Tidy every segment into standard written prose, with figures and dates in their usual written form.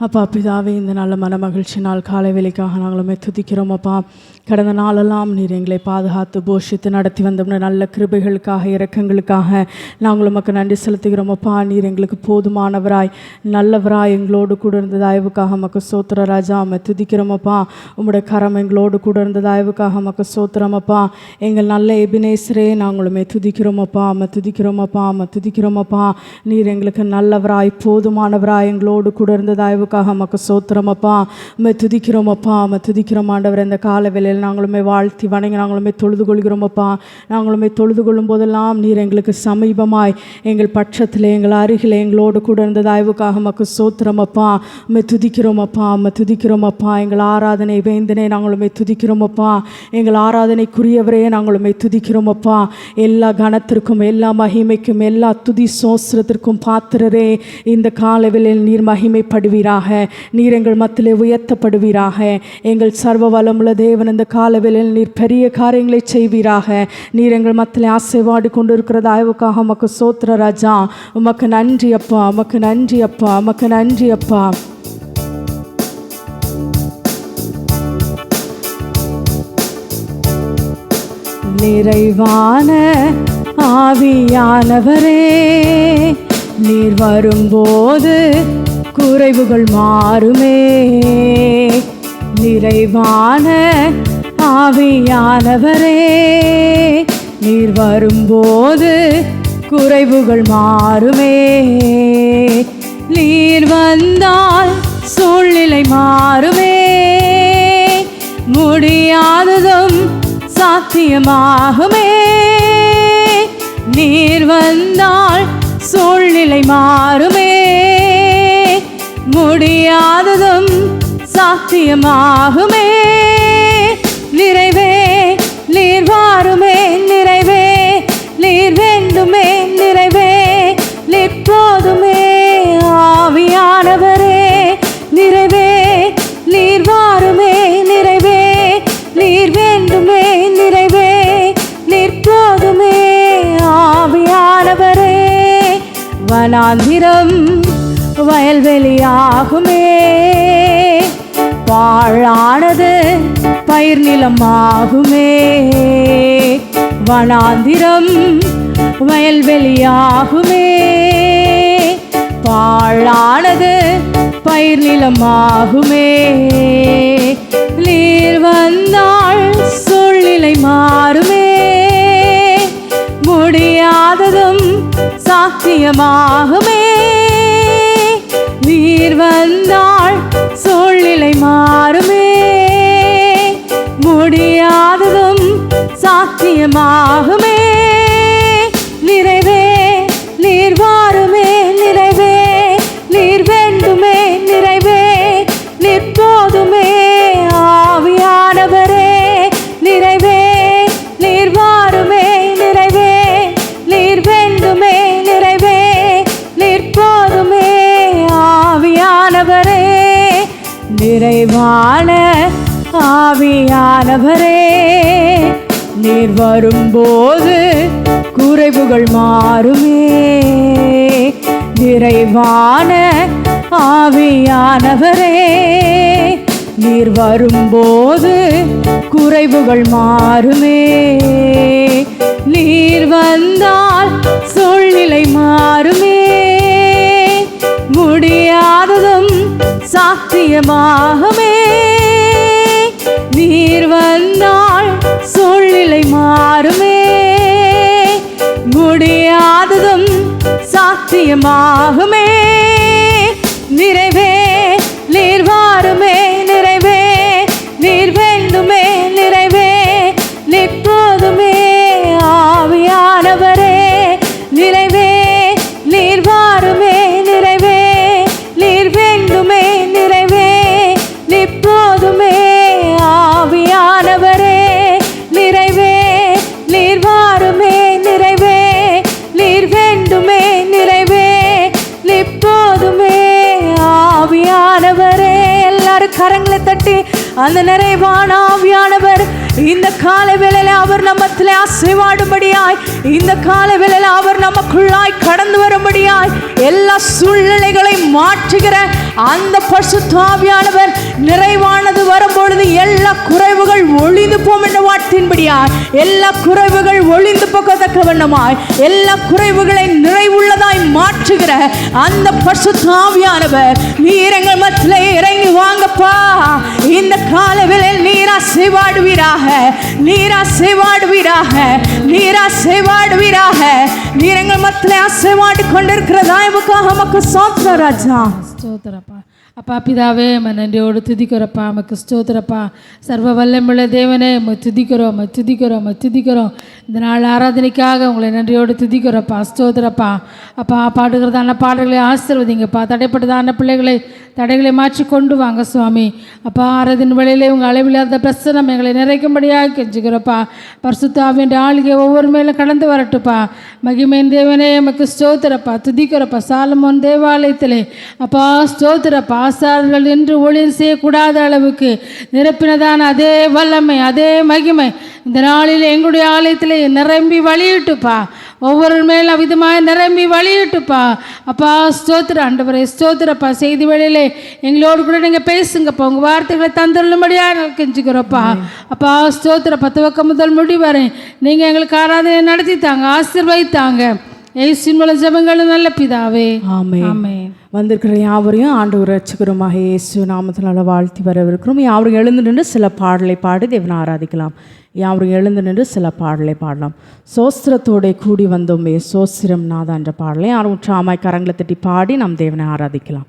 அப்பா பிதாவே, இந்த நல்ல மன மகிழ்ச்சி நாள் காலை வேலைக்காக நாங்களுமே துதிக்கிறோம். அப்பா, கடந்த நாளெல்லாம் நீர் எங்களை பாதுகாத்து போஷித்து நடத்தி வந்த நல்ல கிருபைகளுக்காக இரக்கங்களுக்காக நாங்கள் உமக்கு நன்றி செலுத்துகிறோம். அப்பா, நீர் எங்களுக்கு போதுமானவராய் நல்லவராய் எங்களோடு கூட இருந்த தயவுக்காக உமக்கு சோத்திர ராஜா. அம்மை துதிக்கிறோம். அப்பா, உம்முடைய கரம் எங்களோடு கூட இருந்த தயவுக்காக உமக்கு சோத்திரம். அப்பா, எங்கள் நல்ல எபினேசரே நாங்களுமே துதிக்கிறோம். அப்பா, அம்மை துதிக்கிறோம். அப்பா, அம்மை துதிக்கிறோம். அப்பா, நீர் எங்களுக்கு நல்லவராய் போதுமானவராய் எங்களோடு கூட இருந்த தயவு மக்கு சோத்திரம். அப்பா, உம்மை துதிக்கிறோம். அப்பா, உம்மை துதிக்கிறோம் ஆண்டவர். இந்த கால வேளையில் நாங்களுமே வாழ்த்தி வணங்கி நாங்களுமே தொழுது கொள்கிறோம். அப்பா, நாங்களுமே தொழுது கொள்ளும் போதெல்லாம் நீர் எங்களுக்கு சமீபமாய் எங்கள் பட்சத்தில் எங்கள் அருகில் எங்களோடு கூட இருந்த தயவுக்காக மக்கு சோத்திரம். அப்பா, உம்மை துதிக்கிறோம். அப்பா, உம்மை துதிக்கிறோம். அப்பா, எங்கள் ஆராதனை வேந்தனே நாங்களுமே துதிக்கிறோம். அப்பா, எங்கள் ஆராதனைக்குரியவரே நாங்களுமே துதிக்கிறோம். அப்பா, எல்லா கனத்திற்கும் எல்லா மகிமைக்கும் எல்லா துதி சோஸ்திரத்திற்கும் பாத்திரரே, இந்த கால வேளையில் நீர் மகிமைப்படுவீராக, நீர் எங்கள் மத்தியிலே உயர்த்தப்படுவீராக. எங்கள் சர்வ வல்லமுள்ள தேவன், இந்த காலவேளையில் நீர் பெரிய காரியங்களை செய்வீராக. நீர் எங்கள் மத்தியிலே ஆசைவாடி கொண்டு இருக்கிற தயவுக்காக உமக்கு சோத்திர ராஜா. உமக்கு நன்றி அப்பா, உமக்கு நன்றி அப்பா, உமக்கு நன்றி அப்பா. நிறைவான ஆவியானவரே, நீர் வரும்போது குறைவுகள் மாறுமே. நிறைவான ஆவியானவரே, நீர் வரும்போது குறைவுகள் மாறுமே. நீர் வந்தால் சூழ்நிலை மாறுமே. முடியாததும் சாத்தியமாகுமே. நீர் வந்தால் சூழ்நிலை மாறுமே. முடியாததும் சாத்தியமாகுமே. நிறைவே நீர் வாருமே, நிறைவே நீர் வேண்டுமே, நிறைவே நீர் போதுமே. ஆவியானவரே, நிறைவே நீர் வாருமே, நிறைவே நீர் வேண்டுமே, நிறைவே நீர் போதுமே. ஆவியானவரே, வனாந்திரம் வயல்வெளியாகுமே. பாழானது பயிர் நிலமாகுமே. வனாந்திரம் வயல்வெளியாகுமே. பாழானது பயிர் நிலமாகுமே. நீர் வந்தால் சூழ்நிலை மாறுமே. முடியாததும் சாத்தியமாகுமே. நீர் வந்தால் சூழ்நிலை மாறுமே. முடியாததும் சாத்தியமாகுமே. நிறைவே நீர் வாருமே, நிறைவே நீர் வேண்டுமே, நிறைவே நீர் போதுமே. ஆவியானவரே, நிறைவே நீர் வாருமே, நிறைவே நீர் வேண்டுமே, நிறைவே நீர் போதுமே. ஆவியானவரே, நிறைவான ஆவியானவரே, நீர் வரும்போது குறைவுகள் மாறுமே. நிறைவான ஆவியானவரே, நீர் வரும்போது குறைவுகள் மாறுமே. நீர் வந்தால் சூழ்நிலை மாறுமே. முடியாததும் சாத்தியமாகுமே. நீர் வந்தால் சூழ்நிலை மாறுமே. முடியாததும் சாத்தியமாகுமே. நிறைவே நீர் வாருமே, நிறைவே நீர் வேண்டுமே, நிறைவே நீர் போதுமே. ஆவியானவரே, நிறைவே நீர் வாருமே, நிறைவே நீர் வேண்டுமே, நிறைவே நீர் போதுமே. ஆவியானவரே, நிறைவே நீர் வாருமே, நிறைவே நீர் வேண்டுமே, நிறைவே நீர் போதுமே. ஆவியானவரே, எல்லாரும் கரங்களை தட்டி அந்த நிறைவான ஆவியானவர் இந்த காலை வேளையில அவர் நம்மத்திலே அசைவாடும்படியாய், இந்த காலை வேளையில அவர் நமக்குள்ளாய் கடந்து வரும்படியாய், எல்லா சூழ்நிலைகளை மாற்றுகிற அந்த பரிசுத்த ஆவியானவர் நிறைவானது வரும்பொழுது எல்லா குறைவுகள் ஒளிந்து போம் என்ற வார்த்தையின்படியாய் எல்லா குறைவுகள் ஒளிந்து போகத்தக்க வண்ணமாய் எல்லா குறைவுகளை நிறைவுள்ளதாய் மாற்றுகிற அந்த பரிசுத்த ஆவியானவர் நீர் எங்கள் மத்தியிலே இறங்கி வாங்கப்பா. இந்த காலவேளையில் நீரா செய்வாடுவீராக, நீரா செய்வாடுவீராக, நீரா செய்வாடுவீராக. நீர் எங்கள் மத்தியிலே அசைவாடி கொண்டிருக்கிற தயவுக்காக உமக்கு ஸ்தோத்திரம் ராஜா. ஸ்தோத்திரப்பா. அப்பா பிதாவே நன்றியோடு துதிக்கிறப்பா, நமக்கு ஸ்தோத்திரப்பா. சர்வ வல்லமுள்ள தேவனே துதிக்கிறோம் துதிக்கிறோம் துதிக்கிறோம். இந்த நாள் ஆராதனைக்காக உங்களை நன்றியோடு துதிக்கிறப்பா, ஸ்தோத்திரப்பா. அப்பா பாடுகிறதான பாடல்களை ஆசீர்வதிங்கப்பா. தடைப்பட்டதான பிள்ளைகளை தடைகளை மாற்றி கொண்டு வாங்க சுவாமி. அப்பா ஆராதனை வேளையிலே உங்கள் அளவில்லாத பிரசனம் எங்களை நிறைக்கும்படியாக கெஞ்சுக்கிறப்பா. பரிசுத்த ஆவியின் ஆளுகை ஒவ்வொரு மேலும் கடந்து வரட்டுப்பா. மகிமையின் தேவனே நமக்கு ஸ்தோத்திரப்பா, துதிக்கிறப்பா. சாலமோன் தேவாலயத்திலே அப்பா ஸ்தோத்திரப்பா, ஆசாரியர்கள் என்று ஊழியம் செய்யக்கூடாத அளவுக்கு நிரப்பினதான அதே வல்லமை அதே மகிமை இந்த நாளில் எங்களுடைய ஆலயத்தில் நிரம்பி வழியிட்டுப்பா. ஒவ்வொரு மேலும் அவிதமாக நிரம்பி வழியிட்டுப்பா. அப்பா ஸ்தோத்திர ஆண்டவரே, ஸ்தோத்திரப்பா. செய்தி வேளையிலே எங்களோடு கூட நீங்கள் பேசுங்கப்பா. உங்கள் வார்த்தைகளை தந்துள்ளபடியாக கெஞ்சுக்கிறோப்பா. அப்பா ஸ்தோத்திரப்பா. துவக்கம் முதல் முடிவரை நீங்கள் எங்களுக்கு ஆராதனை நடத்தித்தாங்க, ஆசீர்வதித்தாங்க. இயேசுவின் மூலம் ஜெபங்கள் நல்ல பிதாவே, ஆமென். வந்திருக்கிற யாவரையும் ஆண்டவர் ரட்சகருமாக இயேசு நாமத்தினால வாழ்த்தி வரவிருக்கிறோம். யாவரும் எழுந்து நின்று சில பாடலை பாடி தேவனை ஆராதிக்கலாம். யாவரும் எழுந்து நின்று சில பாடலை பாடலாம். சோஸ்திரத்தோட கூடி வந்தோமே சோஸ்திரம் நாதா என்ற பாடலை யாரும் உற்சாகமாய் கரங்களை தட்டி பாடி நாம் தேவனை ஆராதிக்கலாம்.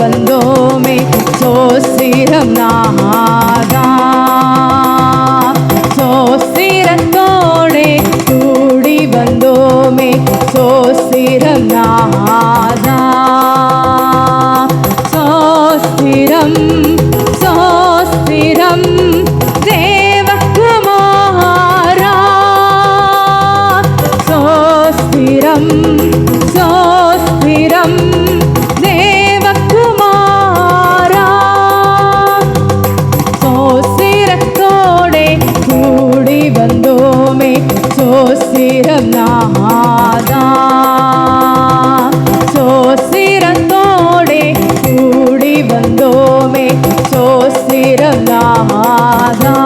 வந்தோமே சோஸ்திரம் நாதா, சோஸ்திரத்தோடே கூடி வந்தோமே சோஸ்திரம் நாதா. சோஸ்திரம் சோஸ்திரம் தேவகுமாரா, சோஸ்திரம் சோஸ்திரம் சோஸ்திரம் நாதா, சோஸ்திரத்தோடே கூடி வந்தோமே சோஸ்திரம் நாதா.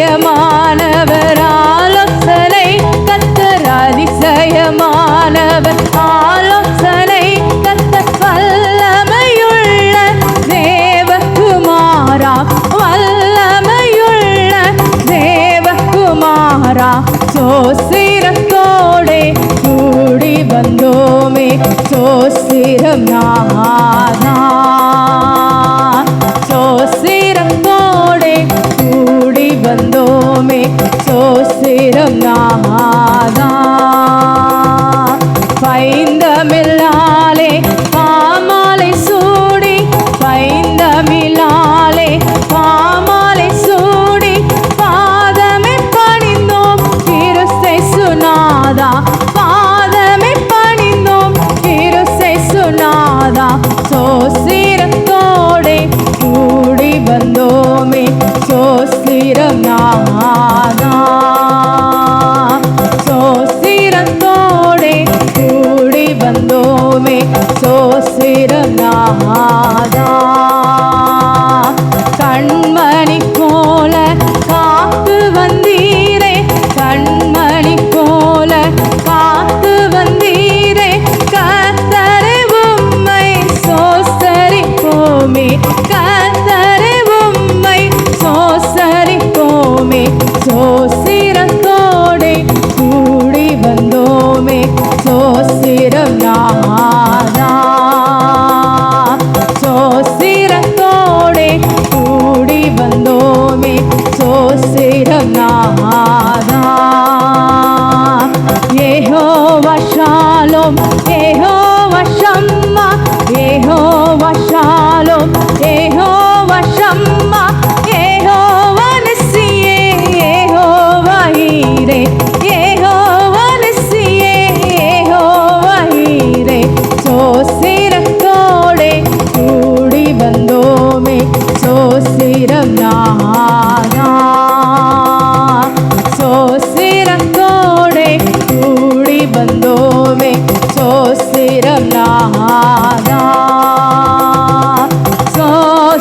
அதிசயமானவர் ஆலோசனை கர்த்தர், அதிசயமானவர் ஆலோசனை கர்த்தர். வல்லமையுள்ள தேவகுமாரா, வல்லமையுள்ள தேவகுமாரா. சோஸ்திரத்தோடே கூடி வந்தோமே சோஸ்திரம் நாதா, சோஸ்திரத்தோடே கூடி வந்தோமே சோஸ்திரம் நாதா. பைந்தமிழாலே பாமாலை சூடி, பைந்தமிழாலே பாமாலை சூடி பாதமே பணிந்தோம் கிறிஸ்தை சுனாதா, பாதமே பணிந்தோம் கிறிஸ்தை சுனாதா. சோஸ்திரத்தோடே கூடி வந்தோமே சோஸ்திரம் நாதா, சோஸ்திரத்தோடே கூடி வந்தோமே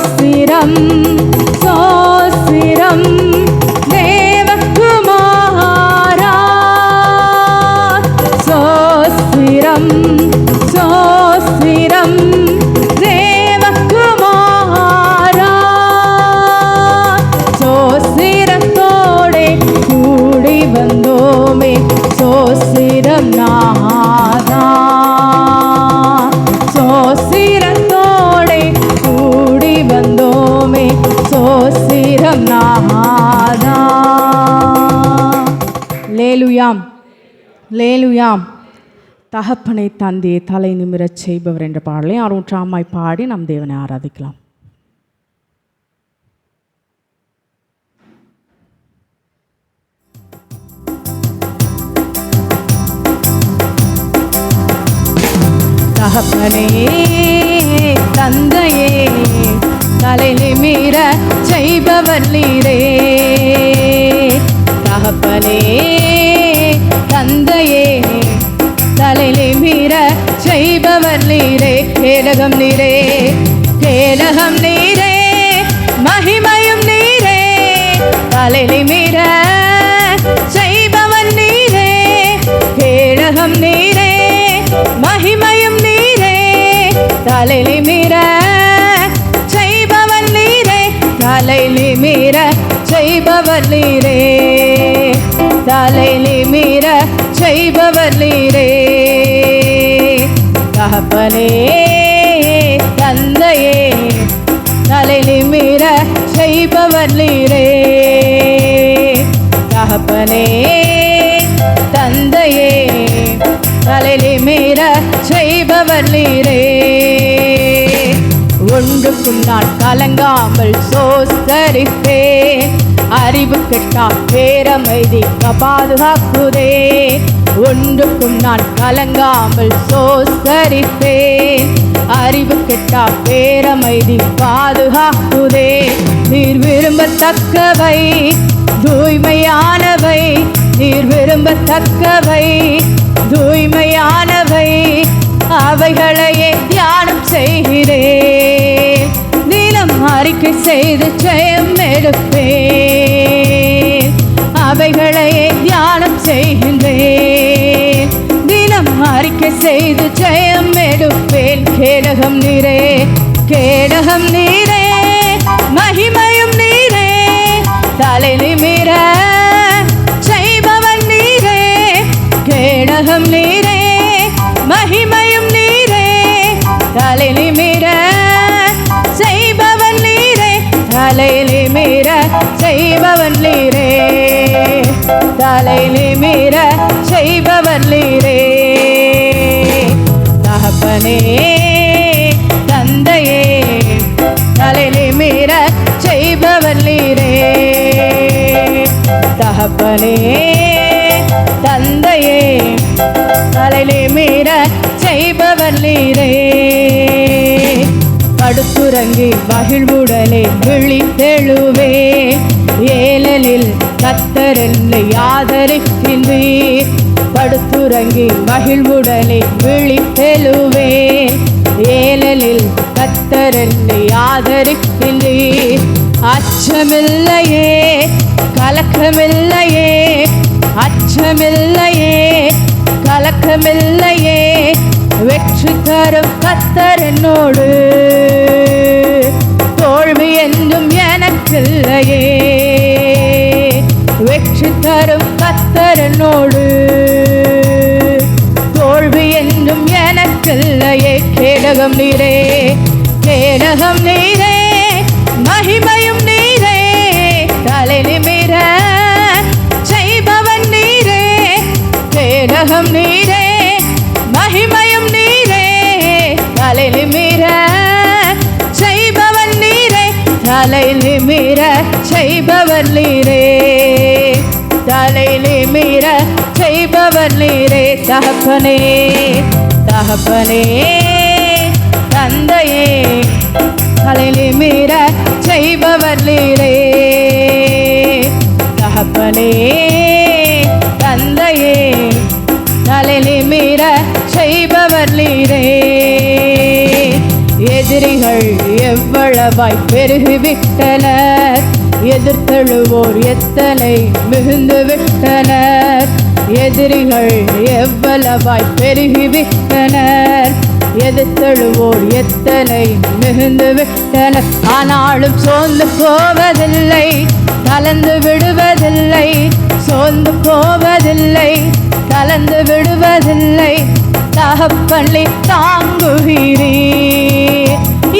சோஸ்திரம் சோஸ்திரம் தேவகுமாரா சோஸ்திரம் சோஸ்திரம் தேவகுமாரா சோஸ்திரத்தோடே கூடி வந்தோமே சோஸ்திரம் நாதா சோஸ்திரத்தோடே கூடி வந்தோமே சோஸ்திரம் நாதா. லேலுயாம் லேலுயாம். தகப்பனை தந்தையை தலை நிமிரச் செய்பவர் என்ற பாடலை ஆர்வற்றாமாய் பாடி நம் தேவனை ஆராதிக்கலாம். தகப்பனே தந்தையே தலை நிமிர செய்பவர் நீரே. தகப்பனே தந்தையே தலை நிமிர செய்பவர் நீரே. கேடகம் நீரே கேடகம் நீரே மகிமையும் நீரே. தலை நிமிர செய்பவர் நீரே. கேடகம் நீரே மகிமையும் நீரே. தலை நிமிர செய்பவர் நீரே. தலை நிமிர செய்பவர் நீரே. தலை நிமிர செய்பவர் நீரே. தகப்பனே தந்தையே தலை நிமிர செய்பவர் நீரே. தகப்பனே தந்தையே தலை நிமிர செய்பவர் நீரே. ஒன்றுக்கும் நான் கலங்காமல் சோஸ்தரிப்பேன். அறிவு கெட்டா பேரமைதி பாதுகாக்குதே. ஒன்றுக்கும் நான் கலங்காமல் சோஸ்தரிப்பேன். அறிவு கெட்டா பேரமைதி பாதுகாக்குதே. நீர் விரும்பத்தக்கவை தூய்மையானவை. நீர் விரும்பத்தக்கவை தூய்மையானவை. அவைகளையே தியானம் செய்கிறேன். தினம் அறிக்கை செய்து ஜெயம் எடுப்பேன். அவைகளையே தியானம் செய்கின்றேன். தினம் அறிக்கை செய்து ஜெயம் எடுப்பேன். கேடகம் நீரே கேடகம் நீரே மகிமையும் நீரே. தலை நிமிர செய்பவன் நீரே. கேடகம் நீரே மகிமையும் நீரே. தலை நிமிர செய்பவன் நீரே. தலை நிமிர செய்பவன் நீரே. தலை நிமிர செய்பவன் நீரே. தகப்பனே தந்தையே தலை நிமிர செய்பவன் நீரே. தகப்பனே தந்தையே தலை நிமிர செய்பவர் நீரே. படுத்துறங்கி மகிழ்வுடனே விழித்தெழுவே. ஏழலில் கர்த்தர் என்னை ஆதரிக்கின்றீர். படுத்துறங்கி மகிழ்வுடனே விழித்தெழுவே. ஏழலில் கர்த்தர் என்னை ஆதரிக்கின்றீர். அச்சமில்லையே கலக்கமில்லையே. அச்சமில்லையே கலக்கமில்லையே. வெற்றி தரும் கர்த்தர் என்னோடு. தோல்வி என்றும் எனக்கில்லையே. வெற்றி தரும் கர்த்தர் என்னோடு. தோல்வி என்றும் எனக்கில்லையே. கேடகம் நீரே கேடகம் நீரே மகிமையும் நீரே. தலை நிமிர செய்பவன் நீரே. கேடகம் நீரே மகிமையும் நீரே. தலை நிமிர செய்பவன் நீரே. தலை நிமிர செய்பவன் நீரே. தலை நிமிர செய்பவன் நீரே. தகப்பனே தகப்பனே தந்தையே தலை நிமிர செய்பவர் நீரே. தகப்பனே தந்தையே தலை நிமிர செய்பவர் நீரே. எதிரிகள் எவ்வளவு எவ்வளவாய் பெருகிவிட்டனர். எதிர்த்தெழுவோர் எத்தனை மிகுந்து விட்டனர். எதிரிகள் எவ்வளவாய் பெருகிவிட்டனர். எதிர்த்தெழுவோர் எத்தனை மிகுந்து விட்டனர். ஆனாலும் சோர்ந்து போவதில்லை, கலந்து விடுவதில்லை. சோர்ந்து போவதில்லை, கலந்து விடுவதில்லை. தகப்பனை தாங்குகிறீர்,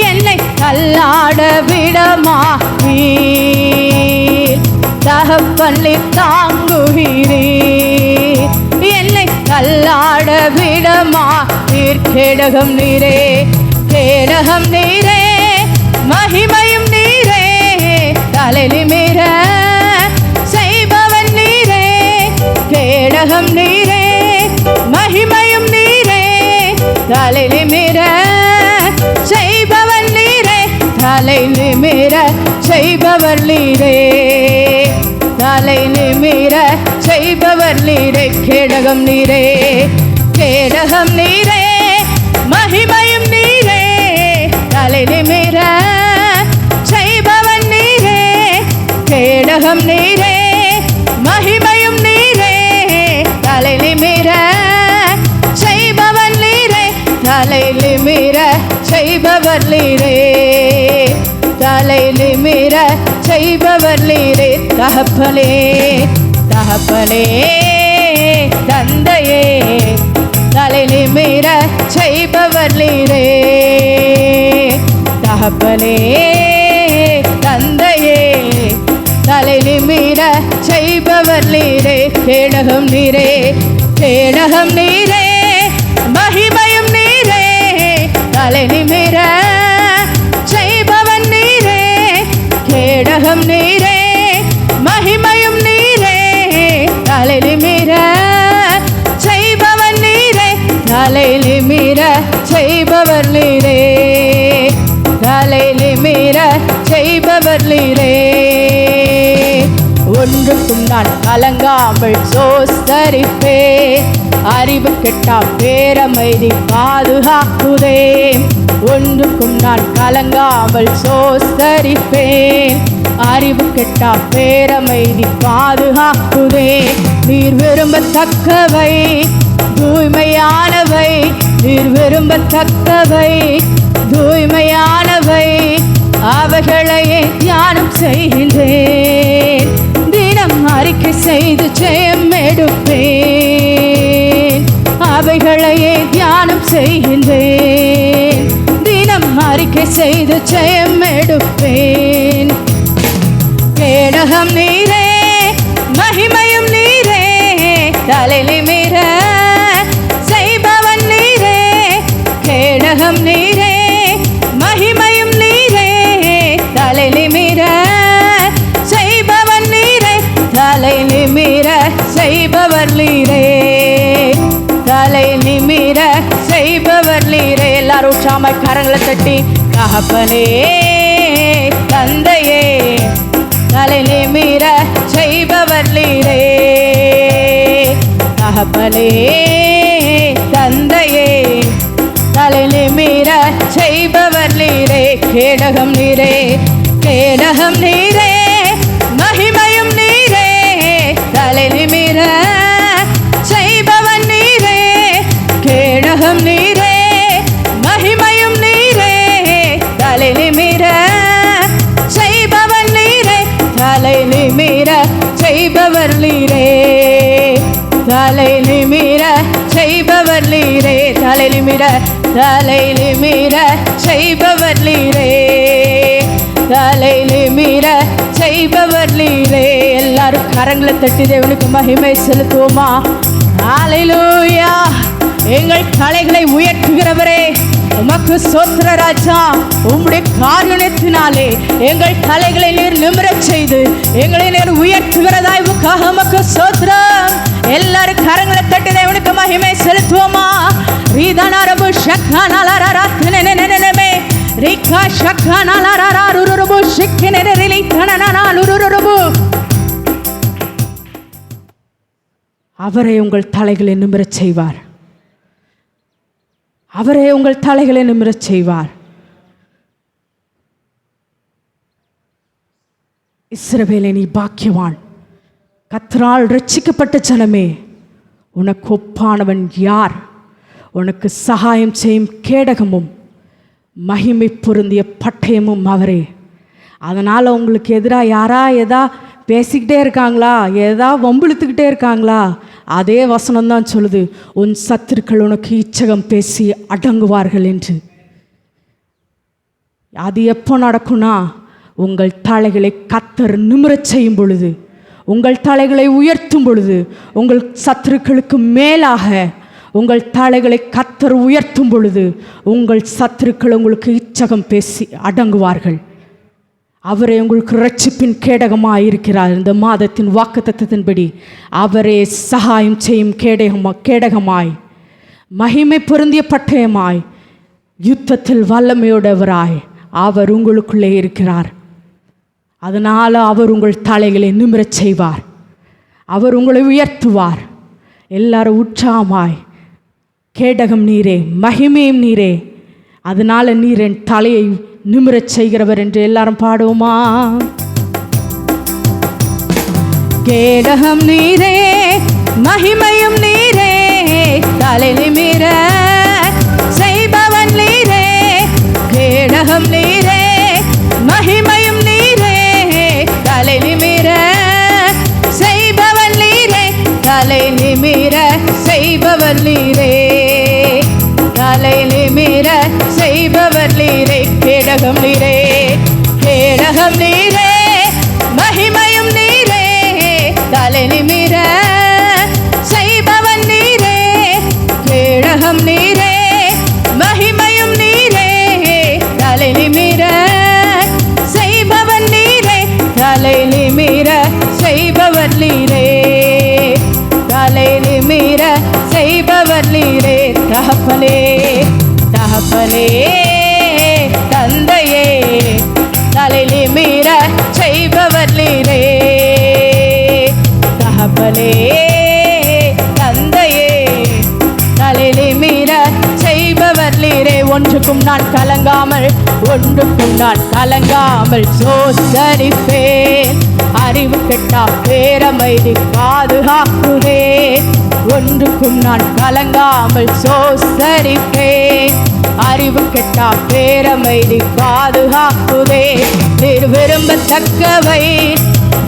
என்னை தள்ளாட விடமாட்டீர். தகப்பனை தாங்குகிறீர், என்னை தள்ளாட விடமாட்டீர். கேடகம் நீரே, கேடகம் நீரே, மகிமையும் நீரே, தலைநிமிர செய்பவன் நீரே. கேடகம் நீரே, மகிமையும் நீரே, தலைநிமிர செய்பவன் நீரே. தலைநிமிர செய்பவர் நீரே, தலைநிமிர செய்பவர் நீரே. கேடகம் நீரே, கேடகம் நீரே, மகிமையும் நீரே, தலைநிமிர செய்பவன் நீரே. கேடகம் நீரே, மகிமையும் நீரே, தலைநிமிர செய்பவன் நீரே. தலைநிமிர செய்பவர் நீரே, தலைநிமிர செய்பவர் நீரே. தகப்பனே, தகப்பனே, தந்தையே, தலைநிமிர செய்பவர் நீரே. தகப்பனே, தந்தையே, தலைநிமிர செய்பவர் நீரே. கேடகம் நீரே, கேடகம் நீரே, மகிமையும் நீரே, தலைநிமிர செய்பவன் நீரே. கேடகம் நீரே, மகிமையும் நீரே, தலைநிமிர செய்பவன் நீரே. தலைநிமிர செய்பவர் நீரே, தலைநிமிர செய்பவர் நீரே. ஒன்றுக்கும் நான் கலங்காமல் சோஸ்தரிப்பேன். அறிவு கெட்டா பேரமைதி பாதுகாக்குதே. ஒன்றுக்கும் நான் கலங்காமல் சோஸ்தரிப்பேன். அறிவு கெட்டா பேரமைதி பாதுகாக்குதே. நீர் விரும்பத்தக்கவை தூய்மையானவை, நீர் விரும்பத்தக்கவை தூய்மையானவை, அவைகளையே தியானம் செய்கின்றேன். தினம் அறிக்கை செய்து ஜெயம் எடுப்பேன். அவைகளையே தியானம் செய்கின்றேன். தினம் அறிக்கை செய்து ஜெயம் எடுப்பேன். கேடகம் நீரே, மகிமையும் நீரே, தலைநிமிர செய்பவன் நீரே. கேடகம் நீரே, மகிமையும் நீரே, தலைநிமிர செய்பவன் நீரே. தலைநிமிர செய்பவர் நீரே, தலைநிமிர செய்பவர் நீரே. எல்லாரும் உற்சாகமா கரங்களை தட்டி தகப்பனே, தந்தையே, தலைநிமிர செய்பவர் நீரே. தகப்பனே, தந்தையே, தலைநிமிர செய்பவர் நீரே. கேடகம் நீரே, கேடகம் நீரே, மகிமையும் நீரே, தலைநிமிர செய்பவன் நீரே. கேடகம் நீரே, மகிமையும் நீரே, தலைநிமிர செய்பவன் நீரே. தலைநிமிர செய்பவர் நீரே, தலைநிமிர செய்பவர் நீரே. தலைநிமிர, தலைநிமிர செய்பவர் நீரே, தலைநிமிர செய்பவர் நீரே. எல்லாரும் கரங்களை தட்டி தேவனுக்கு மகிமை செலுத்துவோமா? ஹல்லேலூயா. எங்கள் தலைகளை உயர்த்துகிறவரே, உமக்கு ஸ்தோத்திர ராஜா. உம்முடைய காருண்யத்தினாலே எங்கள் தலைகளை நீர் நிமிரச் செய்து எங்களை நீர் உயர்த்துகிறதாய் உமக்கு ஸ்தோத்திரம். எல்லாரும் கரங்களை தட்டி தேவனுக்கு மகிமை செலுத்துவோமா? ரீதனரபு ஷக்கனலரரத்னனனனனமே ரிகா ஷக்கனலரரருருபு ஷிக்கனரிலி தனனனலுருருபு. அவரே உங்கள் தலைகளை நிமிரச் செய்வார். அவரே உங்கள் தலைகளை நிமிரச் செய்வார். இஸ்ரவேலே நீ பாக்கியவான், கர்த்தரால் ரட்சிக்கப்பட்ட ஜனமே, உனக்கு ஒப்பானவன் யார்? உனக்கு சகாயம் செய்யும் கேடகமும் மகிமை பொருந்திய பட்டயமும் அவரே. அதனால் உங்களுக்கு எதிராக எதா பேசிக்கிட்டே இருக்காங்களா, வம்பிழுத்துக்கிட்டே இருக்காங்களா, அதே வசனம்தான் சொல்லுது, உன் சத்துருக்கள் உனக்கு இச்சகம் பேசி அடங்குவார்கள் என்று. அது எப்போ நடக்கும்னா, உங்கள் தலைகளை கர்த்தர் நிமிரச் செய்யும் பொழுது, உங்கள் தலைகளை உயர்த்தும் பொழுது, உங்கள் சத்துருக்களுக்கு மேலாக உங்கள் தலைகளை கர்த்தர் உயர்த்தும் பொழுது, உங்கள் சத்துருக்கள் உங்களுக்கு இச்சகம் பேசி அடங்குவார்கள். அவரே உங்களுக்கு இரட்சிப்பின் கேடகமாக இருக்கிறார். இந்த மாதத்தின் வாக்குத்தத்தத்தின்படி அவரே சகாயம் செய்யும் கேடகமாய், மகிமை பொருந்திய பட்டயமாய், யுத்தத்தில் வல்லமையோடவராய் அவர் உங்களுக்குள்ளே இருக்கிறார். அதனால் அவர் உங்கள் தலைகளை நிமிரச் செய்வார், அவர் உங்களை உயர்த்துவார். எல்லாரும் உற்சாகமாய், கேடகம் நீரே, மகிமையும் நீரே, அதனால் நீர் என் தலையை நிமிரச் செய்கிறவர் என்று எல்லாரும் பாடுவோமா? கேடகம் நீரே, மகிமையும் நீரே, தலை நிமிர செய்பவன் நீரே. கேடகம் நீரே, மகிமையும் நீரே, தலை நிமிர செய்பவன் நீரே. தலை நிமிர செய்பவன் நீரே, தலை நிமிர செய்பவர் நீரே. கேடகம் நீரே, கேடகம் நீரே, மகிமையும் நீரே, தலை நிமிர செய்பவன் நீரே. கேடகம் நீரே, மகிமையும் நீரே, தலை நிமிர செய்பவன் நீரே. தலை நிமிர செய்பவர் நீரே, தலை நிமிர செய்பவர் நீரே. தகப்பனே, தகப்பனே, தந்தையே, தலை நிமிர செய்பவர் நீரே. தகப்பனே, தந்தையே, தலை நிமிர செய்பவர் நீரே. ஒன்றுக்கும் நான் கலங்காமல், ஒன்றுக்கும் நான் கலங்காமல் சோதரிப்பேன். அறிவு கெட்டா பேரமைதி பாதுகாக்குதே. ஒன்றுக்கும் நான் கலங்காமல் சோதரிப்பேன். அறிவு கெட்டா பேரமைதி பாதுகாக்குதே. நீர் விரும்பத்தக்கவை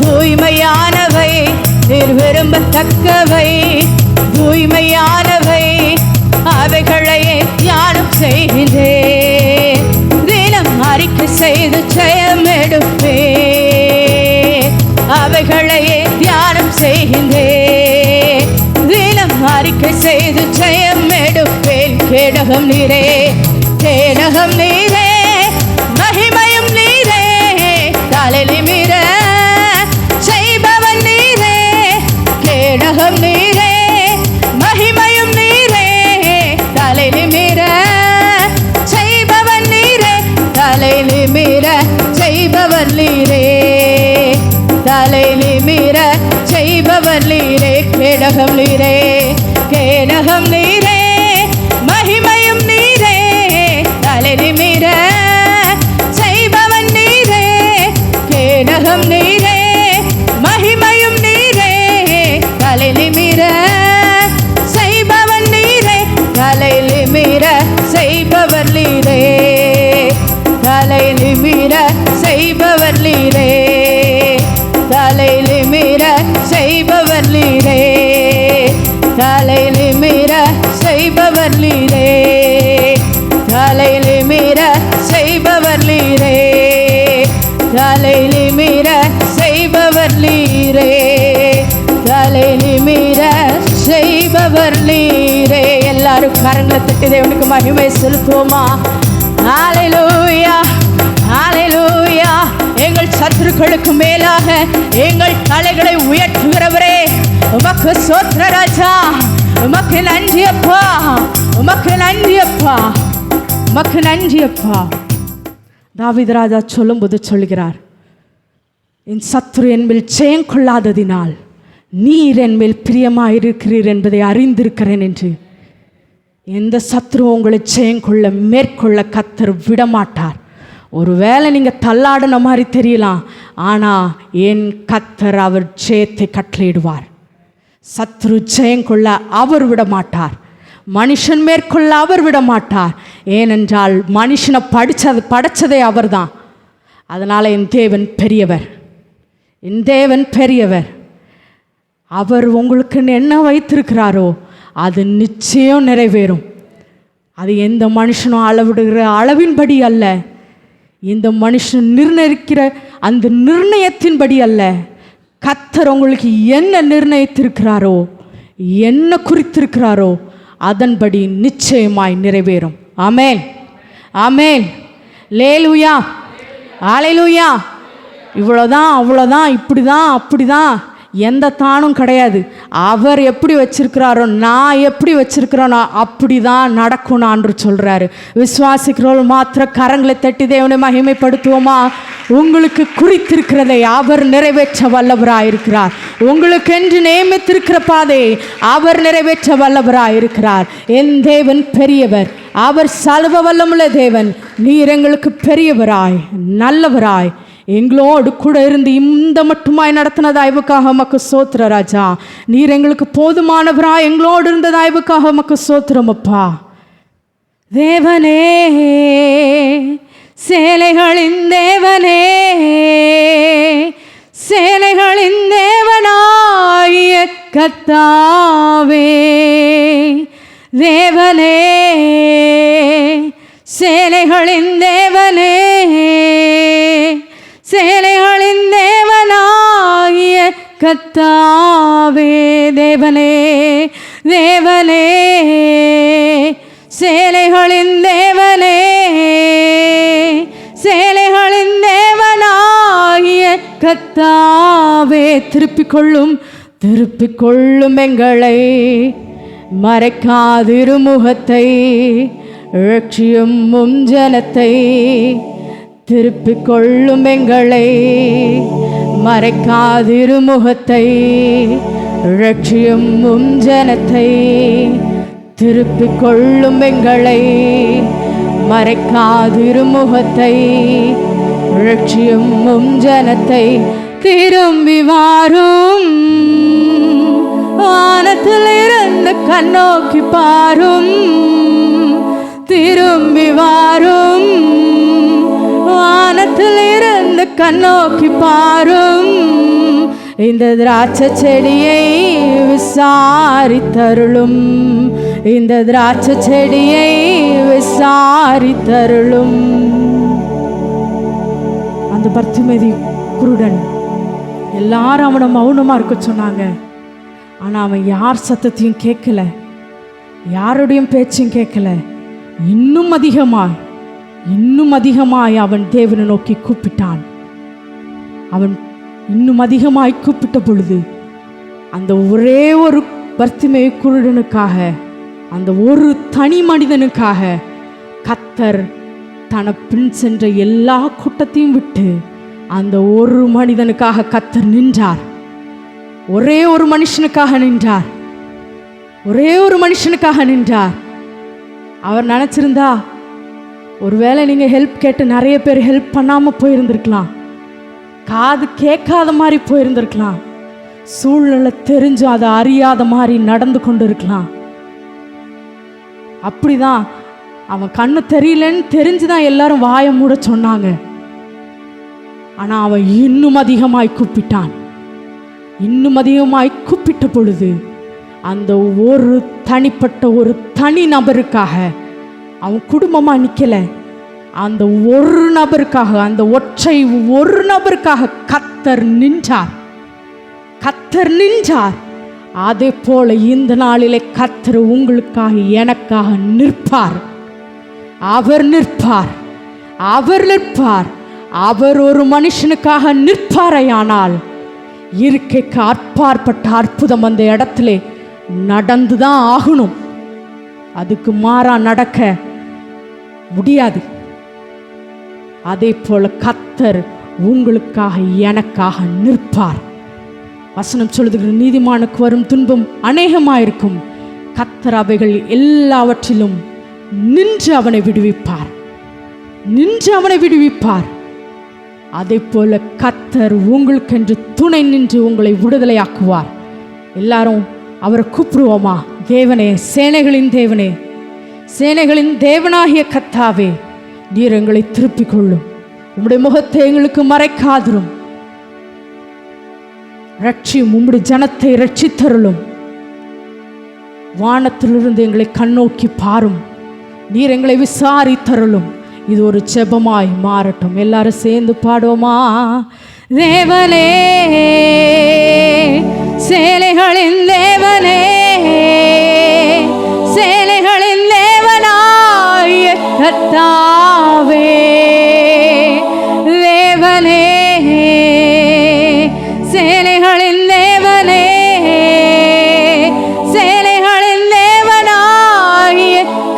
தூய்மையானவை, நீர் விரும்பத்தக்கவை தூய்மையானவை, அவைகளையே தியானம் செய்கின்றேன். தினம் அறிக்கை செய்து ஜெயம் எடுப்பேன். அவைகளையே தியானம் செய்கின்றேன். தினம் அறிக்கை செய்து ஜெயம் எடுப்பேன். கேடகம் நீரே, கேடகம் நீரே, மகிமையும் நீரே, தலை நிமிர செய்பவன் நீரே. கேடகம் நீரே, மகிமையும் நீரே, தலை நிமிர செய்பவன் நீரே. தலை நிமிர செய்பவன் நீரே, தலை நிமிர செய்பவன் நீரே. கேடகம் நீரே, கேடகம் நீரே, மகிமையும் நீரே, தலை நிமிர செய்பவன் நீரே. கேடகம் நீரே, மகிமையும் நீரே, தலை நிமிர செய்பவன் நீரே. தலை நிமிர செய்பவர் நீரே, தலை நிமிர செய்பவர் நீரே, தலை நிமிர செய்பவர் நீரே, தலை நிமிர செய்பவர் நீரே, தலை நிமிர செய்பவர் நீரே, தலை நிமிர செய்பவர் நீரே, தலை நிமிர செய்பவர் நீரே. எல்லாரும் கரங்களை தட்டி தேவனுக்கு மகிமை செலுத்துவோமா? ஹல்லேலூயா, ஹல்லேலூயா. எங்கள் சத்துருக்களுக்கு மேலாக எங்கள் தலைகளை உயர்த்துகிறவரே, உமக்கு ஸ்தோத்திர ராஜா. உமக்கு நன்றி அப்பா, உமக்கு நன்றி அப்பா, உமக்கு நன்றி அப்பா. தாவீது ராஜா சொல்லும்போது சொல்கிறார், என் சத்துரு என் மேல் ஜெயம் கொள்ளாததினால் நீர் என் மேல் பிரியமாயிருக்கிறீர் என்பதை அறிந்திருக்கிறேன் என்று. எந்த சத்துரு உங்களை ஜெயம் கொள்ள மேற்கொள்ள கர்த்தர் விடமாட்டார். ஒருவேளை நீங்கள் தள்ளாடின மாதிரி தெரியலாம், ஆனால் என் கர்த்தர் அவர் ஜெயத்தை கட்டளையிடுவார். சத்ரு ஜெயம் கொள்ள அவர் விட மாட்டார். மனுஷன் மேற்கொள்ள அவர் விட மாட்டார். ஏனென்றால் மனுஷனை படைச்சதே அவர் தான். அதனால் என் தேவன் பெரியவர், என் தேவன் பெரியவர். அவர் உங்களுக்கு என்ன வைத்திருக்கிறாரோ அது நிச்சயம் நிறைவேறும். அது எந்த மனுஷனும் அளவிடுகிற அளவின்படி அல்ல, இந்த மனுஷன் நிர்ணயிக்கிற அந்த நிர்ணயத்தின்படி அல்ல. கர்த்தர் உங்களுக்கு என்ன நிர்ணயித்திருக்கிறாரோ, என்ன குறித்திருக்கிறாரோ அதன்படி நிச்சயமாய் நிறைவேறும். ஆமென், ஆமென், லேலுயா, ஹல்லேலூயா. இவ்வளோதான், அவ்வளோதான், இப்படி தான், அப்படி தான், எந்த தானும் கிடையாது. அவர் எப்படி வச்சிருக்கிறாரோ, நான் எப்படி வச்சிருக்கிறேனோ அப்படி தான் நடக்கும் என்று சொல்கிறாரு. விசுவாசிக்கிறவர்கள் மாத்திர கரங்களை தட்டி தேவனை மகிமைப்படுத்துவோமா? உங்களுக்கு குறித்திருக்கிறதை அவர் நிறைவேற்ற வல்லவராயிருக்கிறார். உங்களுக்கு என்று நியமித்திருக்கிற பாதையை அவர் நிறைவேற்ற வல்லவராயிருக்கிறார். என் தேவன் பெரியவர், அவர் சர்வ வல்லமுள்ள தேவன். நீர் எங்களுக்கு பெரியவராய் நல்லவராய் எங்களோடு கூட இருந்து இந்த மட்டுமாய் நடத்தின தயவுக்காக உமக்கு ஸ்தோத்திர ராஜா. நீர் எங்களுக்கு போதுமானவராய் எங்களோடு இருந்த தயவுக்காக உமக்கு ஸ்தோத்திரம் அப்பா. தேவனே, சேலைகளின் தேவனே, சேலைகளின் தேவனாய கர்த்தாவே, தேவனே, சேலைகளின் தேவனே, சேலைகளின் தேவனாகிய கர்த்தாவே, தேவனே, தேவனே, சேலைகளின் தேவனே, சேலைகளின் தேவனாகிய கர்த்தாவே, திருப்பிக் கொள்ளும் எங்களை, மறைக்காதிரு முகத்தை, ரட்சியும் ஜனத்தை. திருப்பிக் கொள்ளும் எங்களை, மறைக்காதிரு முகத்தை, ரட்சியும் ஜனத்தை. திருப்பிக் கொள்ளும் எங்களை, மறைக்காதிரு முகத்தை, ரட்சியும் ஜனத்தை. திரும்பி வாரும், வானத்திலிருந்து கண்ணோக்கி பாரும். திரும்பி வாரும், வானத்திலிருந்து கண்ணோக்கி பாரும். இந்த திராட்சை செடியை விசாரித்தருளும், இந்த திராட்சை செடியை விசாரித்தருளும். அந்த பர்த்திமேதி குருடன் எல்லாரும் அவனை மௌனமாக இருக்க சொன்னாங்க. ஆனால் அவன் யார் சத்தத்தையும் கேட்கல, யாருடைய பேச்சையும் கேட்கல. இன்னும் அதிகமாய் அவன் தேவனை நோக்கி கூப்பிட்டான். அவன் இன்னும் அதிகமாய் கூப்பிட்ட பொழுது அந்த ஒரே ஒரு பர்த்திமேயு குருடனுக்காக, அந்த ஒரு தனி மனிதனுக்காக கர்த்தர் தன பின் சென்ற எல்லா கூட்டத்தையும் விட்டு அந்த ஒரு மனிதனுக்காக கர்த்தர் நின்றார். ஒரே ஒரு மனுஷனுக்காக நின்றார், ஒரே ஒரு மனுஷனுக்காக நின்றார். அவர் நினச்சிருந்தா ஒருவேளை நீங்கள் ஹெல்ப் கேட்டு நிறைய பேர் ஹெல்ப் பண்ணாமல் போயிருந்திருக்கலாம், காது கேட்காத மாதிரி போயிருந்திருக்கலாம், சூழ்நிலை தெரிஞ்சும் அதை அறியாத மாதிரி நடந்து கொண்டு இருக்கலாம். அப்படிதான் அவன் கண்ணு தெரியலன்னு தெரிஞ்சுதான் எல்லாரும் வாயை மூட சொன்னாங்க. ஆனால் அவன் இன்னும் அதிகமாய் கூப்பிட்டான். இன்னும் அதிகமாய் கூப்பிட்ட பொழுது அந்த ஒரு தனிப்பட்ட ஒரு தனி நபருக்காக, அவன் குடும்பமாக நிற்கல, அந்த ஒரு நபருக்காக, அந்த ஒற்றை ஒரு நபருக்காக கர்த்தர் நின்றார். கர்த்தர் நின்றார். அதே போல இந்த நாளிலே கர்த்தர் உங்களுக்காக எனக்காக நிற்பார். அவர் நிற்பார், அவர் நிற்பார். அவர் ஒரு மனுஷனுக்காக நிற்பாரையானால் இருக்கைக்கு அற்பாற்பட்ட அற்புதம் அந்த இடத்துல நடந்துதான் ஆகணும். அதுக்கு மாறா நடக்க முடியாது. அதே போல கர்த்தர் உங்களுக்காக எனக்காக நிற்பார். வசனம் சொல்லுகிற நீதிமானுக்கு வரும் துன்பம் அநேகமாயிருக்கும், கர்த்தர் அவைகள் எல்லாவற்றிலும் நின்று அவனை விடுவிப்பார், நின்று அவனை விடுவிப்பார். அதை போல கர்த்தர் உங்களுக்கென்று துணை நின்று உங்களை விடுதலையாக்குவார். எல்லாரும் அவரை கூப்பிடுவோமா? தேவனே, சேனைகளின் தேவனே, சேனைகளின் தேவனாகிய கர்த்தாவே, நீர் எங்களை திருப்பிக் கொள்ளும். உம்முடைய முகத்தை எங்களுக்கு மறைக்காதிரும். ரட்சியும், உம்முடைய ஜனத்தை ரட்சித்தருளும். வானத்திலிருந்து எங்களை கண்ணோக்கி பாரும். நீர் எங்களை விசாரித்தருளும். இது ஒரு ஜெபமாய் மாறட்டும். எல்லாரும் சேர்ந்து பாடுவோமா? தேவனே, சேனைகளின் தேவனே, சேனைகளின் தேவனாய கர்த்தாவே, தேவனே, சேனைகளின் தேவனே, சேனைகளின் தேவனாய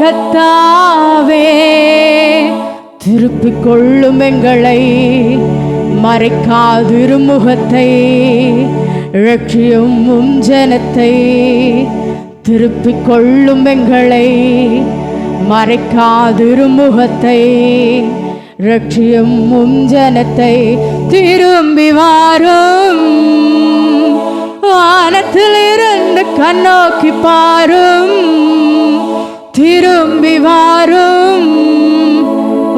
கர்த்தாவே, திருப்பிக் கொள்ளும் எங்களை, மறைக்காதிரு முகத்தை, ரட்சியும் உம் ஜனத்தை. திருப்பிக் கொள்ளும் எங்களை, மறைக்காதிரு முகத்தை, ரட்சியும் உம் ஜனத்தை. திரும்பி வாரும், வானத்திலிருந்து கண்ணோக்கி பாரும். திரும்பி வாரும்,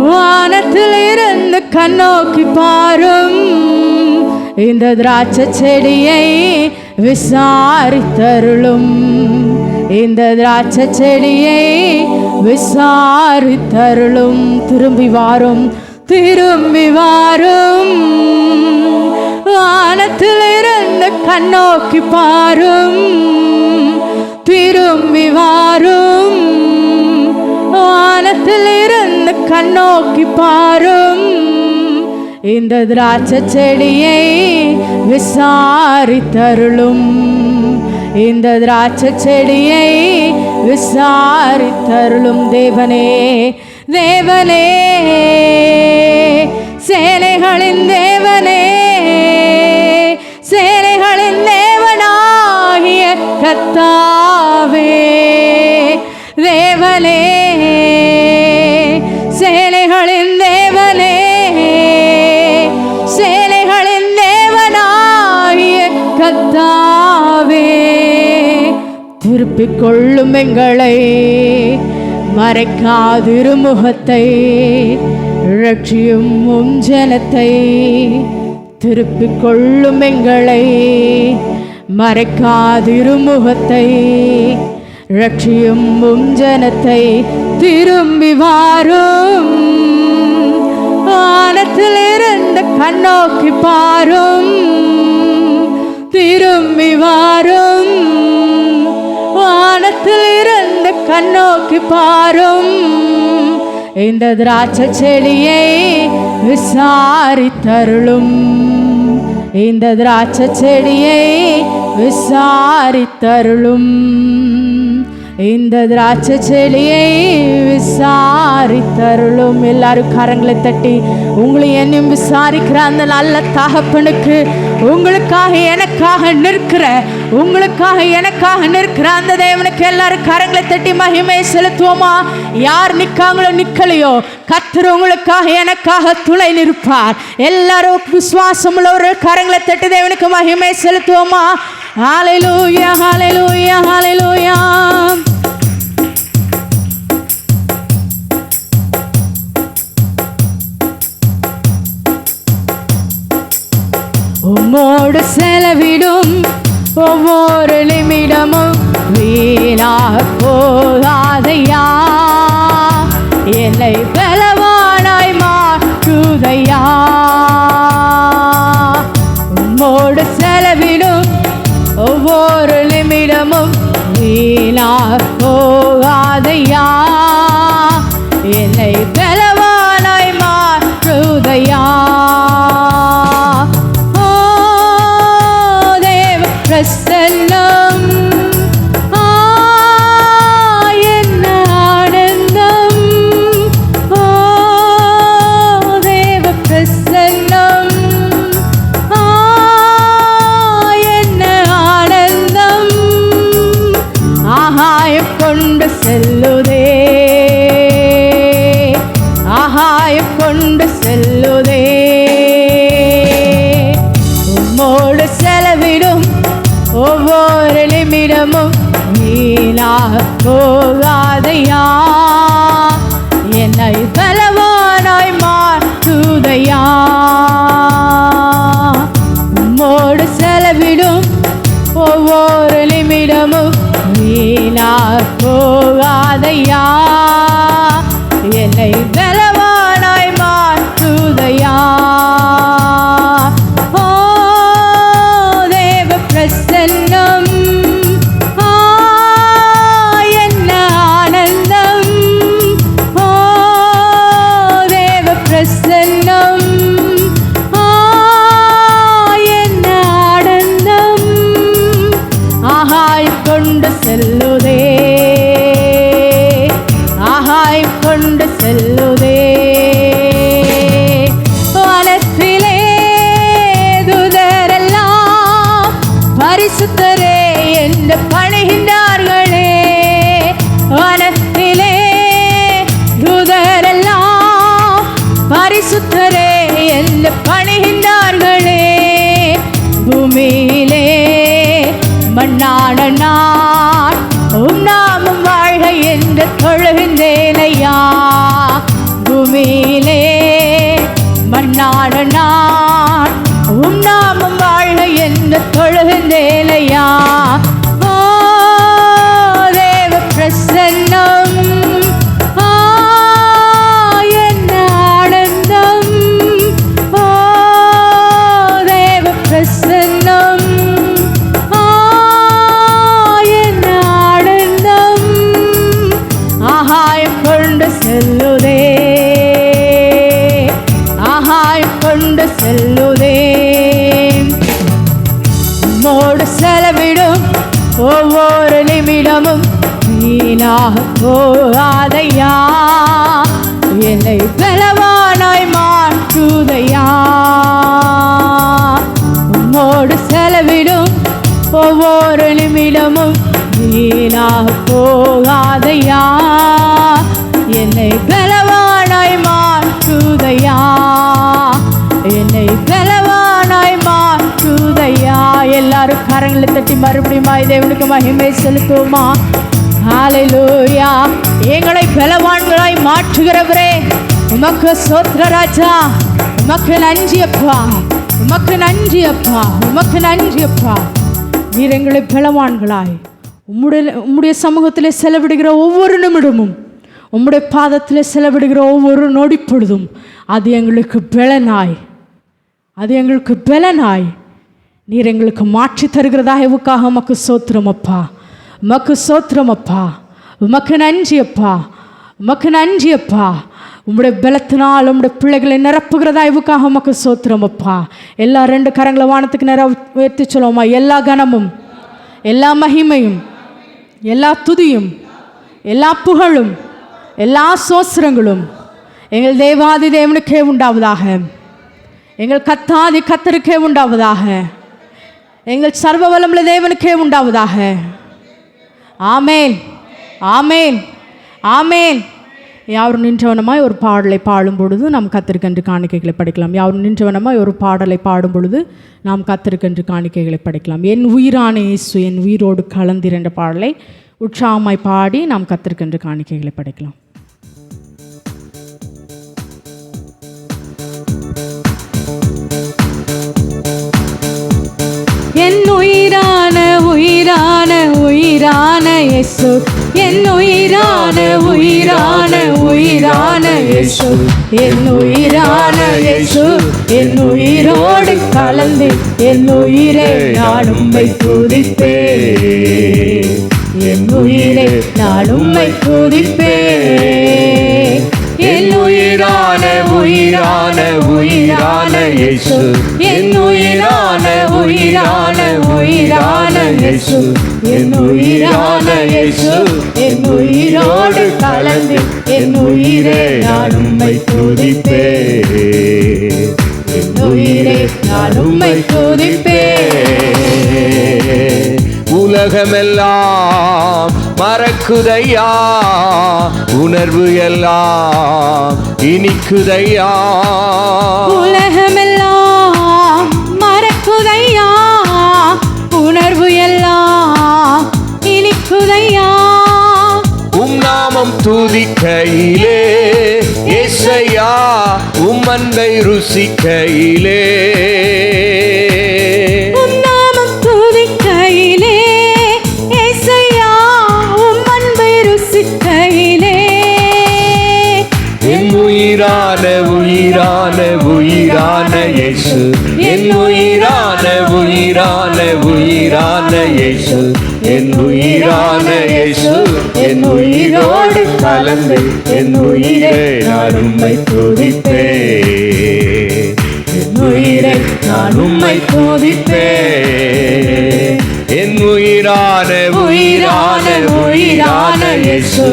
வானத்திலிருந்து கண்ணோக்கி பாரும். இந்த திராட்சை செடியை விசாரித்தருளும். இந்த திராட்சை செடியை விசாரித்தருளும். திரும்பி வாரும், திரும்பி வாரும், வானத்திலிருந்து கண்ணோக்கி பாரும். திரும்பி வாரும், வானத்திலிருந்து கண்ணோக்கி பாரும். இந்த திராட்சை செடியை விசாரித்தருளும். இந்த திராட்சை செடியை விசாரித்தருளும். தேவனே, தேவனே, சேனைகளின் தேவனே, சேனைகளின் தேவனாகிய கர்த்தாவே, தேவனே, சேனைகளின் தேவனே, சேனைகளின் தேவனாகிய கர்த்தாவே, திருப்பிக் கொள்ளும் எங்களை, மறைக்காதிரு முகத்தை, ரட்சியும் உம் ஜனத்தை. திருப்பிக் கொள்ளும் எங்களை, மறைக்காதிரு முகத்தை, ரட்சியும் உம் ஜனத்தை. திரும்பி வாரும், வானத்திலிருந்து கண்ணோக்கி பாரும். திரும்பி வாரும், வானத்திலிருந்து கண்ணோக்கி பாரும். இந்த திராட்சை செடியை விசாரித்தருளும். இந்த திராட்சை செடியை விசாரித்தருளும். இந்த திராட்சை செடியை விசாரித்தருளும். எல்லாரும் கரங்களை தட்டி உங்களை என்னையும் விசாரிக்கிற அந்த நல்ல தகப்பனுக்கு, உங்களுக்காக எனக்காக நிற்கிற, உங்களுக்காக எனக்காக நிற்கிற அந்த தேவனுக்கு எல்லாரும் கரங்களை தட்டி மகிமை செலுத்துவோமா? யார் நிற்காங்களோ நிற்கலையோ, கர்த்தர் உங்களுக்காக எனக்காக துணை நிற்பார். எல்லாரும் விசுவாசம் உள்ளவர்கள் கரங்களை தட்டி தேவனுக்கு மகிமை செலுத்துவோமா? ஹல்லேலூயா, ஹல்லேலூயா, ஹல்லேலூயா. உம்மோடு செலவிடும் ஒவ்வொரு நிமிடமும் வீணாக போகாதையா, என்னை பலவானாய் மாற்றுதையா. உம்மோடு செலவிடும் ஒவ்வொரு நிமிடமும் வீணாக போகாதையா, என்னை பலவானாய் மாற்றுதையா. பிரசன்னம் என்ன ஆனந்தம், ஓ போகாதையா, என்னை பலவானாய் மாற்றுதையா. உம்மோடு செலவிடும் ஒவ்வொரு நிமிடமும் வீணாய் போகாதையா, என்னை பலவானாய் மாற்றுதையா. ஓ தேவ பிரசன்னம், என்ன ஆனந்தம். ஓ தேவ பிரசன்னம், என்ன ஆனந்தம். ஆகாயம் கொண்டு செல்லுதே, ஆகாயம் கொண்டு செல்லுதே. வானத்திலே தூதரெல்லாம் பரிசுத்தரே என்று பணிகின்றார்களே. வானத்திலே தூதரெல்லாம் பரிசுத்தரே என்று பணிகின்றார்களே. பூமியிலே மண்ணான நான் உம் நாமம் வாழ்க என்று தொழுகின்றேனையா. பூமியிலே மண்ணான நான் உம் நாமம் வாழ்க என்று தொழுகின்றேனையா. ஓ தேவ பிரசன்னம், என்ன ஆனந்தம். ஓ தேவ பிரசன்னம், என்ன ஆனந்தம். ஆகாயம் கொண்டு செல்லுதே, ஆகாயம் கொண்டு செல்லுதே. உம்மோடு செலவிடும் ஒவ்வொரு நிமிடமும் வீணாக போகாதையா, என்னை பலவானாய் மாற்றுதையா. உம்மோடு செலவிடும் ஒவ்வொரு நிமிடமும் வீணாக போகாதையா, என்னை பலவானாய் மாற்றுதையா, என்னை பலவானாய் மாற்றுதையா. எல்லாரும் கரங்களை தட்டி மறுபடியும் தேவனுக்கு மகிமை செலுத்துவோமா? ஹல்லேலூயா. எங்களை பலவான்களாய் மாற்றுகிறவரே, உமக்கு ஸ்தோத்திர ராஜா. உமக்கு நன்றி அப்பா, உமக்கு நன்றி அப்பா, உமக்கு நன்றி அப்பா. நீர் எங்களை பலவான்களாய் உம்முடைய சமூகத்திலே செலவிடுகிற ஒவ்வொரு நிமிடமும், உம்முடைய பாதத்தில் செலவிடுகிற ஒவ்வொரு நொடி பொழுதும் அது எங்களுக்கு பலனாய், அது எங்களுக்கு பலனாய் நீர் எங்களுக்கு மாற்றி தருகிறதாக உமக்காக உமக்கு ஸ்தோத்திரம் அப்பா, உமக்கு ஸ்தோத்திரம் அப்பா, உமக்கு நன்றி அப்பா, உமக்கு நன்றி அப்பா. உம்முடைய பலத்தினால் உம்முடைய பிள்ளைகளை நிரப்புகிறதா இவுக்காக உமக்கு ஸ்தோத்திரம் அப்பா. எல்லா ரெண்டு கரங்களை வானத்துக்கு உயர்த்தி சொல்லுவோமா? எல்லா கனமும், எல்லா மகிமையும், எல்லா துதியும், எல்லா புகழும், எல்லா சோத்திரங்களும் எங்கள் தேவாதி தேவனுக்கே உண்டாவதாக, எங்கள் கத்தாதி கத்தருக்கே உண்டாவதாக, எங்கள் சர்வ வல்லமுள்ள தேவனுக்கே உண்டாவதாக. ஆமேன், ஆமேன், ஆமேன். யாரும் நின்றவனமாய் ஒரு பாடலை பாடும் பொழுது நாம் கத்தருக்கென்று காணிக்கைகளை படிக்கலாம். யாரும் நின்றவனமாய் ஒரு பாடலை பாடும் பொழுது நாம் கத்தருக்கென்று காணிக்கைகளை படிக்கலாம். என் உயிரான இயேசு என் உயிரோடு கலந்தீர் என்ற பாடலை உற்சாகமாய் பாடி நாம் கத்தருக்கென்று காணிக்கைகளை படிக்கலாம். என் உயிரான உயிரான உயிரான இயேசு, என் உயிரான உயிரான உயிரான இயேசு, என் உயிரான இயேசு என் உயிரோடு கலந்து என் உயிரை நான் உம்மை துதிப்பேன், என் உயிரை நான் உம்மை துதிப்பேன். என் உயிரான உயிரான உயிரான இயேசு, என் உயிரான உயிரான உயிரான இயேசு, என் உயிரான இயேசு என் உயிரோடு கலந்து என் உயிரை நான் உம்மை துதிப்பேன், என் உயிரை நான் உம்மை துதிப்பேன். உலகமெல்லாம் மறக்குதையா, உணர்வு எல்லாம் இனிக்குதையா, உலகமெல்லாம் மறக்குதையா, உணர்வு எல்லாம் இனிக்குதையா. துதிக்கையிலே, ஏசையா உம் அன்பை ருசிக்கையிலே, உம் நாமம் துதிக்கையிலே, ஏசையா உம் அன்பை ருசிக்கையிலே, என் உயிரான உயிரான உயிரான இயேசு, என் உயிரான உயிரான உயிரான இயேசு, என் உயிரான இயேசு, என் உயிரோடு கலந்து என் உயிரை நான் உம்மை துதிப்பேன், என் உயிரை நான் உம்மை துதிப்பேன், என் உயிரான உயிரான உயிரான இயேசு,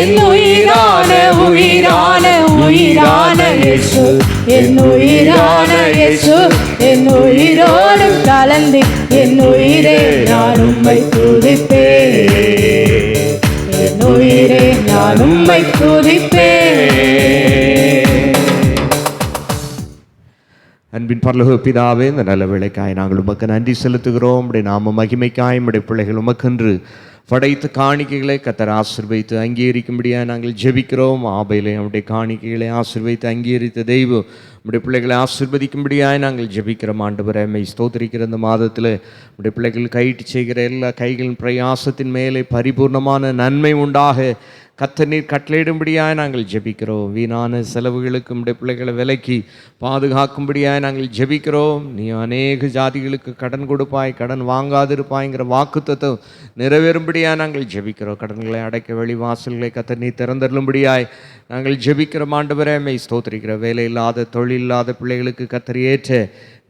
என் உயிரான உயிரான உயிரான இயேசு, என் உயிரான இயேசு, என் உயிரோடு கலந்து என் உயிரை நான் உம்மை துதிப்பேன், என் உயிரை நான் உம்மை துதிப்பேன். அன்பின் பரலோக பிதாவே, இந்த நல்ல வேளைக்காய் நாங்கள் உமக்கு நன்றி செலுத்துகிறோம். உடைய நாம மகிமைக்காய் உடைய பிள்ளைகள் உமக்கென்று படைத்த காணிக்கைகளை கர்த்தர் ஆசீர்வதித்து அங்கீகரிக்கும்படியாக நாங்கள் ஜெபிக்கிறோம். ஆபேலை அவருடைய காணிக்கைகளை ஆசீர்வதித்து அங்கீகரித்த தெய்வம் உடைய பிள்ளைகளை ஆசீர்வதிக்கும்படியாக நாங்கள் ஜெபிக்கிறோம். ஆண்டவரே, மை ஸ்தோத்திரிக்கிற இந்த மாதத்தில் உடைய பிள்ளைகள் கையிட்டு செய்கிற எல்லா கைகளின் பிரயாசத்தின் மேலே பரிபூர்ணமான நன்மை உண்டாக கர்த்தர் நீர் கட்டளையிடும்படியாக நாங்கள் ஜெபிக்கிறோம். வீணான செலவுகளுக்கு உடைய பிள்ளைகளை விலக்கி பாதுகாக்கும்படியாக நாங்கள் ஜெபிக்கிறோம். நீ அநேக ஜாதிகளுக்கு கடன் கொடுப்பாய், கடன் வாங்காதிருப்பாய்ங்கிற வாக்குத்தத்தம் நிறைவேறும்படியாக நாங்கள் ஜெபிக்கிறோம். கடன்களை அடைக்க வழிவாசல்களை கர்த்தர் நீர் திறந்தருளும்படியாய் நாங்கள் ஜெபிக்கிறோம். ஆண்டவரே, மை ஸ்தோத்திரிக்கிற வேலை இல்லாத தொழில் இல்லாத பிள்ளைகளுக்கு கர்த்தர் ஏற்ற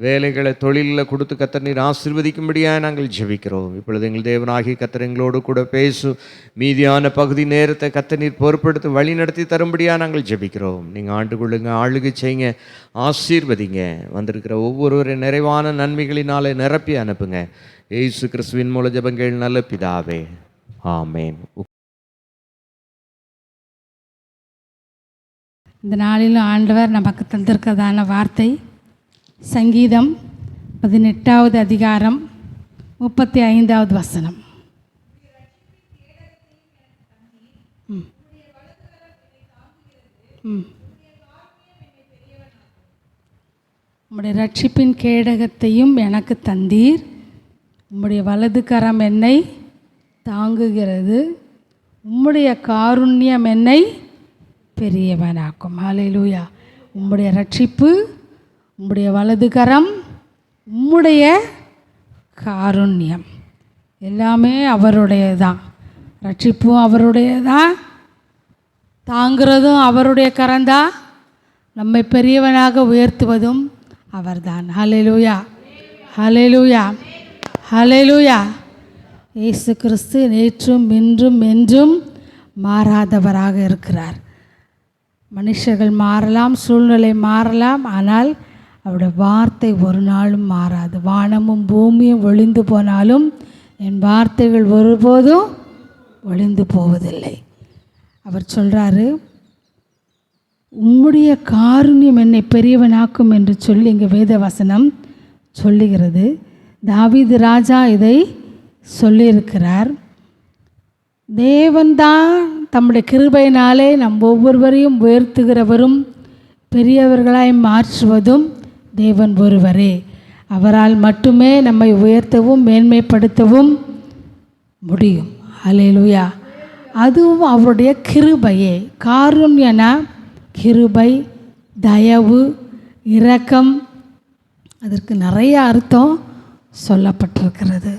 வேலைகளை தொழிலில் கொடுத்து கர்த்தர் நீர் ஆசீர்வதிக்கும்படியாக நாங்கள் ஜெபிக்கிறோம். இப்பொழுது எங்கள் தேவனாகி கர்த்தர் எங்களோடு கூட பேசும் மீதியான பகுதி நேரத்தை கர்த்தர் நீர் பொறுப்படுத்தி வழி நடத்தி தரும்படியாக நாங்கள் ஜெபிக்கிறோம். நீங்கள் ஆண்டு கொள்ளுங்க, ஆளுகை செய்யுங்க, ஆசீர்வதிங்க. வந்திருக்கிற ஒவ்வொருவரின் நிறைவான நன்மைகளினாலே நிரப்பி அனுப்புங்க. இயேசு கிறிஸ்துவின் மூல ஜெபங்கள் நல்ல பிதாவே, ஆமேன். இந்த நாளிலும் ஆண்டவர் நமக்கு தந்திருக்கிறதான வார்த்தை சங்கீதம் 18வது அதிகாரம் 35வது வசனம். உம்முடைய ரட்சிப்பின் கேடகத்தையும் எனக்கு தந்தீர், உம்முடைய வலது கரம் என்னை தாங்குகிறது, உம்முடைய காருண்யம் என்னை பெரியவனாக்கும். ஹல்லேலூயா. உம்முடைய ரட்சிப்பு, உம்முடைய வலது கரம், உம்முடைய காருண்யம் எல்லாமே அவருடையதான். ரட்சிப்பும் அவருடையதான், தாங்கிறதும் அவருடைய கரந்தான், நம்மை பெரியவனாக உயர்த்துவதும் அவர்தான். ஹல்லேலூயா, ஹல்லேலூயா, ஹல்லேலூயா. இயேசு கிறிஸ்து நேற்றும் இன்றும் என்றும் மாறாதவராக இருக்கிறார். மனுஷர்கள் மாறலாம், சூழ்நிலை மாறலாம், ஆனால் அவருடைய வார்த்தை ஒரு நாளும் மாறாது. வானமும் பூமியும் ஒழிந்து போனாலும் என் வார்த்தைகள் ஒருபோதும் ஒழிந்து போவதில்லை. அவர் சொல்கிறாரு, உம்முடைய காருண்யம் என்னை பெரியவனாக்கும் என்று சொல்லி இங்கே வேத வசனம் சொல்லுகிறது. தாவீது ராஜா இதை சொல்லியிருக்கிறார். தேவன்தான் தம்முடைய கிருபையினாலே நம் ஒவ்வொருவரையும் உயர்த்துகிறவரும் பெரியவர்களாய் மாற்றுவதும் தேவன் ஒருவரே. அவரால் மட்டுமே நம்மை உயர்த்தவும் மேன்மைப்படுத்தவும் முடியும். ஹல்லேலூயா. அதுவும் அவருடைய கிருபையே. காருண்யனா கிருபை, தயவு, இரக்கம், அதற்கு நிறைய அர்த்தம் சொல்லப்பட்டிருக்கிறது.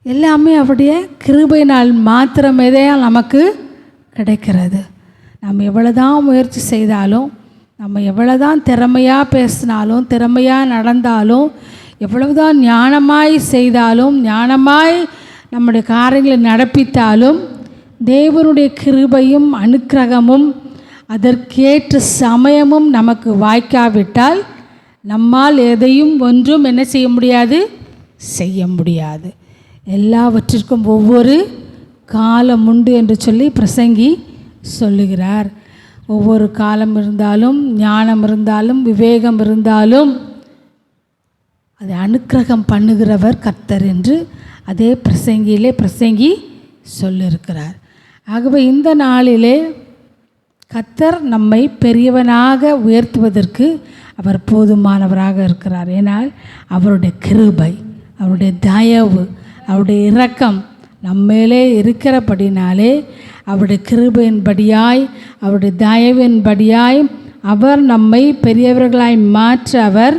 எல்லாமே அவருடைய கிருபையினால் மாத்திரமே தான் நமக்கு கிடைக்கிறது. நம்ம எவ்வளோதான் முயற்சி செய்தாலும், நம்ம எவ்வளோதான் திறமையாக பேசினாலும், திறமையாக நடந்தாலும், எவ்வளவுதான் ஞானமாய் செய்தாலும், ஞானமாய் நம்முடைய காரியங்களை நடப்பித்தாலும், தேவனுடைய கிருபையும் அனுக்கிரகமும் அதற்கேற்ற சமயமும் நமக்கு வாய்க்காவிட்டால் நம்மால் எதையும் ஒன்றும் என்ன செய்ய முடியாது, செய்ய முடியாது. எல்லாவற்றிற்கும் ஒவ்வொரு காலம் உண்டு என்று சொல்லி பிரசங்கி சொல்லுகிறார். ஒவ்வொரு காலம் இருந்தாலும், ஞானம் இருந்தாலும், விவேகம் இருந்தாலும் அதை அனுக்கிரகம் பண்ணுகிறவர் கர்த்தர் என்று அதே பிரசங்கி சொல்லியிருக்கிறார். ஆகவே இந்த நாளிலே கர்த்தர் நம்மை பெரியவனாக உயர்த்துவதற்கு அவர் போதுமானவராக இருக்கிறார். ஏனால் அவருடைய கிருபை, அவருடைய தயவு, அவருடைய இரக்கம் நம்மேலே இருக்கிறபடினாலே அவருடைய கிருபையின்படியாய், அவருடைய தயவின்படியாய் அவர் நம்மை பெரியவர்களாய் மாற்ற அவர்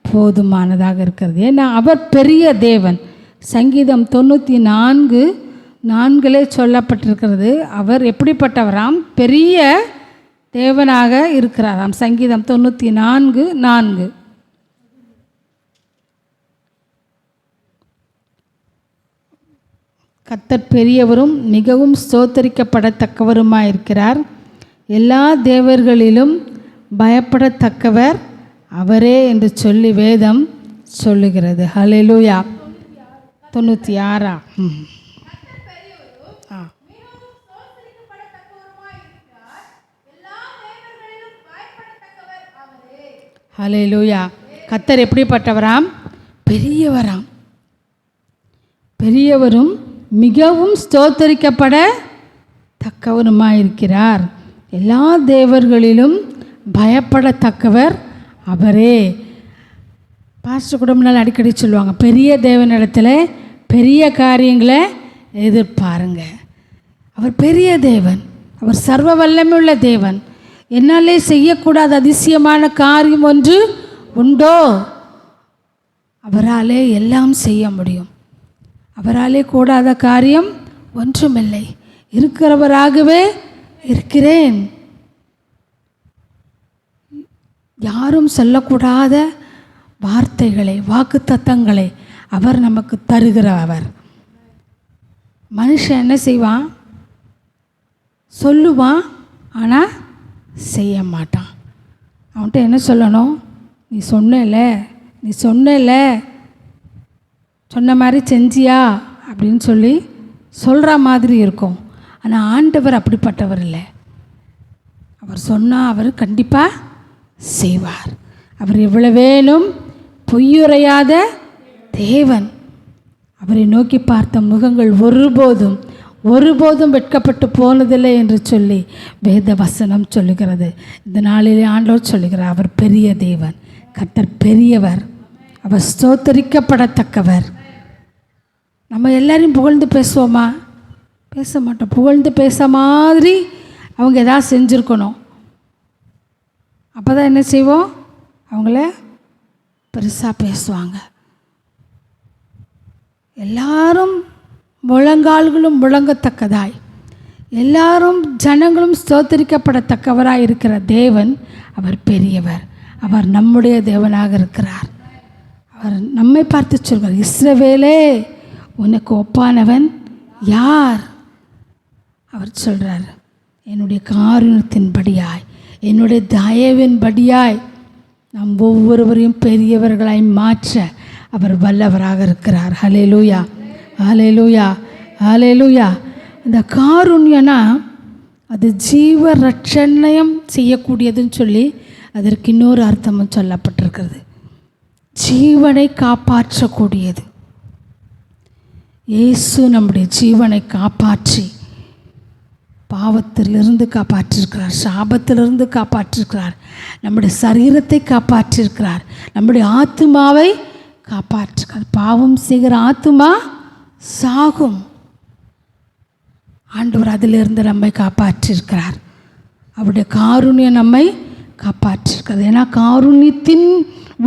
போதுமானதாக இருக்கிறது. ஏன்னா அவர் பெரிய தேவன். சங்கீதம் 94:4 சொல்லப்பட்டிருக்கிறது. அவர் எப்படிப்பட்டவராம்? பெரிய தேவனாக இருக்கிறாராம். சங்கீதம் 94:4. கர்த்தர் பெரியவரும் மிகவும் ஸ்தோத்தரிக்கப்படத்தக்கவருமாயிருக்கிறார். எல்லா தேவர்களிலும் பயப்படத்தக்கவர் அவரே என்று சொல்லி வேதம் சொல்லுகிறது. ஹல்லேலூயா. 96. ஹல்லேலூயா. கர்த்தர் எப்படிப்பட்டவராம்? பெரியவராம். பெரியவரும் மிகவும் ஸ்தோத்தரிக்கப்பட தக்கவருமாயிருக்கிறார். எல்லா தேவர்களிலும் பயப்படத்தக்கவர் அவரே. பாஸ்டர் குடும்பங்கள் அடிக்கடி சொல்லுவாங்க, பெரிய தேவனிடத்தில் பெரிய காரியங்களை எதிர்பாருங்க. அவர் பெரிய தேவன், அவர் சர்வ வல்லமையுள்ள தேவன். என்னாலே செய்யக்கூடாத அதிசயமான காரியம் ஒன்று உண்டோ? அவராலே எல்லாம் செய்ய முடியும். அவராலே கூடாத காரியம் ஒன்றுமில்லை. இருக்கிறவராகவே இருக்கிறேன். யாரும் சொல்லக்கூடாத வார்த்தைகளை, வாக்குத்தத்தங்களை அவர் நமக்கு தருகிறவர். மனுஷன் என்ன செய்வான்? சொல்லுவான், ஆனால் செய்ய மாட்டான். அவன்கிட்ட என்ன சொல்லணும்? நீ சொன்னல சொன்ன மாதிரி செஞ்சியா அப்படின்னு சொல்லி சொல்கிற மாதிரி இருக்கும். ஆனால் ஆண்டவர் அப்படிப்பட்டவர் இல்லை. அவர் சொன்னால் அவர் கண்டிப்பாக செய்வார். அவர் எவ்வளவேனும் பொய்யுரையாத தேவன். அவரை நோக்கி பார்த்த முகங்கள் ஒருபோதும் வெட்கப்பட்டு போனதில்லை என்று சொல்லி வேத வசனம் சொல்லுகிறது. இந்த நாளிலே ஆண்டவர் சொல்லுகிறார், அவர் பெரிய தேவன். கர்த்தர் பெரியவர், அவர் ஸ்தோத்தரிக்கப்படத்தக்கவர். நம்ம எல்லாரையும் புகழ்ந்து பேசுவோமா? பேச மாட்டோம். புகழ்ந்து பேச மாதிரி அவங்க எதாவது செஞ்சுருக்கணும். அப்போ தான் என்ன செய்வோம்? அவங்கள பெருசாக பேசுவாங்க. எல்லாரும் முழங்கால்களும் முழங்கத்தக்கதாய், எல்லாரும் ஜனங்களும் ஸ்தோத்தரிக்கப்படத்தக்கவராய் இருக்கிற தேவன் அவர் பெரியவர். அவர் நம்முடைய தேவனாக இருக்கிறார். அவர் நம்மை பார்த்து சொல்கிறார், இஸ்ரவேலே உனக்கு ஒப்பானவன் யார்? அவர் சொல்கிறார், என்னுடைய காருண்யத்தின்படியாய், என்னுடைய தயவின்படியாய் நம் ஒவ்வொருவரையும் பெரியவர்களாய் மாற்ற அவர் வல்லவராக இருக்கிறார். ஹல்லேலூயா, ஹல்லேலூயா, ஹல்லேலூயா. இந்த காருண்யனா அது ஜீவ ரட்சணயம் செய்யக்கூடியதுன்னு சொல்லி அதற்கு இன்னொரு அர்த்தமும் சொல்லப்பட்டிருக்கிறது. ஜீவனை காப்பாற்றக்கூடியது. இயேசு நம்முடைய ஜீவனை காப்பாற்றி பாவத்திலிருந்து காப்பாற்றிருக்கிறார், சாபத்திலிருந்து காப்பாற்றிருக்கிறார், நம்முடைய சரீரத்தை காப்பாற்றிருக்கிறார், நம்முடைய ஆத்துமாவை காப்பாற்றிருக்கிறார். பாவம் செய்கிற ஆத்துமா சாகும். ஆண்டவர் அதிலிருந்து நம்மை காப்பாற்றிருக்கிறார். அவருடைய காருண்யம் நம்மை காப்பாற்றிருக்கிறது. ஏன்னா காருண்யத்தின்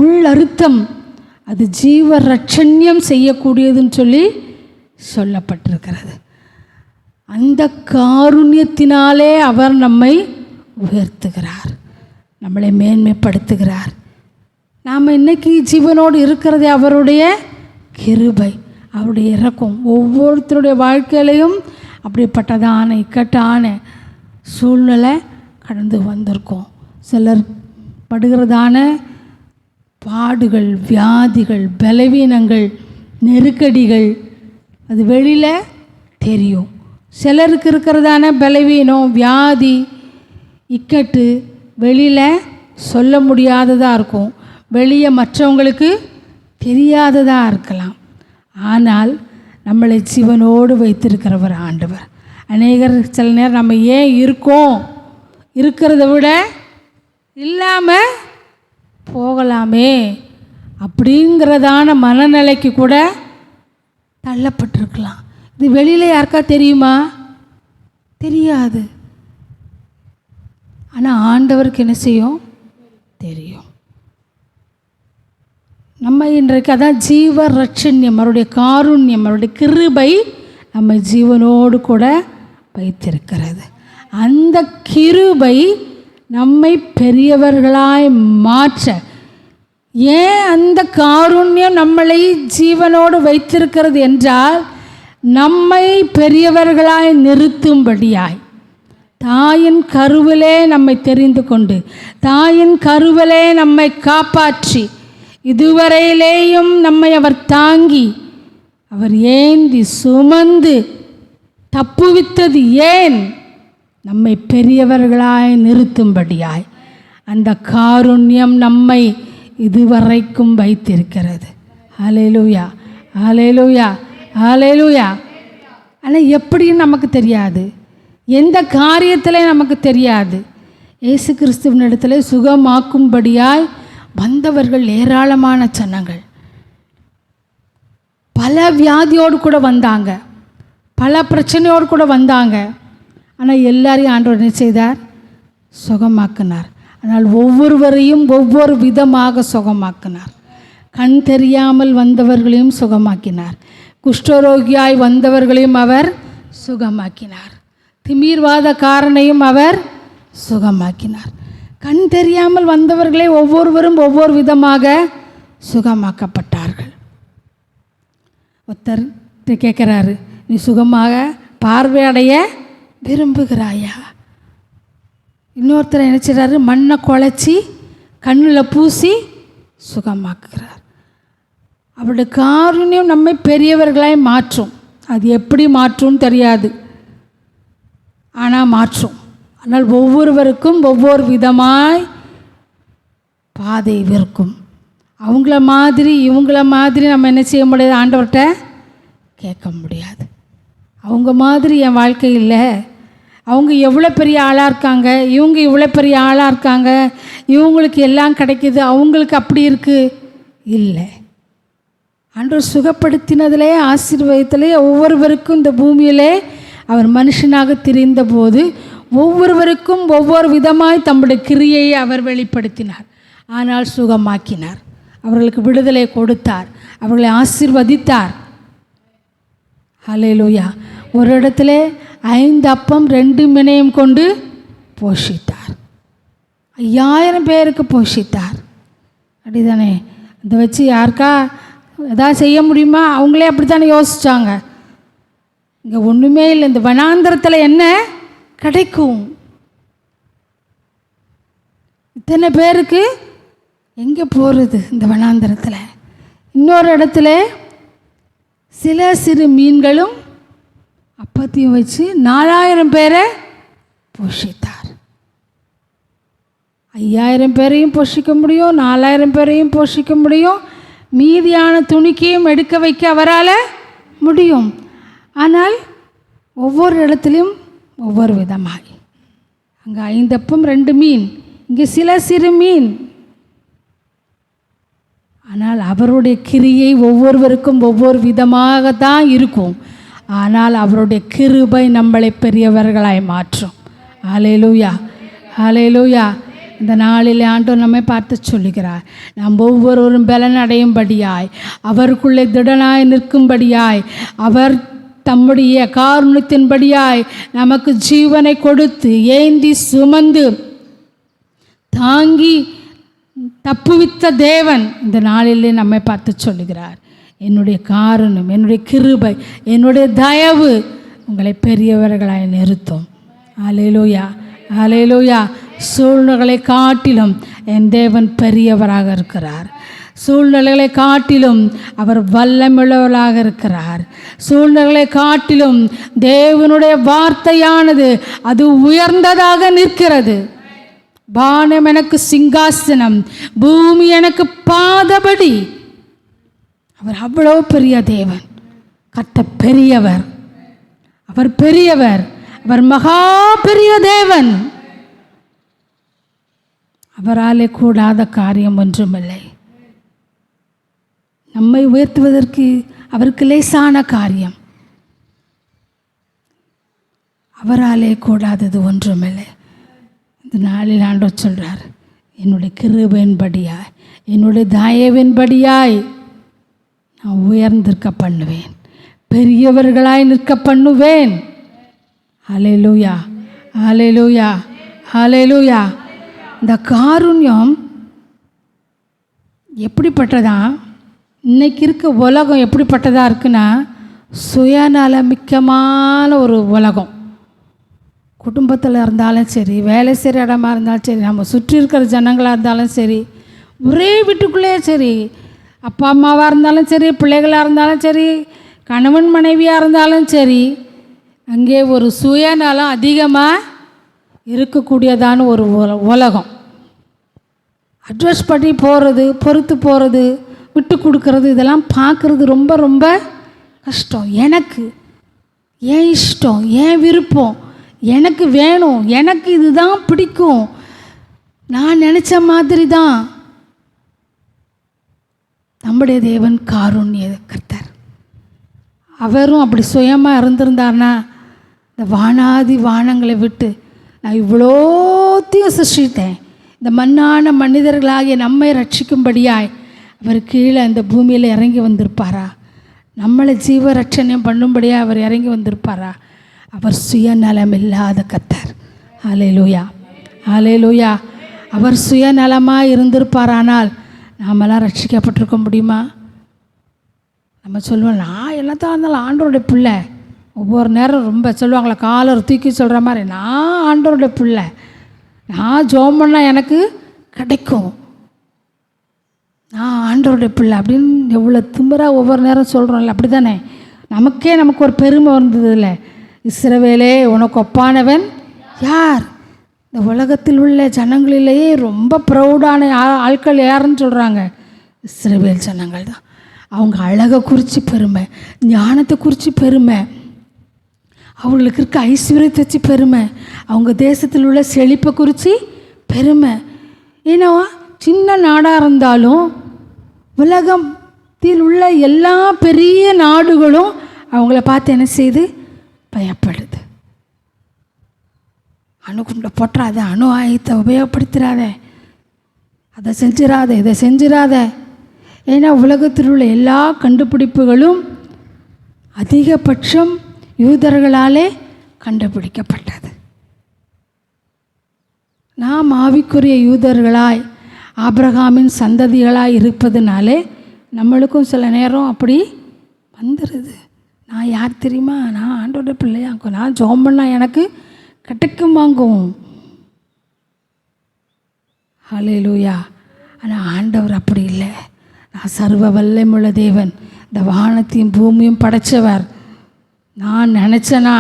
உள் அர்த்தம் அது ஜீவ ரட்சண்யம் செய்யக்கூடியதுன்னு சொல்லி சொல்லப்பட்டிருக்கிறது. அந்த காருண்யத்தினாலே அவர் நம்மை உயர்த்துகிறார், நம்மளை மேன்மைப்படுத்துகிறார். நாம் இன்னைக்கு ஜீவனோடு இருக்கிறதே அவருடைய கிருபை, அவருடைய இரக்கம். ஒவ்வொருத்தருடைய வாழ்க்கையிலையும் அப்படிப்பட்டதான இக்கட்டான சூழ்நிலை கடந்து வந்திருக்கோம். சிலர் படுகிறதான பாடுகள், வியாதிகள், பலவீனங்கள், நெருக்கடிகள் அது வெளியில் தெரியும். சிலருக்கு இருக்கிறதான பலவீனம், வியாதி, இக்கட்டு வெளியில் சொல்ல முடியாததாக இருக்கும், வெளியே மற்றவங்களுக்கு தெரியாததாக இருக்கலாம். ஆனால் நம்மளை ஜீவனோடு வைத்திருக்கிறவர் ஆண்டவர். அநேகர் சில நேரம் நம்ம ஏன் இருக்கோம், இருக்கிறத விட இல்லாமல் போகலாமே அப்படிங்கிறதான மனநிலைக்கு கூட தள்ளப்பட்டிருக்கலாம். இது வெளியில் யாருக்கா தெரியுமா? தெரியாது. ஆனால் ஆண்டவருக்கு என்ன செய்யும்? தெரியும். நம்ம இன்றைக்கு அதான் ஜீவ ரட்சண்யம், அவருடைய காருண்யம், அவருடைய கிருபை நம்ம ஜீவனோடு கூட வைத்திருக்கிறது. அந்த கிருபை நம்மை பெரியவர்களாய் மாற்ற, ஏன் அந்த காருண்யம் நம்மளை ஜீவனோடு வைத்திருக்கிறது என்றால், நம்மை பெரியவர்களாய் நிறுத்தும்படியாய், தாயின் கருவிலே நம்மை தெரிந்து கொண்டு, தாயின் கருவிலே நம்மை காப்பாற்றி, இதுவரையிலேயும் நம்மை அவர் தாங்கி, அவர் ஏந்தி சுமந்து தப்புவித்தது ஏன்? நம்மை பெரியவர்களாய் நிறுத்தும்படியாய். அந்த காருண்யம் நம்மை இதுவரைக்கும் வைத்திருக்கிறது. ஹல்லேலூயா, ஹல்லேலூயா, ஹல்லேலூயா. ஆனால் எப்படின்னு நமக்கு தெரியாது, எந்த காரியத்தில் நமக்கு தெரியாது. இயேசு கிறிஸ்துவின் இடத்துல சுகமாக்கும்படியாய் வந்தவர்கள் ஏராளமான ஜனங்கள். பல வியாதியோடு கூட வந்தாங்க, பல பிரச்சனையோடு கூட வந்தாங்க. ஆனால் எல்லாரையும் ஆண்டவர் என்ன செய்தார்? சுகமாக்கினார். ஆனால் ஒவ்வொருவரையும் ஒவ்வொரு விதமாக சுகமாக்கினார். கண் தெரியாமல் வந்தவர்களையும் சுகமாக்கினார், குஷ்டரோகியாய் வந்தவர்களையும் அவர் சுகமாக்கினார், திமிர்வாதக்காரனையும் அவர் சுகமாக்கினார். கண் தெரியாமல் வந்தவர்களே ஒவ்வொருவரும் ஒவ்வொரு விதமாக சுகமாக்கப்பட்டார்கள். ஒருத்தர் கேட்குறாரு, நீ சுகமாக பார்வையடைய விரும்புகிறாயா? இன்னொருத்தர் நினச்சிடாரு, மண்ணை குழச்சி கண்ணில் பூசி சுகமாக்குகிறார். அவருடைய காருண்யம் நம்மை பெரியவர்களாய் மாற்றும். அது எப்படி மாற்றும்னு தெரியாது, ஆனால் மாற்றும். ஆனால் ஒவ்வொருவருக்கும் ஒவ்வொரு விதமாய் பாதை இருக்கும். அவங்கள மாதிரி இவங்கள மாதிரி நம்ம என்ன செய்ய முடியாது, ஆண்டவர்கிட்ட கேட்க முடியாது. அவங்க மாதிரி என் வாழ்க்கை இல்லை, அவங்க எவ்வளோ பெரிய ஆளாக இருக்காங்க, இவங்க இவ்வளோ பெரிய ஆளாக இருக்காங்க, இவங்களுக்கு எல்லாம் கிடைக்கிது, அவங்களுக்கு அப்படி இருக்குது இல்லை. ஆண்டவர் சுகப்படுத்தினதிலே ஆசீர்வாதத்திலே ஒவ்வொருவருக்கும் இந்த பூமியிலே அவர் மனுஷனாக திரிந்த போது ஒவ்வொருவருக்கும் ஒவ்வொரு விதமாய் தம்முடைய கிரியையை அவர் வெளிப்படுத்தினார். ஆனால் சுகமாக்கினார், அவர்களுக்கு விடுதலை கொடுத்தார், அவர்களை ஆசீர்வதித்தார். ஹல்லேலூயா. ஒரு இடத்துல 5 அப்பம் 2 மீனையும் கொண்டு போஷித்தார், 5000 பேருக்கு போஷித்தார். அப்படிதானே? இதை வச்சு யாருக்கா எதாவது செய்ய முடியுமா? அவங்களே அப்படி தானே யோசித்தாங்க. இங்கே ஒன்றுமே இல்லை, இந்த வனாந்திரத்தில் என்ன கிடைக்கும்? இத்தனை பேருக்கு எங்கே போகிறது இந்த வனாந்திரத்தில்? இன்னொரு இடத்துல சில சிறு மீன்களும் அப்பத்தையும் வச்சு 4000 பேரை போஷித்தார். 5000 பேரையும் போஷிக்க முடியும், 4000 பேரையும் போஷிக்க முடியும், மீதியான துணிக்கையும் எடுக்க வைக்க அவரால் முடியும். ஆனால் ஒவ்வொரு இடத்துலையும் ஒவ்வொரு விதமாய். அங்கே 5 அப்பம் 2 மீன், இங்கே சில சிறு மீன். ஆனால் அவருடைய கிரியை ஒவ்வொருவருக்கும் ஒவ்வொரு விதமாக தான் இருக்கும். ஆனால் அவருடைய கிருபை நம்மளை பெரியவர்களாய் மாற்றும். ஹல்லேலூயா, ஹல்லேலூயா. இந்த நாளில் ஆண்டவர் நம்மை பார்த்து சொல்லுகிறார், நாம் ஒவ்வொருவரும் பலன் அடையும்படியாய், அவருக்குள்ளே திடனாய் நிற்கும்படியாய், அவர் தம்முடைய காருண்யத்தின்படியாய் நமக்கு ஜீவனை கொடுத்து ஏந்தி சுமந்து தாங்கி தப்புவித்த தேவன் இந்த நாளிலே நம்மை பார்த்து சொல்லுகிறார், என்னுடைய காருண்யம், என்னுடைய கிருபை, என்னுடைய தயவு உங்களை பெரியவர்களாய் நிறுத்தும். ஹல்லேலூயா, ஹல்லேலூயா. சூழ்நிலைகளை காட்டிலும் என் தேவன் பெரியவராக இருக்கிறார். சூழ்நிலைகளை காட்டிலும் அவர் வல்லமையுள்ளவராக இருக்கிறார். சூழ்நிலைகளை காட்டிலும் தேவனுடைய வார்த்தையானது அது உயர்ந்ததாக நிற்கிறது. வானம் எனக்கு சிங்காசனம், பூமி எனக்கு பாதபடி. அவர் அவ்வளோ பெரிய தேவன். கர்த்தர் பெரியவர், அவர் பெரியவர். அவர் மகா பெரிய தேவன். அவராலே கூடாத காரியம் ஒன்றுமில்லை. நம்மை உயர்த்துவதற்கு அவருக்கு லேசான காரியம். அவராலே கூடாதது ஒன்றுமில்லை. இந்த நாளில் ஆண்டவர் சொல்கிறார், என்னுடைய கிருபையின்படியாய் என்னுடைய தயவின்படியாய் நான் உயர்ந்திருக்க பண்ணுவேன், பெரியவர்களாய் நிற்க பண்ணுவேன். ஹல்லேலூயா, ஹல்லேலூயா, ஹல்லேலூயா. இந்த காருண்யம் எப்படிப்பட்டதா? இன்னைக்கு இருக்க உலகம் எப்படிப்பட்டதாக இருக்குன்னா, சுயநலமிக்கமான ஒரு உலகம். குடும்பத்தில் இருந்தாலும் சரி, வேலை செய்கிற இடமா இருந்தாலும் சரி, நம்ம சுற்றி இருக்கிற ஜனங்களாக இருந்தாலும் சரி, ஒரே வீட்டுக்குள்ளேயே சரி, அப்பா அம்மாவாக இருந்தாலும் சரி, பிள்ளைகளாக இருந்தாலும் சரி, கணவன் மனைவியாக இருந்தாலும் சரி, அங்கே ஒரு சுயநலம் அதிகமாக இருக்கக்கூடியதான ஒரு உலகம். அட்ஜஸ்ட் பண்ணி போகிறது, பொறுத்து போகிறது, விட்டு கொடுக்கறது, இதெல்லாம் பார்க்குறது ரொம்ப ரொம்ப கஷ்டம். எனக்கு ஏன் இஷ்டம், ஏன் விருப்பம், எனக்கு வேணும், எனக்கு இதுதான் பிடிக்கும், நான் நினச்ச மாதிரி தான். நம்முடைய தேவன் காருண்ய கர்த்தர். அவரும் அப்படி சுயமாக இருந்திருந்தார்னா, இந்த வானாதி வானங்களை விட்டு நான் இவ்வளோத்தையும் சிருஷ்டித்தேன், இந்த மண்ணான மனிதர்களாகிய நம்மை ரட்சிக்கும்படியாய் அவர் கீழே இந்த பூமியில் இறங்கி வந்திருப்பாரா? நம்மளை ஜீவ ரட்சணையும் பண்ணும்படியாக அவர் இறங்கி வந்திருப்பாரா? அவர் சுயநலம் இல்லாத கர்த்தர். ஹல்லேலூயா, ஹல்லேலூயா. அவர் சுயநலமாக இருந்திருப்பாரானால் நாமெல்லாம் ரட்சிக்கப்பட்டிருக்க முடியுமா? நம்ம சொல்லுவோம், நான் என்னத்தான் இருந்தாலும் ஆண்டவருடைய பிள்ளை. ஒவ்வொரு நேரம் ரொம்ப சொல்லுவாங்களே, காலர் தூக்கி சொல்கிற மாதிரி, நான் ஆண்டவருடைய பிள்ளை, நான் ஜெபம் பண்ணால் எனக்கு கிடைக்கும், நான் ஆண்டவருடைய பிள்ளை அப்படின்னு எவ்வளோ திமிராக ஒவ்வொரு நேரம் சொல்கிறோம்ல. அப்படி தானே நமக்கு ஒரு பெருமை வந்தது இல்லை? இஸ்ரவேலே உனக்கு ஒப்பானவன் யார்? இந்த உலகத்தில் உள்ள ஜனங்களிலேயே ரொம்ப ப்ரௌடான ஆட்கள் யாருன்னு சொல்கிறாங்க? இஸ்ரவேல் ஜனங்கள் தான். அவங்க அழகை குறித்து பெருமை, ஞானத்தை குறித்து பெருமை, அவங்களுக்கு இருக்க ஐஸ்வர்யத்தை வச்சு பெருமை, அவங்க தேசத்தில் உள்ள செழிப்பை குறித்து பெருமை. ஏன்னா சின்ன நாடாக இருந்தாலும் உலகத்தில் உள்ள எல்லா பெரிய நாடுகளும் அவங்கள பார்த்து என்ன செய்யுது? பயப்படுது. அணுகுண்டை போட்டுறாத, அணு ஆயுதத்தை உபயோகப்படுத்துகிறாத, அதை செஞ்சிடாத, இதை செஞ்சிடாத. ஏன்னா உலகத்தில் உள்ள எல்லா கண்டுபிடிப்புகளும் அதிகபட்சம் யூதர்களாலே கண்டுபிடிக்கப்பட்டது. நாம் ஆவிக்குரிய யூதர்களாய் ஆபிரகாமின் சந்ததிகளாய் இருப்பதுனாலே நம்மளுக்கும் சில நேரம் அப்படி வந்துடுது. நான் யார் தெரியுமா? நான் ஆண்டோட பிள்ளையாக்கும், நான் ஜெபம் பண்ணால் எனக்கு கிடைக்கும் வாங்கும். ஹல்லேலூயா. ஆனால் ஆண்டவர் அப்படி இல்லை. நான் சர்வ வல்லமையுள்ள தேவன், இந்த வானத்தையும் பூமியும் படைத்தவர். நான் நினச்சேனா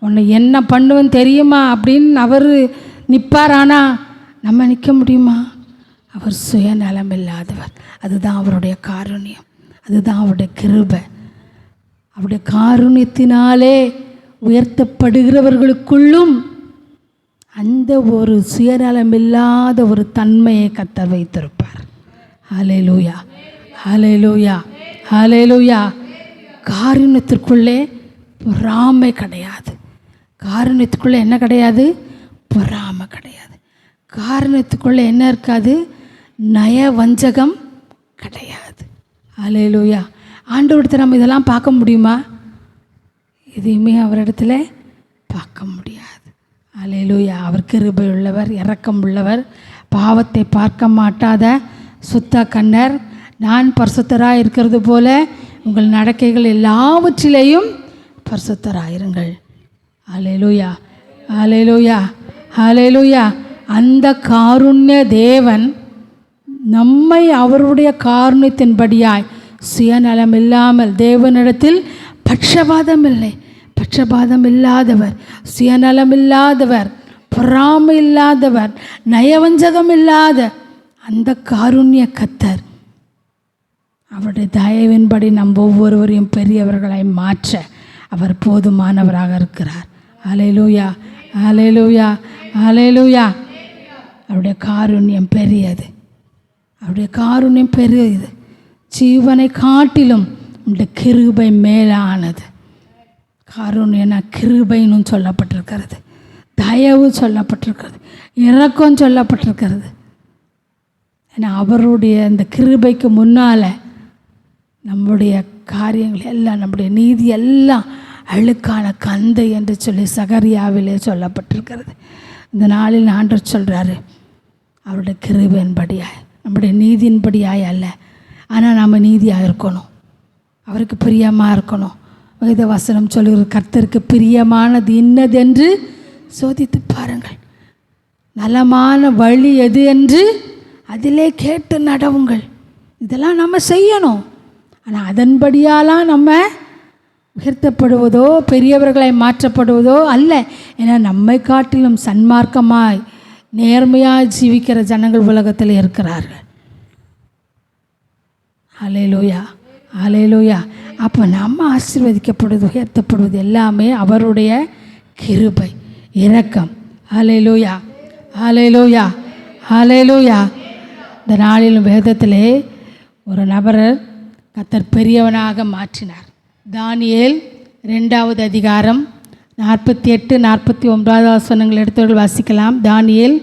உன்னை என்ன பண்ணுவேன்னு தெரியுமா அப்படின்னு அவர் நிற்பார். ஆனால் நம்ம நிற்க முடியுமா? அவர் சுயநலம் இல்லாதவர். அதுதான் அவருடைய காருண்யம், அதுதான் அவருடைய கிருபை. அவருடைய காருண்யத்தினாலே உயர்த்தப்படுகிறவர்களுக்குள்ளும் அந்த ஒரு சுயநலம் இல்லாத ஒரு தன்மையை கர்த்தர் வைத்திருப்பார். ஹல்லேலூயா, ஹல்லேலூயா, ஹல்லேலூயா. காருண்யத்திற்குள்ளே பொறாமை கிடையாது. காருண்யத்துக்குள்ளே என்ன கிடையாது? பொறாமை கிடையாது. காருண்யத்துக்குள்ளே என்ன இருக்காது? நய வஞ்சகம் கிடையாது. ஹல்லேலூயா. ஆண்டவரிடத்தில் நம்ம இதெல்லாம் பார்க்க முடியுமா? எதையுமே அவரிடத்துல பார்க்க முடியாது. ஹல்லேலூயா. அவர் கிருபை உள்ளவர், இரக்கம் உள்ளவர், பாவத்தை பார்க்க மாட்டாத சுத்த கண்ணர். நான் பரிசுத்தராக இருக்கிறது போல உங்கள் நடக்கைகள் எல்லாவற்றிலேயும் பரிசுத்தராயிருங்கள். ஹல்லேலூயா, ஹல்லேலூயா, ஹல்லேலூயா. அந்த காருண்ய தேவன் நம்மை அவருடைய காருண்யத்தின்படியாய் சுயநலம் இல்லாமல், தேவனிடத்தில் பட்சபாதம் இல்லை, பட்சபாதம் இல்லாதவர், சுயநலம் இல்லாதவர், பொறாமை இல்லாதவர், நயவஞ்சகம் இல்லாத அந்த காருண்ய கர்த்தர் அவருடைய தயவின்படி நம் ஒவ்வொருவரையும் பெரியவர்களாய் மாற்ற அவர் போதுமானவராக இருக்கிறார். ஹல்லேலூயா, ஹல்லேலூயா, ஹல்லேலூயா. அவருடைய காருண்யம் பெரியது, அவருடைய காருண்யம் பெரியது. ஜீவனை காட்டிலும் உடைய கிருபை மேலானது. காருண்யனா கிருபைன்னு சொல்லப்பட்டிருக்கிறது, தயவு சொல்லப்பட்டிருக்கிறது, இரக்கம் சொல்லப்பட்டிருக்கிறது. ஏன்னா அவருடைய இந்த கிருபைக்கு முன்னால் நம்முடைய காரியங்கள் எல்லாம், நம்முடைய நீதி எல்லாம் அழுக்கான கந்தை என்று சொல்லி சகரியாவிலே சொல்லப்பட்டிருக்கிறது. இந்த நாளில் ஆண்டவர் சொல்கிறாரு, அவருடைய கிருபையின்படியாய், நம்முடைய நீதியின்படியாய் அல்ல, ஆனால் நாம் நீதியாக இருக்கணும், அவருக்கு பிரியமாக இருக்கணும். வேத வசனம் சொல்லுகிற கர்த்தருக்கு பிரியமானது இன்னதென்று சோதித்து பாருங்கள், நலமான வழி எது என்று அதிலே கேட்டு நடவுங்கள். இதெல்லாம் நம்ம செய்யணும். ஆனால் அதன்படியாலாம் நம்ம உயர்த்தப்படுவதோ பெரியவர்களை மாற்றப்படுவதோ அல்ல. ஏன்னா நம்மை காட்டிலும் சன்மார்க்கமாய் நேர்மையாக ஜீவிக்கிற ஜனங்கள் உலகத்தில் இருக்கிறார்கள். ஹல்லேலூயா, ஹல்லேலூயா. அப்போ நம்ம ஆசீர்வதிக்கப்படுவது, உயர்த்தப்படுவது எல்லாமே அவருடைய கிருபை, இரக்கம். ஹல்லேலூயா, ஹல்லேலூயா, ஹல்லேலூயா. இந்த நாளிலும் வேதத்திலே ஒரு நபரை கர்த்தர் பெரியவனாக மாற்றினார். தானியேல் 2வது அதிகாரம் 48, 49 வசனங்கள் எடுத்தவர்கள் வாசிக்கலாம். தானியேல்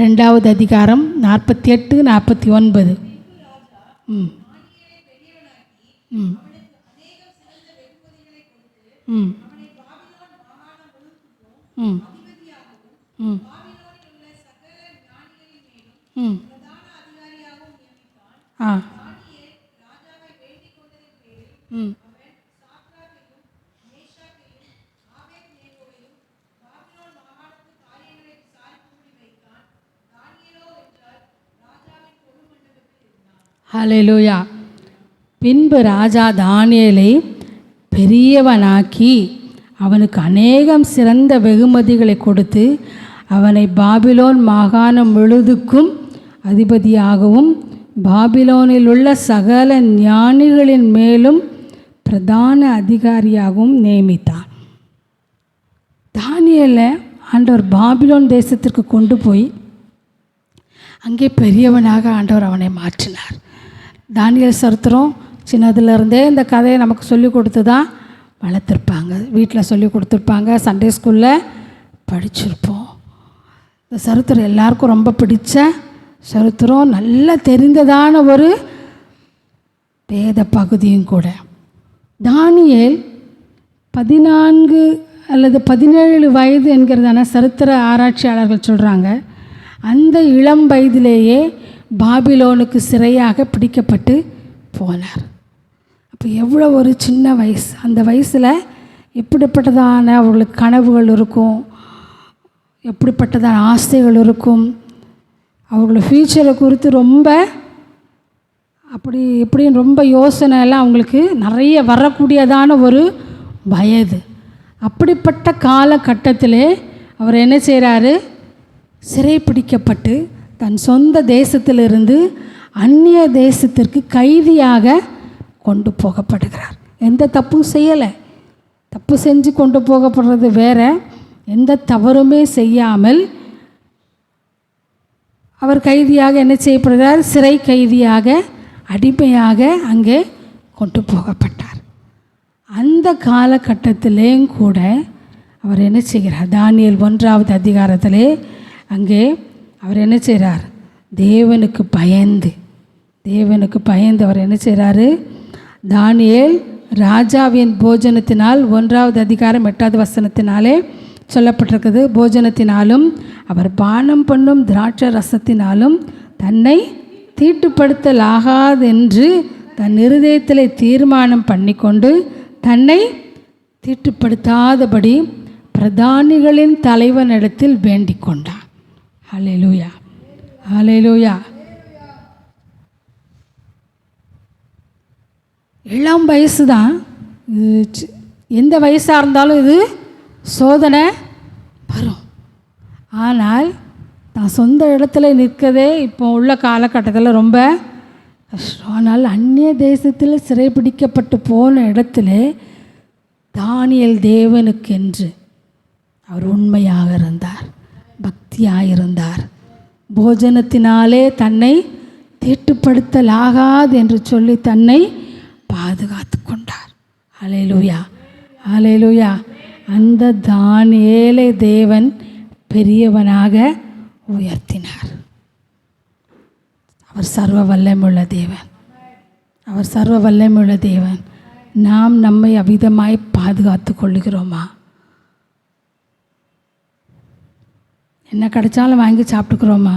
2வது அதிகாரம் 48, 49. ம் ம் ம் ம் ம் ம் ஆ ம் ஹல்லேலூயா. பின்பு ராஜா தானியேலை பெரியவனாக்கி அவனுக்கு அநேகம் சிறந்த வெகுமதிகளை கொடுத்து அவனை பாபிலோன் மாகாணம் முழுதுக்கும் அதிபதியாகவும் பாபிலோனில் உள்ள சகல ஞானிகளின் மேலும் பிரதான அதிகாரியாகவும் நியமித்தான். தானியேலை ஆண்டவர் பாபிலோன் தேசத்திற்கு கொண்டு போய் அங்கே பெரியவனாக ஆண்டவர் அவனை மாற்றினார். தானியேல் சரித்திரம் சின்னதுலேருந்தே இந்த கதையை நமக்கு சொல்லி கொடுத்து தான் வளர்த்துருப்பாங்க, வீட்டில் சொல்லி கொடுத்துருப்பாங்க, சண்டே ஸ்கூலில் படிச்சிருப்போம். இந்த சரித்திரம் எல்லாருக்கும் ரொம்ப பிடிச்ச சரித்திரம், நல்லா தெரிந்ததான ஒரு வேத பகுதியும் கூட. தானியேல் 14 அல்லது 17 வயது என்கிறதான சரித்திர ஆராய்ச்சியாளர்கள் சொல்கிறாங்க. அந்த இளம் வயதிலேயே பாபிலோனுக்கு சிறையாக பிடிக்கப்பட்டு போனார். அப்போ எவ்வளோ ஒரு சின்ன வயசு, அந்த வயசில் எப்படிப்பட்டதான அவர்களுக்கு கனவுகள் இருக்கும், எப்படிப்பட்டதான ஆசைகள் இருக்கும், அவங்களோட ஃப்யூச்சரை குறித்து ரொம்ப இப்படின்னு ரொம்ப யோசனை எல்லாம் அவங்களுக்கு நிறைய வரக்கூடியதான ஒரு வயது. அப்படிப்பட்ட காலகட்டத்திலே அவர் என்ன செய்கிறாரு, சிறை பிடிக்கப்பட்டு தன் சொந்த தேசத்திலிருந்து அந்நிய தேசத்திற்கு கைதியாக கொண்டு போகப்படுகிறார். எந்த தப்பும் செய்யலை, தப்பு செஞ்சு கொண்டு போகப்படுறது வேற, எந்த தவறுமே செய்யாமல் அவர் கைதியாக என்ன செய்யப்படுகிறார், சிறை கைதியாக அடிமையாக அங்கே கொண்டு போகப்பட்டார். அந்த காலகட்டத்திலேயும் கூட அவர் என்ன செய்கிறார், தானியேல் 1வது அதிகாரத்திலே அங்கே அவர் என்ன செய்கிறார், தேவனுக்கு பயந்து அவர் என்ன செய்கிறாரு, தானியேல் ராஜாவின் போஜனத்தினால் 1வது அதிகாரம் 8வது வசனத்தினாலே சொல்லப்பட்டிருக்குது. போஜனத்தினாலும் அவர் பானம் பண்ணும் திராட்சை ரசத்தினாலும் தன்னை தீட்டுப்படுத்தலாகாதென்று தன் இருதயத்திலே தீர்மானம் பண்ணிக்கொண்டு தன்னை தீட்டுப்படுத்தாதபடி பிரதானிகளின் தலைவனிடத்தில் வேண்டிக் கொண்டான். ஹல்லேலூயா, ஹல்லேலூயா. இளம் வயசு தான், எந்த வயசாக இருந்தாலும் இது சோதனை வரும். ஆனால் தான் சொந்த இடத்துல நிற்கதே இப்போ உள்ள காலகட்டத்தில் ரொம்ப கஷ்டம். ஆனால் அந்நிய தேசத்தில் சிறைபிடிக்கப்பட்டு போன இடத்துல தானியேல் தேவனுக்கென்று அவர் உண்மையாக இருந்தார், பக்தியாக இருந்தார். போஜனத்தினாலே தன்னை தீட்டுப்படுத்தலாகாது என்று சொல்லி தன்னை பாதுகாத்து கொண்டார். ஹல்லேலூயா, ஹல்லேலூயா. அந்த தானியேலை தேவன் பெரியவனாக உயர்த்தினார். அவர் சர்வ வல்லமையுள்ள தேவன், அவர் சர்வ வல்லமையுள்ள தேவன். நாம் நம்மை அவிதமாய் பாதுகாத்து கொள்ளுகிறோமா? என்ன கிடைச்சாலும் வாங்கி சாப்பிட்டுக்கிறோமா?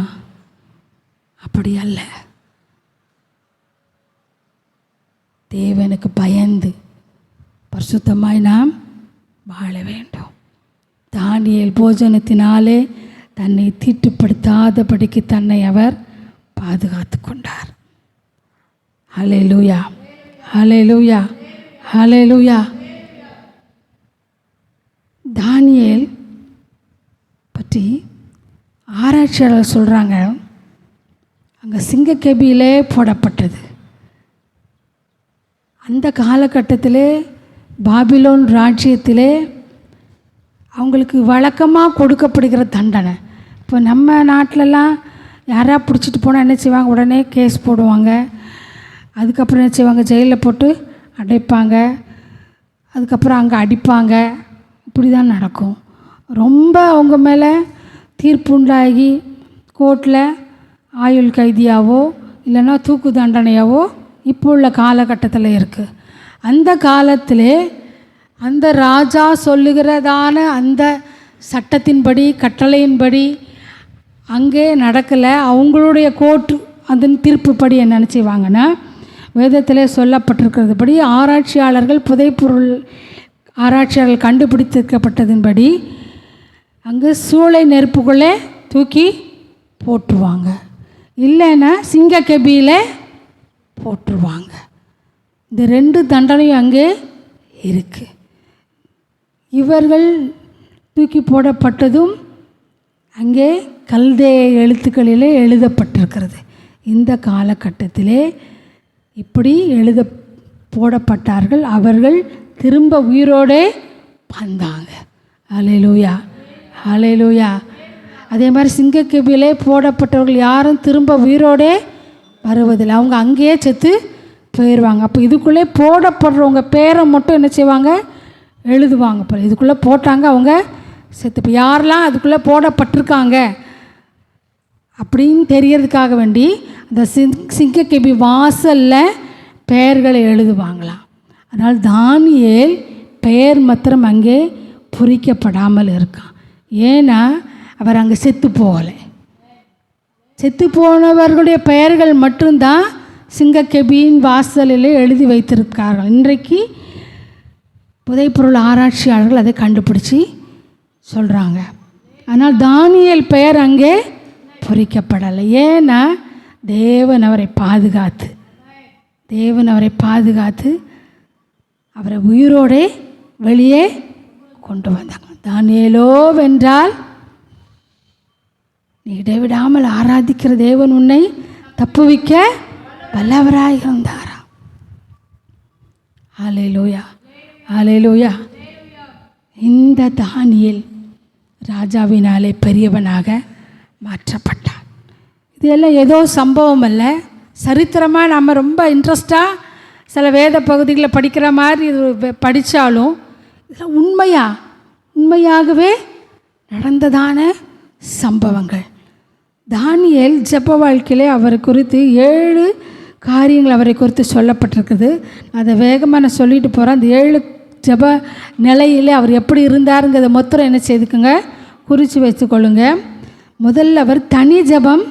அப்படி அல்ல. தேவனுக்கு பயந்து பரிசுத்தமாய் நாம் வாழ வேண்டும். தானியேல் போஜனத்தினாலே தன்னை தீட்டுப்படுத்தாதபடிக்கு தன்னை அவர் பாதுகாத்து கொண்டார். ஹல்லேலூயா, ஹல்லேலூயா, ஹல்லேலூயா. தானியேல் பற்றி ஆராய்ச்சியாளர் சொல்கிறாங்க, அங்கே சிங்கக்கெபியிலே போடப்பட்டது. அந்த காலகட்டத்திலே பாபிலோன் ராஜ்யத்திலே அவங்களுக்கு வழக்கமாக கொடுக்கப்படுகிற தண்டனை. இப்போ நம்ம நாட்டிலலாம் யாராக பிடிச்சிட்டு போனால் என்ன செய்வாங்க? உடனே கேஸ் போடுவாங்க. அதுக்கப்புறம் என்ன செய்வாங்க? ஜெயிலில் போட்டு அடைப்பாங்க. அதுக்கப்புறம் அங்கே அடிப்பாங்க. இப்படி தான் நடக்கும். ரொம்ப அவங்க மேலே தீர்ப்புண்டாகி கோர்ட்டில் ஆயுள் கைதியாவோ இல்லைன்னா தூக்கு தண்டனையாவோ இப்போ உள்ள காலகட்டத்தில் இருக்குது. அந்த காலத்திலே அந்த ராஜா சொல்லுகிறதான அந்த சட்டத்தின்படி கட்டளையின்படி அங்கே நடக்கலை. அவங்களுடைய கோர்ட்டு அதன் தீர்ப்புப்படி என்ன நினச்சிவாங்கன்னா, வேதத்திலே சொல்லப்பட்டிருக்கிறதுபடி ஆராய்ச்சியாளர்கள் புதைப்பொருள் ஆராய்ச்சியாளர்கள் கண்டுபிடித்திருக்கப்பட்டதின்படி அங்கே சூளை நெருப்புக்குள்ளே தூக்கி போட்டுருவாங்க, இல்லைன்னா சிங்கக்கெபியில் போட்டுருவாங்க. இந்த 2 தண்டனையும் அங்கே இருக்குது. இவர்கள் தூக்கி போடப்பட்டதும் அங்கே கல்தேய எழுத்துக்களிலே எழுதப்பட்டிருக்கிறது. இந்த காலகட்டத்திலே இப்படி போடப்பட்டார்கள். அவர்கள் திரும்ப உயிரோடே வந்தாங்க. ஹல்லேலூயா, ஹல்லேலூயா. அதே மாதிரி சிங்கக்கெபியிலே போடப்பட்டவர்கள் யாரும் திரும்ப உயிரோடே வருவதில்லை. அவங்க அங்கேயே செத்து போயிடுவாங்க. அப்போ இதுக்குள்ளே போடப்படுறவங்க பேரை மட்டும் என்ன செய்வாங்க? எழுதுவாங்க. இப்போ இதுக்குள்ளே போட்டாங்க, அவங்க செத்து. இப்போ யாரெல்லாம் அதுக்குள்ளே போடப்பட்டிருக்காங்க அப்படின்னு தெரியறதுக்காக வேண்டி அந்த சிங்கக்கெபி வாசலில் பெயர்களை எழுதுவாங்களாம். அதனால் தானியேல் பெயர் மாத்திரம் அங்கே பொறிக்கப்படாமல் இருக்கான். ஏன்னா அவர் அங்கே செத்து போகலை. செத்து போனவர்களுடைய பெயர்கள் மட்டும்தான் சிங்கக்கெபியின் வாசலில் எழுதி வைத்திருக்கார்கள். இன்றைக்கு புதைப்பொருள் ஆராய்ச்சியாளர்கள் அதை கண்டுபிடிச்சி சொல்கிறாங்க. ஆனால் தானியேல் பெயர் அங்கே பொறிக்கப்படலை. ஏன்னா தேவன் அவரை பாதுகாத்து அவரை உயிரோடே வெளியே கொண்டு வந்தாங்க. தானியேலோ வென்றால் நீ இடைவிடாமல் ஆராதிக்கிற தேவன் உன்னை தப்புவிக்க வல்லவராய் இருந்தாரா. ஹல்லேலூயா, ஹல்லேலூயா. இந்த தானியேல் ராஜாவினாலே பெரியவனாக மாற்றப்பட்டார். இதெல்லாம் ஏதோ சம்பவம் அல்ல, சரித்திரமாக நம்ம ரொம்ப இன்ட்ரெஸ்டாக சில வேத பகுதிகளை படிக்கிற மாதிரி இது படித்தாலும் இதெல்லாம் உண்மையாகவே நடந்ததான சம்பவங்கள். தானியேல் ஜெப வாழ்க்கையிலே அவரை குறித்து 7 காரியங்கள் அவரை குறித்து சொல்லப்பட்டிருக்குது. அதை வேகமாக நான் சொல்லிட்டு போகிறேன். அந்த 7 ஜெப நிலையிலே அவர் எப்படி இருந்தாருங்கிறத மொத்தம் என்ன செய்துக்குங்க, குறித்து வச்சுக்கொள்ளுங்க. முதல்ல அவர் தனி ஜெபம்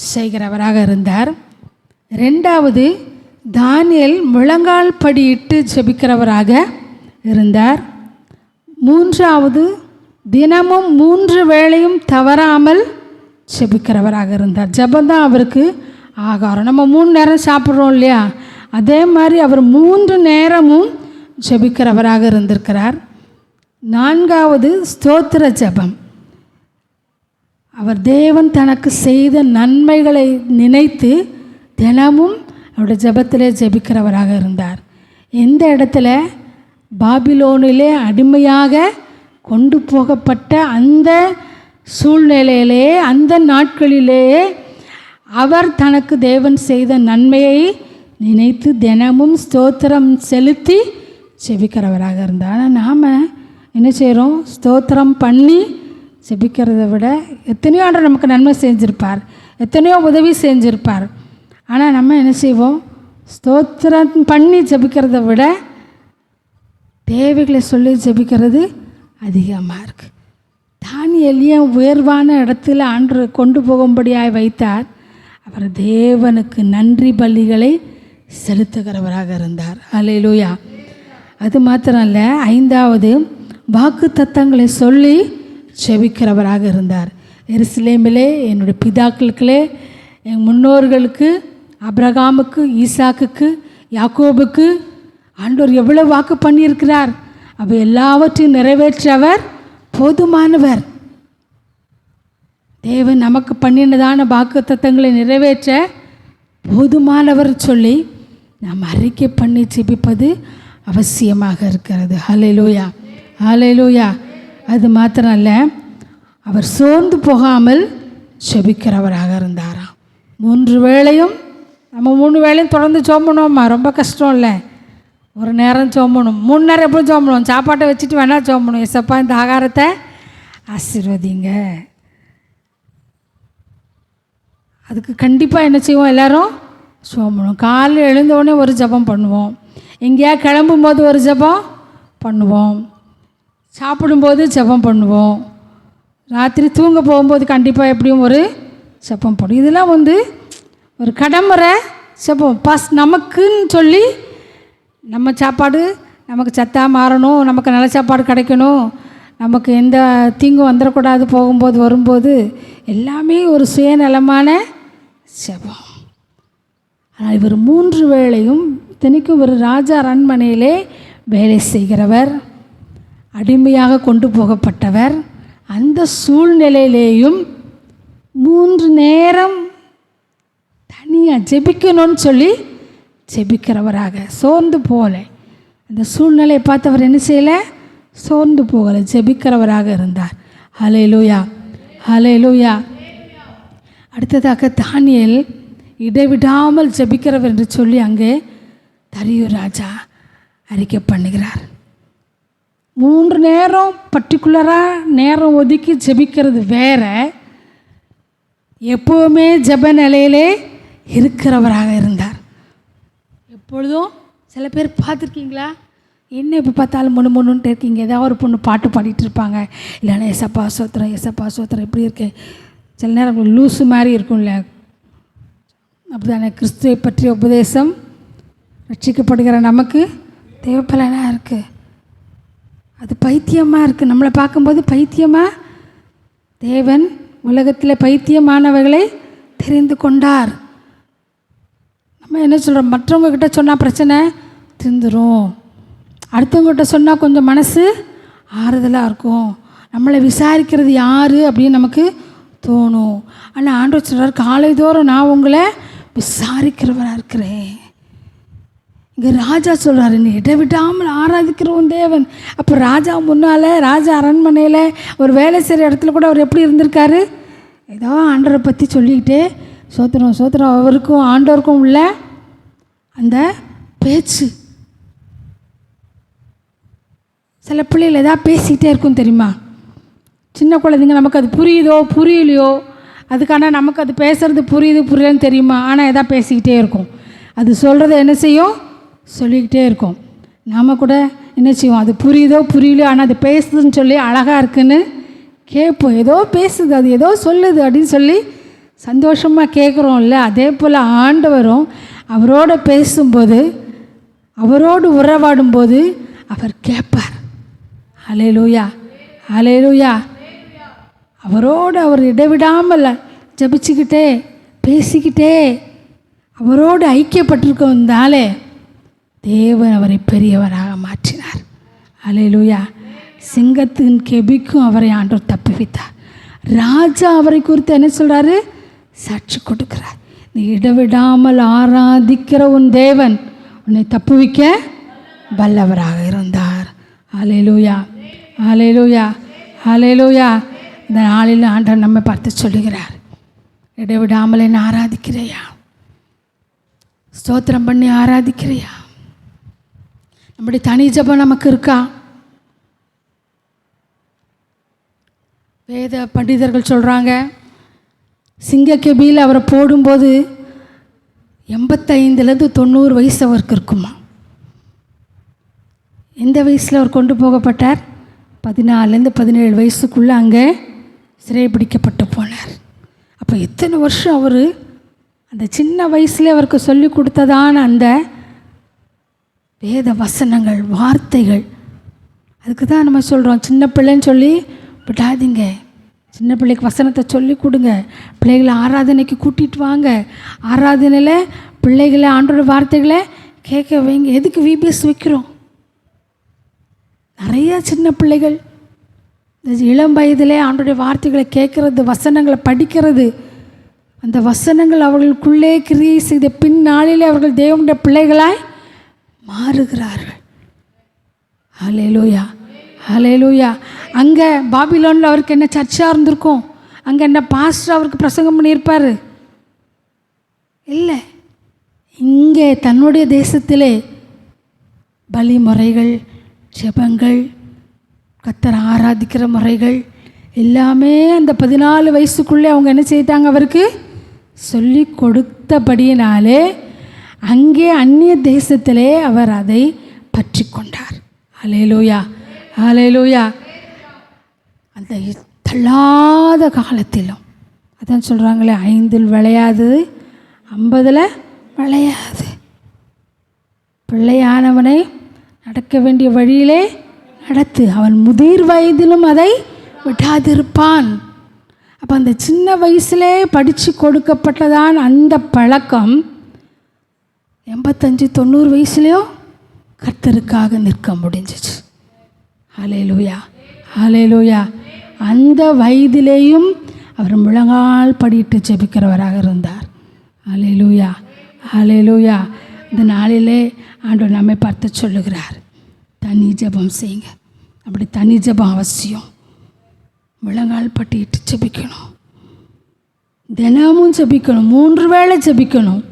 செய்கிறவராக இருந்தார். 2வது தானியேல் முழங்கால் படியிட்டு ஜெபிக்கிறவராக இருந்தார். 3வது தினமும் 3 வேளையும் தவறாமல் ஜெபிக்கிறவராக இருந்தார். ஜெபந்தான் அவருக்கு ஆகாரம். நம்ம 3 நேரம் சாப்பிட்றோம் இல்லையா, அதே மாதிரி அவர் 3 நேரமும் ஜெபிக்கிறவராக இருந்திருக்கிறார். 4வது ஸ்தோத்திர ஜெபம். அவர் தேவன் தனக்கு செய்த நன்மைகளை நினைத்து தினமும் அவருடைய ஜெபத்திலே ஜெபிக்கிறவராக இருந்தார். எந்த இடத்துல பாபிலோனிலே அடிமையாக கொண்டு போகப்பட்ட அந்த சூழ்நிலையிலே, அந்த நாட்களிலே அவர் தனக்கு தேவன் செய்த நன்மையை நினைத்து தினமும் ஸ்தோத்திரம் செலுத்தி செபிக்கிறவராக இருந்தார். ஆனால் நாம் என்ன செய்கிறோம்? ஸ்தோத்திரம் பண்ணி செபிக்கிறத விட எத்தனையோ ஆண்டு நமக்கு நன்மை செஞ்சுருப்பார், எத்தனையோ உதவி செஞ்சுருப்பார். ஆனால் நம்ம என்ன செய்வோம்? ஸ்தோத்திரம் பண்ணி ஜெபிக்கிறத விட தேவைகளை சொல்லி ஜெபிக்கிறது அதிகமாக இருக்குது. தானியேல் ஏன் உயர்வான இடத்துல ஆண்டு கொண்டு போகும்படியாய் வைத்தார்? அவர் தேவனுக்கு நன்றி பலிகளை செலுத்துகிறவராக இருந்தார். அல்லேலூயா. அது மாத்திரம் இல்லை, 5வது வாக்கு தத்தங்களை சொல்லி செபிக்கிறவராக இருந்தார். எருசலேமிலே என்னுடைய பிதாக்களுக்களே, என் முன்னோர்களுக்கு ஆபிரகாமுக்கு, ஈசாக்குக்கு, யாக்கோபுக்கு ஆண்டவர் எவ்வளோ வாக்கு பண்ணியிருக்கிறார். அவை எல்லாவற்றையும் நிறைவேற்றவர் போதுமானவர். தேவன் நமக்கு பண்ணினதான வாக்கு தத்தங்களை நிறைவேற்ற போதுமானவர் சொல்லி நாம் அறிக்கை பண்ணி ஜெபிப்பது அவசியமாக இருக்கிறது. ஹல்லேலூயா, ஹல்லேலூயா. அது மாத்திரம் அல்ல, அவர் சோர்ந்து போகாமல் ஜெபிக்கிறவராக இருந்தாராம். 3 வேளையும் நம்ம 3 வேளையும் தொடர்ந்து சோம்பணுமா? ரொம்ப கஷ்டம் இல்லை. ஒரு நேரம் சோம்பணும், 3 நேரம் எப்படி சோம்பணும்? சாப்பாட்டை வச்சுட்டு வேணால் சோம்பணும். எசப்பா இந்த ஆகாரத்தை ஆசீர்வதிங்க. அதுக்கு கண்டிப்பாக என்ன செய்வோம்? எல்லோரும் சோம்பணும். காலையில் எழுந்தவுடனே ஒரு ஜெபம் பண்ணுவோம், எங்கேயா கிளம்பும்போது ஒரு ஜெபம் பண்ணுவோம், சாப்பிடும்போது ஜெபம் பண்ணுவோம், ராத்திரி தூங்க போகும்போது கண்டிப்பாக எப்படியும் ஒரு ஜெபம் பண்ணும். இதெல்லாம் ஒரு கடமுறை ஜெபம். நமக்குன்னு சொல்லி நம்ம சாப்பாடு நமக்கு சத்தாக மாறணும், நமக்கு நல்ல சாப்பாடு கிடைக்கணும், நமக்கு எந்த தீங்கும் வந்துடக்கூடாது, போகும்போது வரும்போது எல்லாமே ஒரு சுயநலமான ஜெபம். ஆனால் இவர் 3 வேளையும் இத்தனைக்கும் ஒரு ராஜா அரண்மனையிலே வேலை செய்கிறவர், அடிமையாக கொண்டு போகப்பட்டவர். அந்த சூழ்நிலையிலேயும் 3 நேரம் தனியாக ஜெபிக்கணும்னு சொல்லி ஜெபிக்கிறவராக சோர்ந்து போகல. அந்த சூழ்நிலையை பார்த்து அவர் என்ன செய்யலை? சோர்ந்து போகலை, ஜெபிக்கிறவராக இருந்தார். ஹல்லேலூயா, ஹல்லேலூயா. அடுத்ததாக தானியேல் இடைவிடாமல் ஜெபிக்கிறவர் என்று சொல்லி அங்கே தரியு ராஜா அறிக்கை பண்ணுகிறார். 3 நேரம் பர்டிகுலராக நேரம் ஒதுக்கி ஜெபிக்கிறது வேற, எப்போவுமே ஜெப நிலையிலே இருக்கிறவராக இருந்தார். எப்பொழுதும் சில பேர் பார்த்துருக்கீங்களா? என்ன இப்போ பார்த்தாலும் முன்னுட்டு இருக்கீங்க, ஏதாவது ஒரு பொண்ணு பாட்டு பாடிட்டு இருப்பாங்க, இல்லைன்னா எசப்பா சோத்திரம், எசப்பா சோத்திரம் இப்படி இருக்கு. சில நேரம் லூஸு மாதிரி இருக்கும்ல, அப்படிதானே? கிறிஸ்துவை பற்றிய உபதேசம் ரட்சிக்கப்படுகிற நமக்கு தேவைப்பலனாக இருக்குது. அது பைத்தியமாக இருக்குது. நம்மளை பார்க்கும்போது பைத்தியமாக, தேவன் உலகத்தில் பைத்தியமானவர்களை தெரிந்து கொண்டார். நம்ம என்ன சொல்கிறோம்? மற்றவங்கக்கிட்ட சொன்னால் பிரச்சனை தீர்ந்துடும், அடுத்தவங்ககிட்ட சொன்னால் கொஞ்சம் மனசு ஆறுதலாக இருக்கும், நம்மளை விசாரிக்கிறது யார் அப்படின்னு நமக்கு தோணும். ஆனால் ஆண்டவர் சொல்கிறார், காலைதோறும் நான் உங்களை விசாரிக்கிறவராக இருக்கிறேன். இங்கே ராஜா சொல்கிறாரு, நீ இடைவிடாமல் ஆராதிக்கிற உன் தேவன். அப்போ ராஜா முன்னால், ராஜா அரண்மனையில் ஒரு வேலை செய்கிற இடத்துல கூட அவர் எப்படி இருந்திருக்காரு? ஏதோ ஆண்டவரை பற்றி சொல்லிக்கிட்டே சோத்திரம் சோத்திரம், அவருக்கும் ஆண்டவருக்கும் உள்ள அந்த பேச்சு. சில பிள்ளைகள் எதாவது பேசிக்கிட்டே இருக்கும் தெரியுமா? சின்ன குழந்தைங்க, நமக்கு அது புரியுதோ புரியலையோ, அதுக்கான நமக்கு அது பேசுகிறது புரியுது புரியலன்னு தெரியுமா, ஆனால் எதாவது பேசிக்கிட்டே இருக்கும். அது சொல்கிறத என்ன செய்யும்? சொல்லிக்கிட்டே இருக்கும். நாம் கூட என்ன செய்வோம்? அது புரியுதோ புரியலையோ, ஆனால் அது பேசுதுன்னு சொல்லி அழகாக இருக்குன்னு கேட்போம். ஏதோ பேசுது, அது ஏதோ சொல்லுது அப்படின்னு சொல்லி சந்தோஷமாக கேட்குறோம்ல. அதே போல் ஆண்டவரும் அவரோடு பேசும்போது, அவரோடு உறவாடும்போது அவர் கேட்பார். ஹல்லேலூயா, ஹல்லேலூயா. அவரோடு அவர் இடைவிடாமல் ஜபிச்சுக்கிட்டே பேசிக்கிட்டே அவரோடு ஐக்கியப்பட்டிருக்கனாலே தேவன் அவரை பெரியவராக மாற்றினார். ஹல்லேலூயா. சிங்கத்தின் கெபிக்கும் அவரை ஆண்டவர் தப்புவித்தார். ராஜா அவரை குறித்து என்ன சொல்கிறாரு? சாட்சி கொடுக்கிறார். நீ இடைவிடாமல் ஆராதிக்கிற உன் தேவன் உன்னை தப்புவிக்க வல்லவராக இருந்தார். ஹல்லேலூயா. ஹல்லேலூயா, ஹல்லேலூயா. இந்த நாளில் ஆண்டவர் நம்மை பார்த்து சொல்லுகிறார், இடைவிடாமல் என்ன ஆராதிக்கிறையா, ஸ்தோத்திரம் பண்ணி ஆராதிக்கிறையா. நம்முடைய தனி ஜெபம் நமக்கு இருக்கா? வேத பண்டிதர்கள் சொல்கிறாங்க, சிங்கக்கெபியில் அவரை போடும்போது 85லேருந்து 90 வயசு அவருக்கு இருக்குமா. எந்த வயசில் அவர் கொண்டு போகப்பட்டார்? 14லேருந்து 17 வயசுக்குள்ளே அங்கே சிறைபிடிக்கப்பட்டு போனார். அப்போ எத்தனை வருஷம் அவர் அந்த சின்ன வயசுலேயே அவருக்கு சொல்லி கொடுத்ததான அந்த வேத வசனங்கள், வார்த்தைகள். அதுக்கு தான் நம்ம சொல்கிறோம், சின்ன பிள்ளைன்னு சொல்லி விடாதீங்க. சின்ன பிள்ளைக்கு வசனத்தை சொல்லி கொடுங்க. பிள்ளைகளை ஆராதனைக்கு கூட்டிகிட்டு வாங்க. ஆராதனையில் பிள்ளைகளை ஆண்டோட வார்த்தைகளை கேட்க வைங்க. எதுக்கு விபிஎஸ் வைக்கிறோம்? நிறைய சின்ன பிள்ளைகள் இந்த இளம் வயதிலே ஆண்டோடைய வார்த்தைகளை கேட்குறது, வசனங்களை படிக்கிறது, அந்த வசனங்கள் அவர்களுக்குள்ளே கிரியை செய்த பின்னாளிலே அவர்கள் தேவனுடைய பிள்ளைகளாய் மாறுகிறார்கள். ஹல்லேலூயா, ஹல்லேலூயா. அங்கே பாபிலோனில் அவருக்கு என்ன சர்ச்சாக இருந்திருக்கும்? அங்கே என்ன பாஸ்டர் அவருக்கு பிரசங்கம் பண்ணியிருப்பார்? இல்லை. இங்கே தன்னுடைய தேசத்திலே பலி முறைகள், ஜெபங்கள், கர்த்தரை ஆராதிக்கிற முறைகள் எல்லாமே அந்த 14 வயசுக்குள்ளே அவங்க என்ன செய்தாங்க? அவருக்கு சொல்லி கொடுத்தபடியினாலே அங்கே அந்நிய தேசத்திலே அவர் அதை பற்றி கொண்டார். ஹல்லேலூயா, ஹல்லேலூயா. அந்த தள்ளாத காலத்திலும் அதான் சொல்கிறாங்களே, 5 விளையாது 50 விளையாது. பிள்ளையானவனை நடக்க வேண்டிய வழியிலே நடத்து, அவன் முதிர் வயதிலும் அதை விடாதிருப்பான். அப்போ அந்த சின்ன வயசுலே படித்து கொடுக்கப்பட்டதான் அந்த பழக்கம் 85-90 வயசுலேயும் கர்த்தருக்காக நிற்க முடிஞ்சிச்சு. ஹல்லேலூயா, ஹல்லேலூயா. அந்த வயதிலேயும் அவர் முழங்கால் படிட்டு ஜெபிக்கிறவராக இருந்தார். ஹல்லேலூயா, ஹல்லேலூயா. இந்த நாளிலே ஆண்டவர் நம்மை பார்த்து சொல்லுகிறார், தனி ஜெபம் செய்யுங்க. அப்படி தனி ஜெபம் அவசியம். முழங்கால் பட்டிட்டு ஜெபிக்கணும், தினமும் ஜெபிக்கணும், 3 வேளை ஜெபிக்கணும்,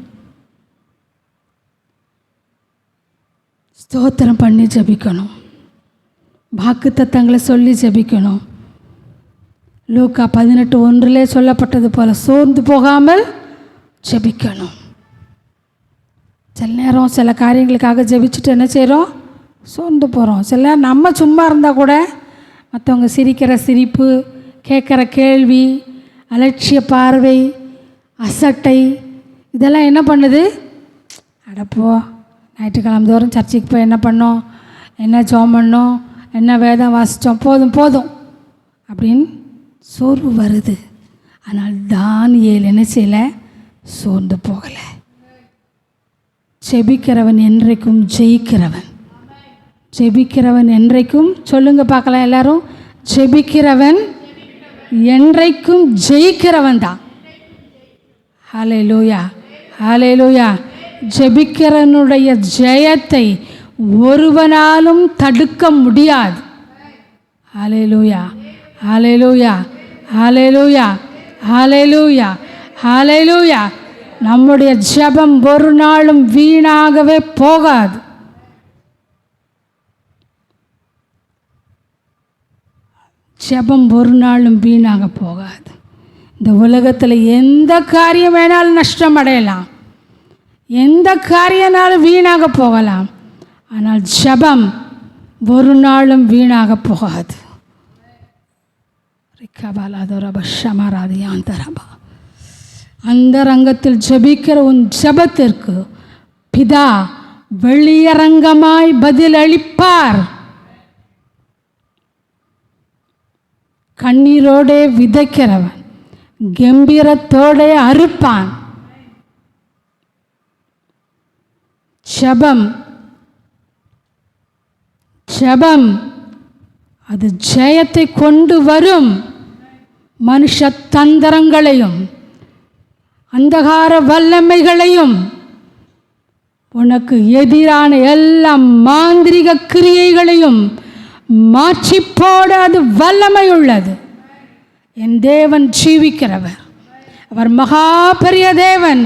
ஸ்தோத்திரம் பண்ணி ஜெபிக்கணும், வாக்கு தத்தங்களை சொல்லி ஜெபிக்கணும். லூக்கா 18:1 சொல்லப்பட்டது போல் சோர்ந்து போகாமல் ஜெபிக்கணும். சில நேரம் சில காரியங்களுக்காக ஜெபிச்சுட்டு என்ன செய்கிறோம்? சோர்ந்து போகிறோம். சில நேரம் நம்ம சும்மா இருந்தால் கூட மற்றவங்க சிரிக்கிற சிரிப்பு, கேட்குற கேள்வி, அலட்சிய பார்வை, அசட்டை, இதெல்லாம் என்ன பண்ணுது? அடப்போ, ஞாயிற்றுக்கிழமை தோறும் சர்ச்சுக்கு போய் என்ன பண்ணோம், என்ன ஜெபம் பண்ணோம், என்ன வேதம் வாசித்தோம், போதும் போதும் அப்படின்னு சோர்வு வருது. ஆனால் தானியேல் என்ன செய்யலை? சோர்ந்து போகலை. ஜெபிக்கிறவன் என்றைக்கும் ஜெயிக்கிறவன். ஜெபிக்கிறவன் என்றைக்கும், சொல்லுங்க பார்க்கலாம் எல்லாரும், ஜெபிக்கிறவன் என்றைக்கும் ஜெயிக்கிறவன் தான். ஹல்லேலூயா, ஹல்லேலூயா. ஜெபிக்கிறவனுடைய ஜெயத்தை ஒருவனாலும் தடுக்க முடியாது. ஹல்லேலூயா, ஹல்லேலூயா, ஹல்லேலூயா, ஹல்லேலூயா, ஹல்லேலூயா. நம்முடைய ஜெபம் ஒரு நாளும் வீணாகவே போகாது. ஜெபம் ஒரு நாளும் வீணாக போகாது. இந்த உலகத்தில் எந்த காரியம் வேணாலும் நஷ்டம் அடையலாம், எந்த காரியனாலும் வீணாக போகலாம். ஆனால் ஜெபம் ஒரு நாளும் வீணாக போகாது. அந்த ரங்கத்தில் ஜெபிக்கிற உன் ஜெபத்திற்கு பிதா வெளியரங்கமாய் பதில் அளிப்பார். கண்ணீரோடே விதைக்கிறவன் கம்பீரத்தோடே அறுப்பான். ஜெபம் ஜெபம் அது ஜெயத்தை கொண்டு வரும். மனுஷ தந்திரங்களையும் அந்தகார வல்லமைகளையும் உனக்கு எதிரான எல்லா மாந்திரிக கிரியைகளையும் மாற்றி போட அது வல்லமை உள்ளது. என் தேவன் ஜீவிக்கிறவர், அவர் மகா பெரிய தேவன்,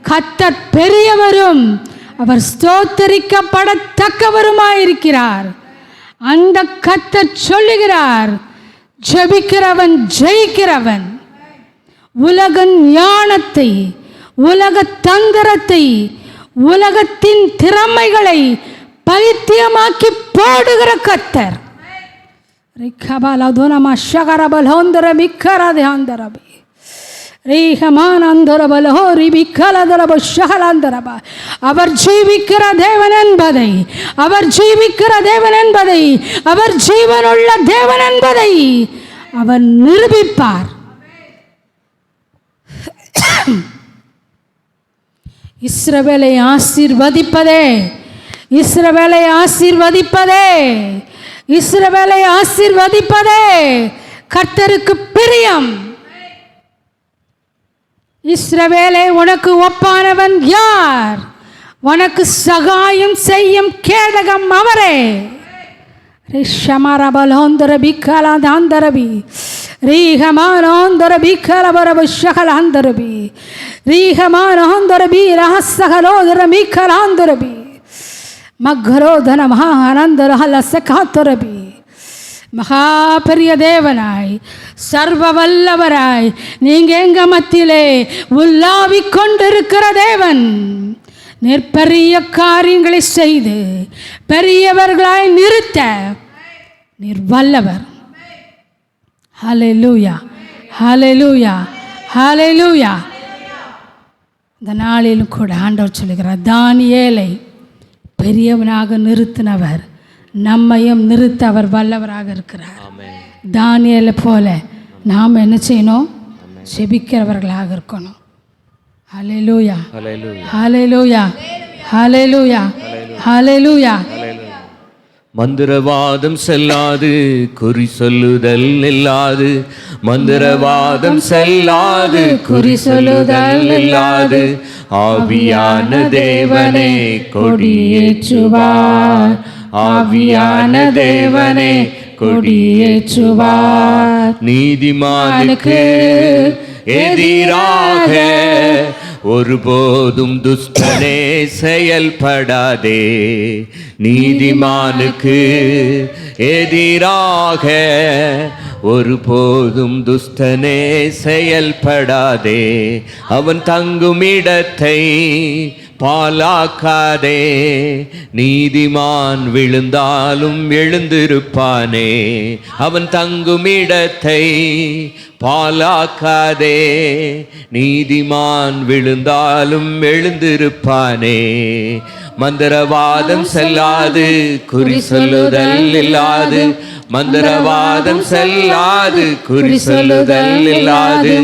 கர்த்தர் பெரியவரும் அவர் ஸ்தோத்தரிக்கப்படத்தக்கவருமாயிருக்கிறார். அந்த கர்த்தர் சொல்லுகிறார், ஜெபிக்கிறவன் ஜெயிக்கிறவன். உலக ஞானத்தை, உலக தந்திரத்தை, உலகத்தின் திறமைகளை பைத்தியமாக்கி போடுகிற கர்த்தர். அவர் ஜீவிக்கிற தேவன் என்பதை, அவர் ஜீவிக்கிற தேவன் என்பதை, அவர் ஜீவனுள்ள தேவன் என்பதை அவர் நிரூபிப்பார். இஸ்ரவேலை ஆசீர்வதிப்பதே, இஸ்ரவேலை ஆசீர்வதிப்பதே, இஸ்ரவேலை ஆசீர்வதிப்பதே கர்த்தருக்கு பிரியம். இஸ்ரவேலே, உனக்கு ஒப்பானவன் யார்? உனக்கு சகாயம் செய்யும் கேடகம் அவரே. ரிஷமரபலோந்தர பிக்கலாந்தாந்தரபி ரீஹமானோந்தர பிக்கலபரப ஷகலாந்தரபி ரீஹமானோந்தரபி ரஹசகலோதர மிக்கலாந்தரபி மக்ரோதன மகானந்தர ஹலசகாந்தரபி. மகா பெரிய தேவனாய், சர்வ வல்லவராய், நீங்க எங்க மத்தியிலே உலாவிக் கொண்டிருக்கிற தேவன், பெரிய காரியங்களை செய்து பெரியவர்களாய் நிறுத்த நீர் வல்லவர். ஹல்லேலூயா, ஹல்லேலூயா, ஹல்லேலூயா. இந்த நாளிலும் கூட ஆண்டவர் சொல்லுகிறார், தானியேலை பெரியவனாக நிறுத்தினவர் நம்மையும் நிறுத்த அவர் வல்லவராக இருக்கிறார். தானியேலை போல நாம் என்ன செய்யணும்? செபிக்கிறவர்களாக இருக்கணும். ஹல்லேலூயா, ஹல்லேலூயா, ஹல்லேலூயா, ஹல்லேலூயா. மந்திரவாதம் செல்லாது, குறி சொல்லுதல் இல்லாது. மந்திரவாதம் செல்லாது, குறி சொல்லுதல் இல்லாது. ஆவியான தேவனே கொடியேற்றுவார், ஆவியான தேவனே கொடியேற்றுவார். நீதிமானுக்கு எதிராக ஒருபோதும் துஷ்டனே செயல்படாதே. நீதிமானுக்கு எதிராக ஒருபோதும் துஷ்டனே செயல்படாதே. அவன் தங்கும் இடத்தை பாலாக்காதே. நீதிமான் விழுந்தாலும் எழுந்திருப்பானே. அவன் தங்கும் இடத்தை பாலாக்காதே. நீதிமான் விழுந்தாலும் எழுந்திருப்பானே. மந்திரவாதம் செல்லாது, குறி சொல்லுதல் இல்லாது. மந்திரவாதம் செல்லாது, குறி சொல்லுதல் இல்லாது.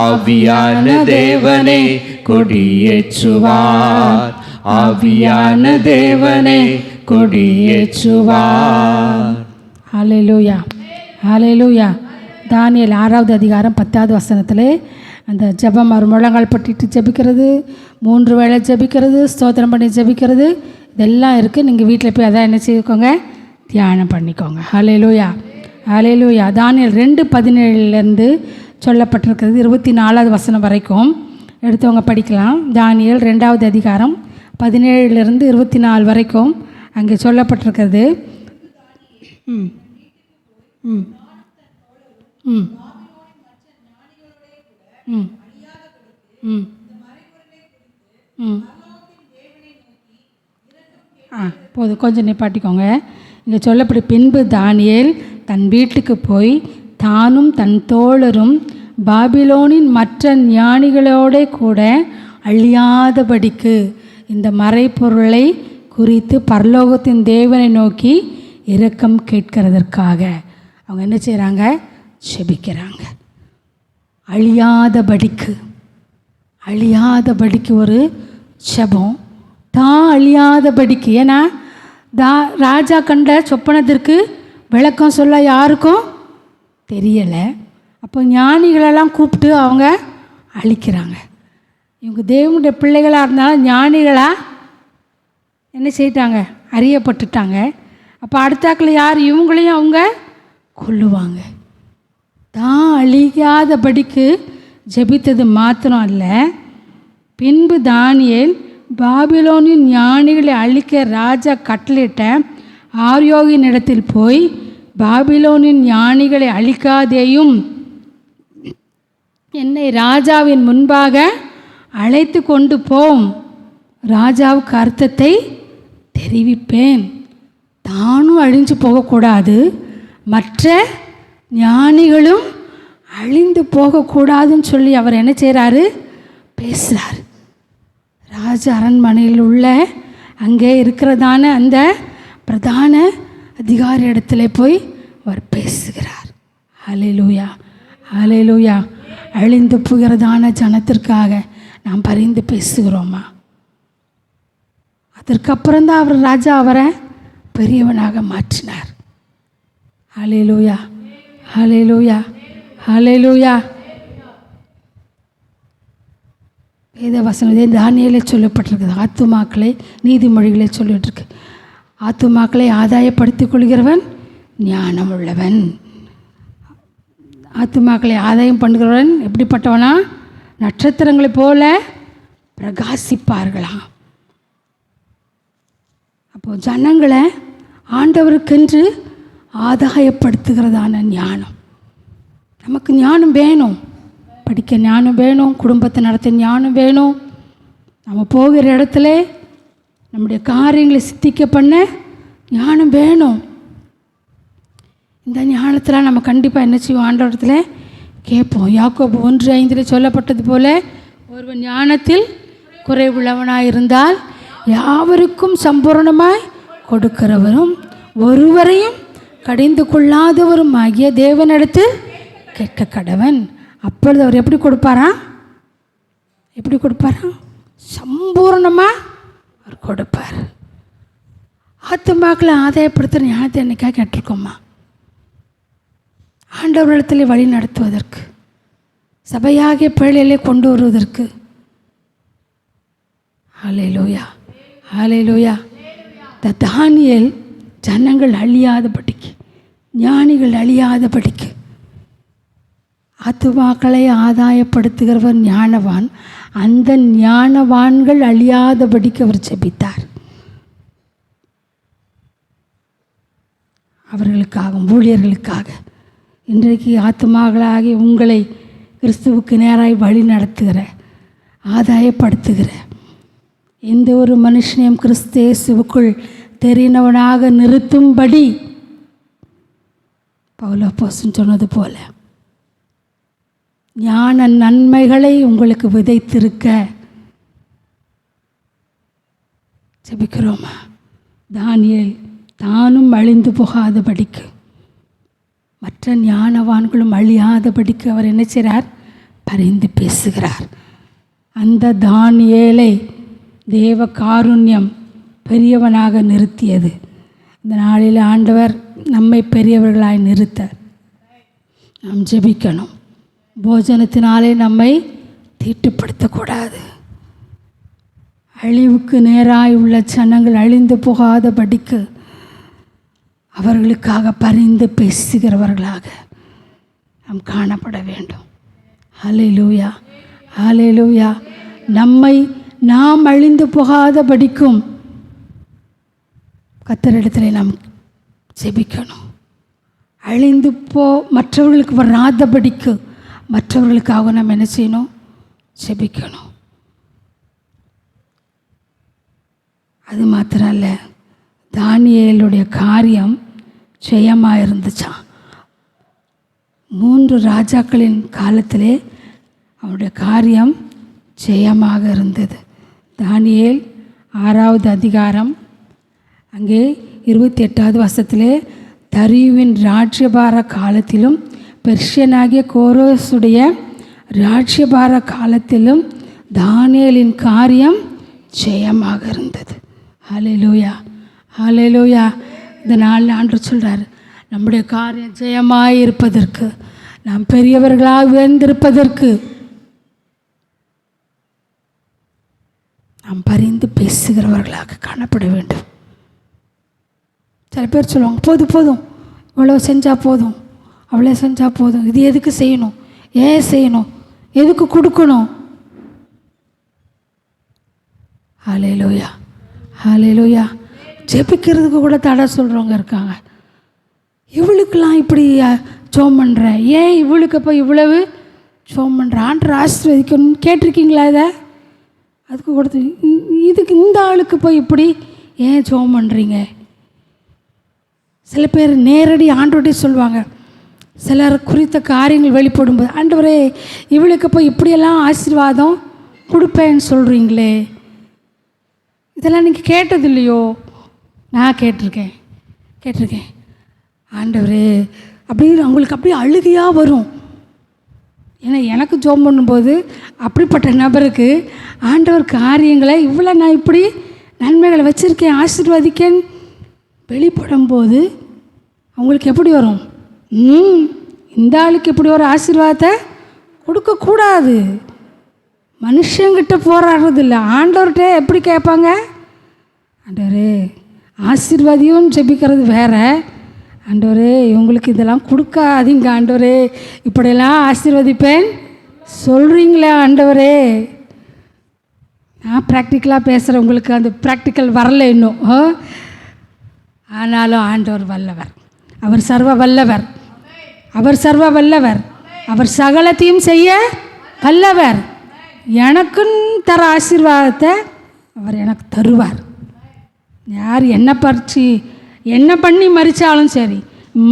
ஆவியான தேவனே கொடியேற்றுவார், ஆவியான தேவனே கொடியேற்றுவார். ஹல்லேலூயா, ஹல்லேலூயா. தானியேல் 6வது அதிகாரம் 10வது வசனத்திலே அந்த ஜெபம், அவர் முழங்கால் பட்டிட்டு ஜெபிக்கிறது, 3 வேளை ஜெபிக்கிறது, ஸ்தோத்திரம் பண்ணி ஜெபிக்கிறது, இதெல்லாம் இருக்குது. நீங்கள் வீட்டில் போய் அதான் என்ன செய்யக்கோங்க, தியானம் பண்ணிக்கோங்க. ஹல்லேலூயா, ஹல்லேலூயா. தானியேல் 2:17 சொல்லப்பட்டிருக்கிறது 24வது வசனம் வரைக்கும் எடுத்தவங்க படிக்கலாம். தானியேல் 2வது அதிகாரம் 17 24 வரைக்கும் அங்கே சொல்லப்பட்டிருக்கிறது. ம் ம் ம் ம் ம் ம் போதும், கொஞ்சம் நிப்பாட்டிக்கோங்க. இங்கே சொல்லப்படி, பின்பு தானியேல் தன் வீட்டுக்கு போய் தானும் தன் தோழரும் பாபிலோனின் மற்ற ஞானிகளோட கூட அழியாதபடிக்கு இந்த மறைப்பொருளை குறித்து பரலோகத்தின் தேவனை நோக்கி இரக்கம் கேட்கிறதற்காக அவங்க என்ன செய்கிறாங்க? செபிக்கிறாங்க. அழியாதபடிக்கு, அழியாதபடிக்கு ஒரு செபம், தான் அழியாதபடிக்கு. ஏன்னா ராஜா கண்ட சொப்பனத்திற்கு விளக்கம் சொல்ல யாருக்கும் தெரியலை. அப்போ ஞானிகளெல்லாம் கூப்பிட்டு அவங்க அழிக்கிறாங்க. இவங்க தேவனுடைய பிள்ளைகளாக இருந்தாலும் ஞானிகளாக என்ன செய்யிட்டாங்க? அறியப்பட்டுட்டாங்க. அப்போ அடுத்தாக்கில் யார்? இவங்களையும் அவங்க கொல்லுவாங்க. தான் அழியாதபடிக்கு ஜெபித்தது மாத்திரம் அல்ல, பின்பு தானியேல் பாபிலோனின் ஞானிகளை அழிக்க ராஜா கட்டளையிட்ட ஆரியோகின் இடத்தில் போய், பாபிலோனின் ஞானிகளை அழிக்காதேயும், என்னை ராஜாவின் முன்பாக அழைத்து கொண்டு போம், ராஜாவுக்கு அர்த்தத்தை தெரிவிப்பேன். தானும் அழிஞ்சு போகக்கூடாது, மற்ற ஞானிகளும் அழிந்து போகக்கூடாதுன்னு சொல்லி அவர் என்ன செய்கிறாரு? பேசுகிறார். ராஜ அரண்மனையில் உள்ள அங்கே இருக்கிறதான அந்த பிரதான அதிகாரி இடத்துல போய் அவர் பேசுகிறார். ஹல்லேலூயா, ஹல்லேலூயா. அழிந்து போகிறதான ஜனத்திற்காக நாம் பரிந்து பேசுகிறோமா? அதற்கப்புறம்தான் அவர் ராஜா அவரை பெரியவனாக மாற்றினார். ஹல்லேலூயா, ஹல்லேலூயா, ஹல்லேலூயா. வேத வசனத்தை தானியேலே சொல்லப்பட்டிருக்குது. ஆத்துமாக்களை, நீதிமொழிகளை சொல்லிட்டுருக்கு, ஆத்துமாக்களை ஆதாயப்படுத்திக் கொள்கிறவன் ஞானம் உள்ளவன். ஆத்துமாக்களை ஆதாயம் பண்ணுகிறவன் எப்படிப்பட்டவனா? நட்சத்திரங்களைப் போல பிரகாசிப்பார்களாம். அப்போது ஜனங்களை ஆண்டவருக்கென்று ஆதாயப்படுத்துகிறதான ஞானம். நமக்கு ஞானம் வேணும், படிக்க ஞானம் வேணும், குடும்பத்தை நடத்த ஞானம் வேணும், நம்ம போகிற இடத்துல நம்முடைய காரியங்களை சித்திக்க பண்ண ஞானம் வேணும். இந்த ஞானத்தில் நம்ம கண்டிப்பாக என்ன செய்வோம்? ஆண்டவரத்தில் கேட்போம். யாக்கோபு 1:5 சொல்லப்பட்டது போல, ஒருவன் ஞானத்தில் குறைவுள்ளவனாக இருந்தால் யாவருக்கும் சம்பூர்ணமாய் கொடுக்கிறவரும் ஒருவரையும் கடிந்து கொள்ளாதவரும் ஆகிய தேவனிடத்தில் கேட்க கடவன். அப்பொழுது அவர் எப்படி கொடுப்பாரா? எப்படி கொடுப்பாரா? சம்பூர்ணமாக அவர் கொடுப்பார். ஆத்துமாக்களை ஆதாயப்படுத்துகிற ஞானத்தை என்னைக்கா கேட்டிருக்கோமா? ஆண்டவரிடத்தில் வழி நடத்துவதற்கு, சபையாகிய பிழையிலே கொண்டு வருவதற்கு. ஹல்லேலூயா, ஹல்லேலூயா. இந்த தானியேல் ஜனங்கள் அழியாதபடிக்கு, ஞானிகள் அழியாதபடிக்கு, ஆத்துமாக்களை ஆதாயப்படுத்துகிறவர் ஞானவான், அந்த ஞானவான்கள் அழியாதபடிக்கு அவர் ஜெபித்தார். அவர்களுக்காக, ஊழியர்களுக்காக, இன்றைக்கு ஆத்துமாக்களாகி உங்களை கிறிஸ்துவுக்கு நேராய் வழி நடத்துகிற, ஆதாயப்படுத்துகிற எந்த ஒரு மனுஷனையும் கிறிஸ்து இயேசுவுக்குள் தெரிந்தவனாக நிறுத்தும்படி பவுல் அப்போஸ்தலன் சொன்னது போல ஞான நன்மைகளை உங்களுக்கு விதைத்திருக்க ஜெபிக்கிறோமா? தானியேல் தானும் அழிந்து போகாதபடிக்கு, மற்ற ஞானவான்களும் அழியாதபடிக்கு அவர் என்ன செய்கிறார்? பரிந்து பேசுகிறார். அந்த தானியேலை தேவ காருண்யம் பெரியவனாக நிறுத்தியது. இந்த நாளில் ஆண்டவர் நம்மை பெரியவர்களாய் நிறுத்த நாம் ஜெபிக்கணும். போஜனத்தினாலே நம்மை தீட்டுப்படுத்தக்கூடாது. அழிவுக்கு நேராய் உள்ள ஜனங்கள் அழிந்து போகாதபடிக்கு அவர்களுக்காக பரிந்து பேசுகிறவர்களாக நாம் காணப்பட வேண்டும். ஹல்லேலூயா, ஹல்லேலூயா. நம்மை நாம் அழிந்து போகாதபடிக்கும் கர்த்தரிடத்தில் நாம் ஜெபிக்கணும். அழிந்து மற்றவர்களுக்கு வராதபடிக்கு மற்றவர்களுக்காக நாம் என்ன செய்யணும்? ஜெபிக்கணும். அது மாத்திரம் அல்ல, தானியேலுடைய காரியம் ஜெயமாக இருந்துச்சான். 3 ராஜாக்களின் காலத்திலே அவருடைய காரியம் ஜெயமாக இருந்தது. தானியேல் 6வது அதிகாரம் அங்கே 28வது வசனத்திலே, தரியுவின் ராஜ்யபார காலத்திலும் பெர்ஷியனாகிய கோரேசுடைய ராஜ்யபார காலத்திலும் தானியேலின் காரியம் ஜெயமாக இருந்தது. ஹல்லேலூயா, ஹல்லேலூயா. இந்த நாளில் ஆண்டவர் சொல்கிறார், நம்முடைய காரியம் ஜெயமாக இருப்பதற்கு, நாம் பெரியவர்களாக உயர்ந்திருப்பதற்கு நாம் பரிந்து பேசுகிறவர்களாக காணப்பட வேண்டும். சில பேர் சொல்லுவாங்க, போதும் போதும், இவ்வளோ செஞ்சால் போதும், அவ்வளோ செஞ்சால் போதும், இது எதுக்கு செய்யணும், ஏன் செய்யணும், எதுக்கு கொடுக்கணும். ஹல்லேலூயா, ஹல்லேலூயா. ஜெபிக்கிறதுக்கு கூட தடை சொல்கிறவங்க இருக்காங்க. இவளுக்கெல்லாம் இப்படி ஜெபம் பண்ணுறேன், ஏன் இவளுக்கு இப்போ இவ்வளவு ஜெபம் பண்ணுறேன், ஆண்டவர் ஆசீர்வதிக்கணும்னு கேட்டிருக்கீங்களா? இதை அதுக்கு கொடுத்து இதுக்கு இந்த ஆளுக்கு போய் இப்படி ஏன் ஜெபம் பண்ணுறீங்க? சில பேர் நேரடி ஆண்டவர்கிட்டே சொல்லுவாங்க. சிலர் குறித்த காரியங்கள் வெளிப்படும்போது, ஆண்டவரே இவளுக்கு போய் இப்படியெல்லாம் ஆசீர்வாதம் கொடுப்பேன்னு சொல்கிறீங்களே, இதெல்லாம் நீங்கள் கேட்டது இல்லையோ? நான் கேட்டிருக்கேன். ஆண்டவரே அப்படின்னு அவங்களுக்கு அப்படியே அழுகையாக வரும். ஏன்னா எனக்கு ஜெபம் பண்ணும்போது அப்படிப்பட்ட நபருக்கு ஆண்டவர் காரியங்களை இவ்வளோ நான் இப்படி நன்மைகளை வச்சுருக்கேன், ஆசீர்வதிக்கேன்னு வெளிப்படும் போது அவங்களுக்கு எப்படி வரும்? இந்த ஆளுக்கு இப்படி ஒரு ஆசீர்வாதத்தை கொடுக்கக்கூடாது. மனுஷங்கிட்ட போராடுறது இல்லை, ஆண்டவர்கிட்ட எப்படி கேட்பாங்க? ஆண்டவரே ஆசீர்வாதியும் ஜெபிக்கிறது வேற. ஆண்டவரே இவங்களுக்கு இதெல்லாம் கொடுக்காதீங்க, ஆண்டவரே இப்படியெல்லாம் ஆசீர்வதிப்பேன் சொல்கிறீங்களே ஆண்டவரே. நான் ப்ராக்டிக்கலாக பேசுகிறேன், உங்களுக்கு அந்த ப்ராக்டிக்கல் வரல இன்னும். ஆனாலும் ஆண்டவர் வல்லவர், அவர் சர்வ வல்லவர், அவர் சர்வ வல்லவர், அவர் சகலத்தையும் செய்ய வல்லவர். எனக்குன்னு தர ஆசீர்வாதத்தை அவர் எனக்கு தருவார். யார் என்ன பண்ணி மறித்தாலும் சரி,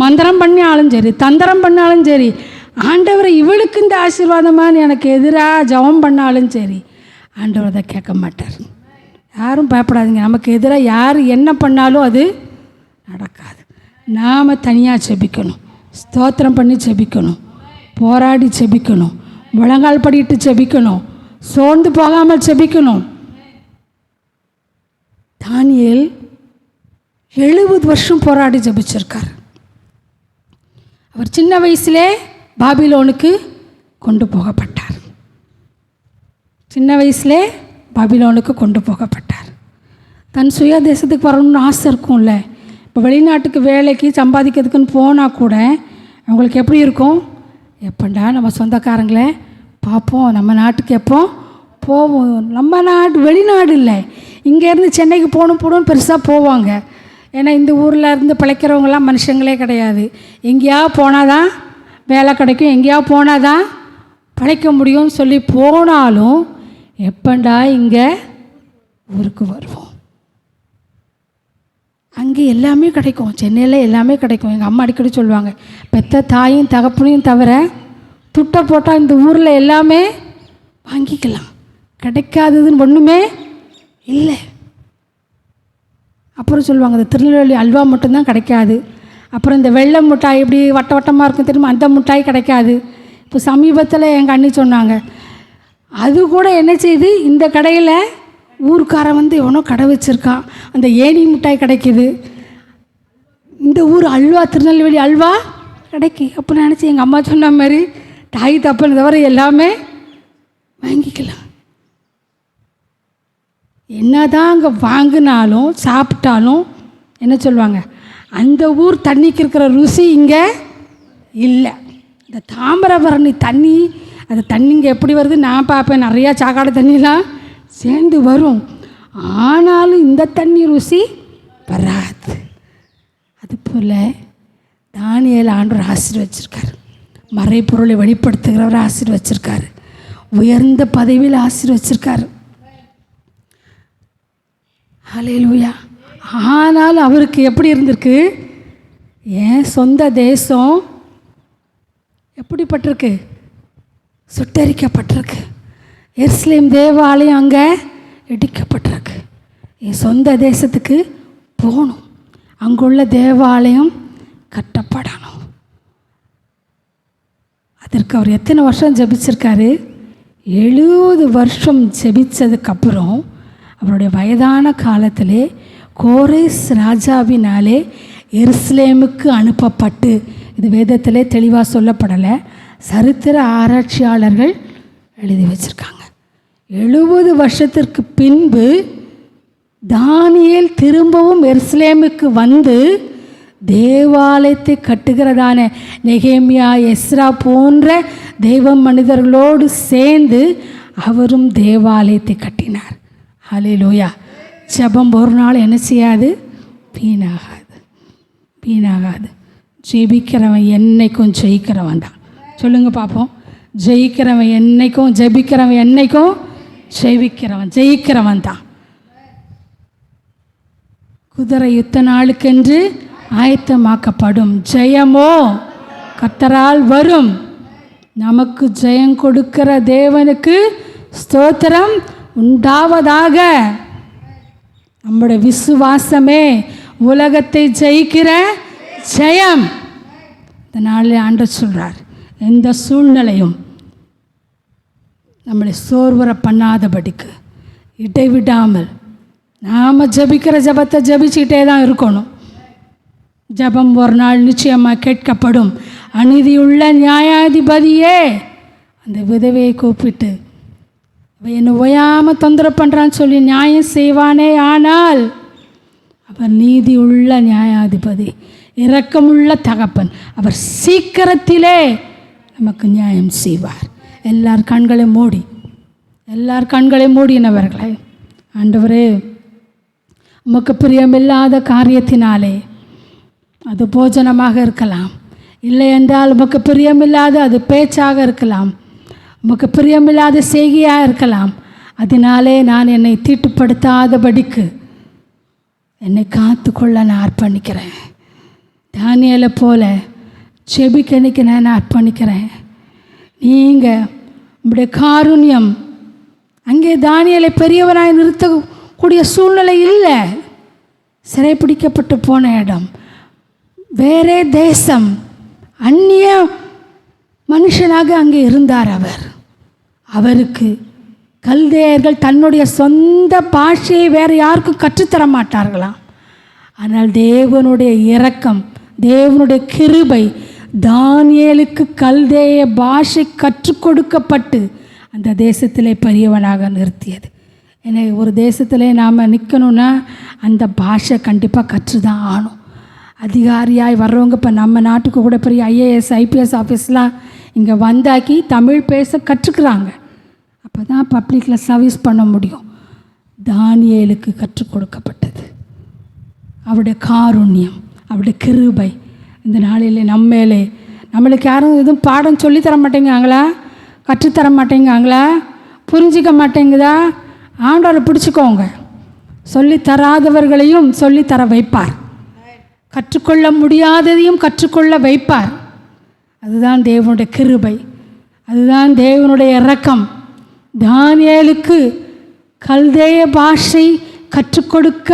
மந்திரம் பண்ணியாலும் சரி, தந்திரம் பண்ணாலும் சரி, ஆண்டவரை இவளுக்கு இந்த ஆசீர்வாதமானு எனக்கு எதிராக ஜெபம் பண்ணாலும் சரி, ஆண்டவர் அதை கேட்க மாட்டார். யாரும் பயப்படாதீங்க, நமக்கு எதிராக யார் என்ன பண்ணாலும் அது நடக்காது. நாம் தனியாக செபிக்கணும், ஸ்தோத்திரம் பண்ணி செபிக்கணும், போராடி செபிக்கணும், முழங்கால் படிட்டு செபிக்கணும், சோர்ந்து போகாமல் செபிக்கணும். தானியேல் 70 வருஷம் போராடி ஜெபிச்சிருக்கார். அவர் சின்ன வயசுலே பாபிலோனுக்கு கொண்டு போகப்பட்டார். தன் சுய தேசத்துக்கு வரணும்னு ஆசை இருக்கும்ல. இப்போ வெளிநாட்டுக்கு வேலைக்கு சம்பாதிக்கிறதுக்குன்னு போனால் கூட அவங்களுக்கு எப்படி இருக்கும்? எப்பண்டா நம்ம சொந்தக்காரங்களே பார்ப்போம், நம்ம நாட்டுக்கு எப்போ போவோம். நம்ம வெளிநாடு இல்லை, இங்கேருந்து சென்னைக்கு போகணும்னு பெருசாக போவாங்க. ஏன்னா இந்த ஊரில் இருந்து பிழைக்கிறவங்களாம் மனுஷங்களே கிடையாது. எங்கேயாவது போனால் தான் வேலை கிடைக்கும், எங்கேயாவது போனால் தான் பிழைக்க முடியும்னு சொல்லி போனாலும் எப்பண்டா இங்கே ஊருக்கு வருவோம். அங்கே எல்லாமே கிடைக்கும், சென்னையில் எல்லாமே கிடைக்கும். எங்கள் அம்மா அடிக்கடி சொல்லுவாங்க, பெத்த தாயும் தகப்பனையும் தவிர துட்டை போட்டால் இந்த ஊரில் எல்லாமே வாங்கிக்கலாம், கிடைக்காததுன்னு ஒன்றுமே இல்லை. அப்புறம் சொல்லுவாங்க, இந்த திருநெல்வேலி அல்வா மட்டும்தான் கிடைக்காது. அப்புறம் இந்த வெள்ளை மிட்டாய் இப்படி வட்ட வட்டமாக இருக்கும் தெரியுமா, அந்த மிட்டாய் கிடைக்காது. இப்போ சமீபத்தில் எங்கள் அண்ணி சொன்னாங்க, அது கூட என்ன செய்யுது, இந்த கடையில் ஊருக்காரன் வந்து எவனோ கடை வச்சுருக்கான், அந்த ஏணி மிட்டாய் கிடைக்கிது, இந்த ஊர் அல்வா திருநெல்வேலி அல்வா கிடைக்கி. அப்போ நினச்சி எங்கள் அம்மா சொன்ன மாதிரி தாய் தப்புன்னு தவிர எல்லாமே வாங்கிக்கலாம். என்ன தான் அங்கே வாங்கினாலும் சாப்பிட்டாலும் என்ன சொல்லுவாங்க, அந்த ஊர் தண்ணிக்கு இருக்கிற ருசி இங்கே இல்லை. இந்த தாமிரபரணி தண்ணி, அந்த தண்ணி இங்கே எப்படி வருது நான் பார்ப்பேன், நிறையா சாக்காடு தண்ணிலாம் சேர்ந்து வரும். ஆனாலும் இந்த தண்ணி ருசி வராது. அதுபோல் தானியேல் ஆண்டவர் ஆசீர்வச்சிருக்கார், மறைப்பொருளை வெளிப்படுத்துகிறவர் ஆசீர்வச்சிருக்கார், உயர்ந்த பதவியில் ஆசீர்வச்சிருக்கார். ஹல்லேலூயா. ஆனால் அவருக்கு எப்படி இருந்திருக்கு, என் சொந்த தேசம் எப்படிப்பட்டிருக்கு, சுட்டரிக்கப்பட்டிருக்கு. எருசலேம் தேவாலயம் அங்கே இடிக்கப்பட்டிருக்கு. என் சொந்த தேசத்துக்கு போகணும், அங்குள்ள தேவாலயம் கட்டப்படணும். அதற்கு அவர் எத்தனை வருஷம் ஜெபிச்சிருக்காரு? 70 வருஷம் ஜெபித்ததுக்கப்புறம் அவருடைய வயதான காலத்திலே கோரேஸ் ராஜாவினாலே எருசலேமுக்கு அனுப்பப்பட்டு, இது வேதத்திலே தெளிவாக சொல்லப்படலை, சரித்திர ஆராய்ச்சியாளர்கள் எழுதி வச்சுருக்காங்க. 70 வருஷத்திற்கு பின்பு தானியேல் திரும்பவும் எருசலேமுக்கு வந்து தேவாலயத்தை கட்டுகிறதான நெகேமியா, எஸ்ரா போன்ற தெய்வ மனிதர்களோடு சேர்ந்து அவரும் தேவாலயத்தை கட்டினார். ஹல்லேலூயா. ஜெபம் ஒரு நாள் என்ன செய்யாது? வீணாகாது, வீணாகாது. ஜெபிக்கிறவன் என்னைக்கும் ஜெயிக்கிறவன் தான். சொல்லுங்க பார்ப்போம். ஜெயிக்கிறவன் என்னைக்கும், ஜெபிக்கிறவன் என்னைக்கும் ஜெயிக்கிறவன் தான். குதிரை யுத்த நாளுக்கென்று ஆயத்தமாக்கப்படும், ஜெயமோ கர்த்தரால் வரும். நமக்கு ஜெயம் கொடுக்கிற தேவனுக்கு ஸ்தோத்திரம் உண்டாவதாக. நம்முடைய விசுவாசமே உலகத்தை ஜெயிக்கிற ஜெயம். இந்த நாளில் ஆண்டவர் சொல்கிறார், எந்த சூழ்நிலையும் நம்மளை சோர்வர பண்ணாதபடிக்கு இடைவிடாமல் நாம் ஜெபிக்கிற ஜெபத்தை ஜெபிச்சுக்கிட்டே தான் இருக்கணும். ஜெபம் ஒரு நாள் நிச்சயமாக கேட்கப்படும். அநீதியுள்ள நியாயாதிபதியே, அந்த விதவையை கூப்பிட்டு என்னை ஓயாமல் தொந்தரவு பண்ணுறான்னு சொல்லி நியாயம் செய்வானே, ஆனால் அவர் நீதி உள்ள நியாயாதிபதி, இரக்கமுள்ள தகப்பன். அவர் சீக்கிரத்திலே நமக்கு நியாயம் செய்வார். எல்லார் கண்களை மூடினவர்களே, ஆண்டவரே உமக்கு பிரியமில்லாத காரியத்தினாலே, அது போஜனமாக இருக்கலாம், இல்லை என்றால் உமக்கு பிரியமில்லாத அது பேச்சாக இருக்கலாம், உமக்கு பிரியமில்லாத செய்கையாக இருக்கலாம். அதனாலே நான் என்னை தீட்டுப்படுத்தாதபடிக்கு என்னை காத்துக்கொள்ள நான் அர்ப்பணிக்கிறேன். தானியேலை போல செபிக்கணிக்கு நான் அர்ப்பணிக்கிறேன். நீங்கள் உங்களுடைய காருண்யம், அங்கே தானியேலை பெரியவனாய் நிறுத்தக்கூடிய சூழ்நிலை இல்லை. சிறைப்பிடிக்கப்பட்டு போன இடம், வேறே தேசம், அந்நிய மனுஷனாக அங்கே இருந்தார் அவர். அவருக்கு கல்தேயர்கள் தன்னுடைய சொந்த பாஷையை வேறு யாருக்கும் கற்றுத்தர மாட்டார்களாம். ஆனால் தேவனுடைய இரக்கம், தேவனுடைய கிருபை தானியேலுக்கு கல்தேய பாஷை கற்றுக் கொடுக்கப்பட்டு அந்த தேசத்திலே பெரியவனாக நிறுத்தியது. ஏன்னா ஒரு தேசத்திலே நாம் நிற்கணுன்னா அந்த பாஷை கண்டிப்பாக கற்று தான் ஆகணும். அதிகாரியாய் வர்றவங்க இப்போ நம்ம நாட்டுக்கு கூட பெரிய IAS IPS ஆஃபீஸ்லாம் இங்கே வந்தாக்கி தமிழ் பேச கற்றுக்குறாங்க. அப்போ தான் பப்ளிக்கில் சர்வீஸ் பண்ண முடியும். தானியேலுக்கு கற்றுக் கொடுக்கப்பட்டது அவருடைய காருண்யம், அவருடைய கிருபை. இந்த நாளில் நம்மளுக்கு யாரும் எதுவும் பாடம் சொல்லித்தர மாட்டேங்காங்களா? கற்றுத்தர மாட்டேங்காங்களா? புரிஞ்சிக்க மாட்டேங்குதா? ஆண்டவரை பிடிச்சிக்கோங்க. சொல்லித்தராதவர்களையும் சொல்லித்தர வைப்பார். கற்றுக்கொள்ள முடியாததையும் கற்றுக்கொள்ள வைப்பார். அதுதான் தேவனுடைய கிருபை, அதுதான் தேவனுடைய இரக்கம். தானியேலுக்கு கல்தேய பாஷை கற்றுக் கொடுக்க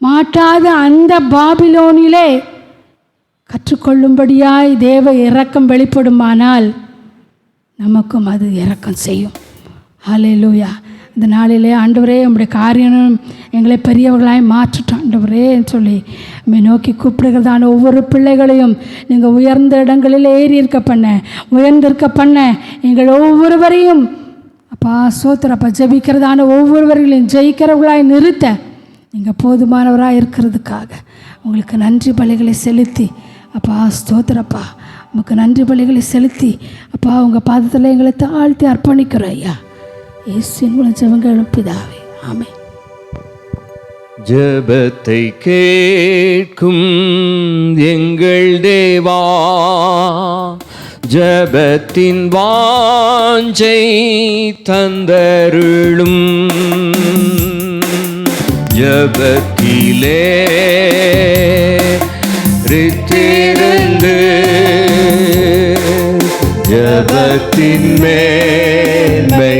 மாட்டாத அந்த பாபிலோனிலே கற்றுக்கொள்ளும்படியாய் தேவ இரக்கம் வெளிப்படுமானால் நமக்கும் அது இரக்கம் செய்யும். ஹல்லேலூயா. இந்த நாளிலே ஆண்டவரே உம்முடைய காரியம் எங்களை பெரியவர்களாய் மாற்றட்டும் ஆண்டவரே சொல்லி நம்மை நோக்கி கூப்பிடுகிறதான ஒவ்வொரு பிள்ளைகளையும் நீங்கள் உயர்ந்த இடங்களில் உயர்ந்திருக்க பண்ண எங்கள் ஒவ்வொருவரையும் அப்பா சோத்திரப்பா ஜெபிக்கிறதான ஒவ்வொருவர்களையும் ஜெயிக்கிறவர்களாய் நிறுத்த நீங்கள் போதுமானவராக இருக்கிறதுக்காக உங்களுக்கு நன்றி பலிகளை செலுத்தி அப்பா ஸ்தோத்திரப்பா உமக்கு நன்றி பலிகளை செலுத்தி அப்பா உங்கள் பாதத்தில் எங்களை தாழ்த்தி அர்ப்பணிக்கிறோம் ஐயா. இயேசுவின் மூலம் ஜெபங்களும் பிதாவே, ஆமென். ஜெபத்தை கேட்கும் எங்கள் தேவா, ஜெபத்தின் வாஞ்சை தந்தருளும், ஜெபத்திலே ரித்திருந்து ஜெபத்தின் மேன்மை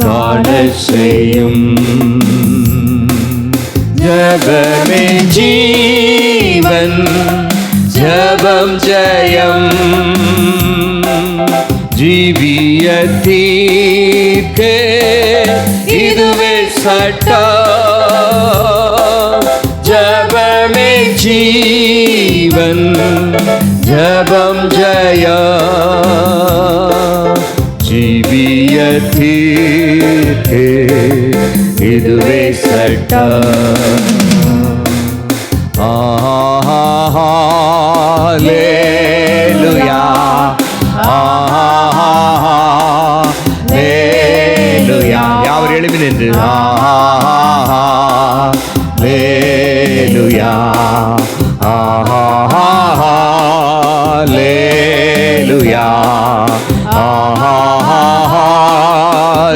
காண செய்யும். ஜெபமே ஜீவன், ஜெபம் ஜெயம், ஜீவியத்தீர்க்கே இதுவே சட்டம். ஜெபமே ஜீவன், ஜெபம் ஜெயம், ஜீவியத்தீர்க்கே இதுவே சட்டம். ஹல்லேலூயா, ஹல்லேலூயா. யாவர் எழுப்பி நின்று ஹல்லேலூயா, ஹல்லேலூயா,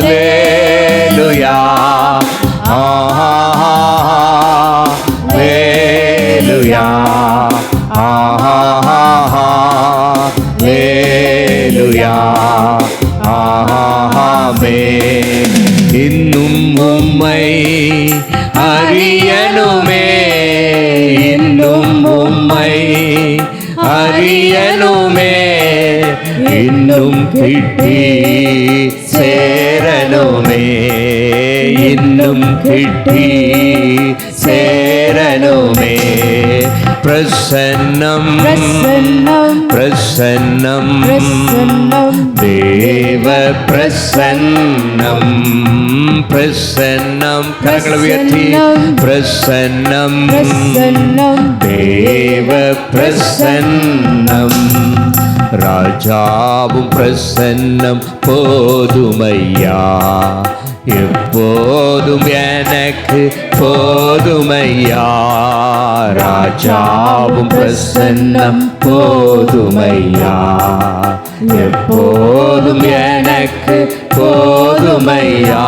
ஹல்லேலூயா, ஹல்லேலூயா, ஹல்லேலூயா, ஆமென். இன்னும் உம்மை அறியணுமே, இன்னும் உம்மை அறியணுமே, இன்னும் கிட்டி சேரணுமே, இன்னும் கிட்டி சேரணுமே. பிரசன்னம் பிரசன்னம் பிரசன்னம் பிரசன்னம் தேவ பிரசன்னம் பிரசன்னம். கரங்களை உயர்த்தி பிரசன்னம் பிரசன்னம் தேவ பிரசன்னம். ராஜாவும் பிரசன்னம் போதுமையா, எப்போதும் எனக்கு போதுமையா. ராஜாவும் பிரசன்னம் போதுமையா, எப்போதும் எனக்கு போதுமையா,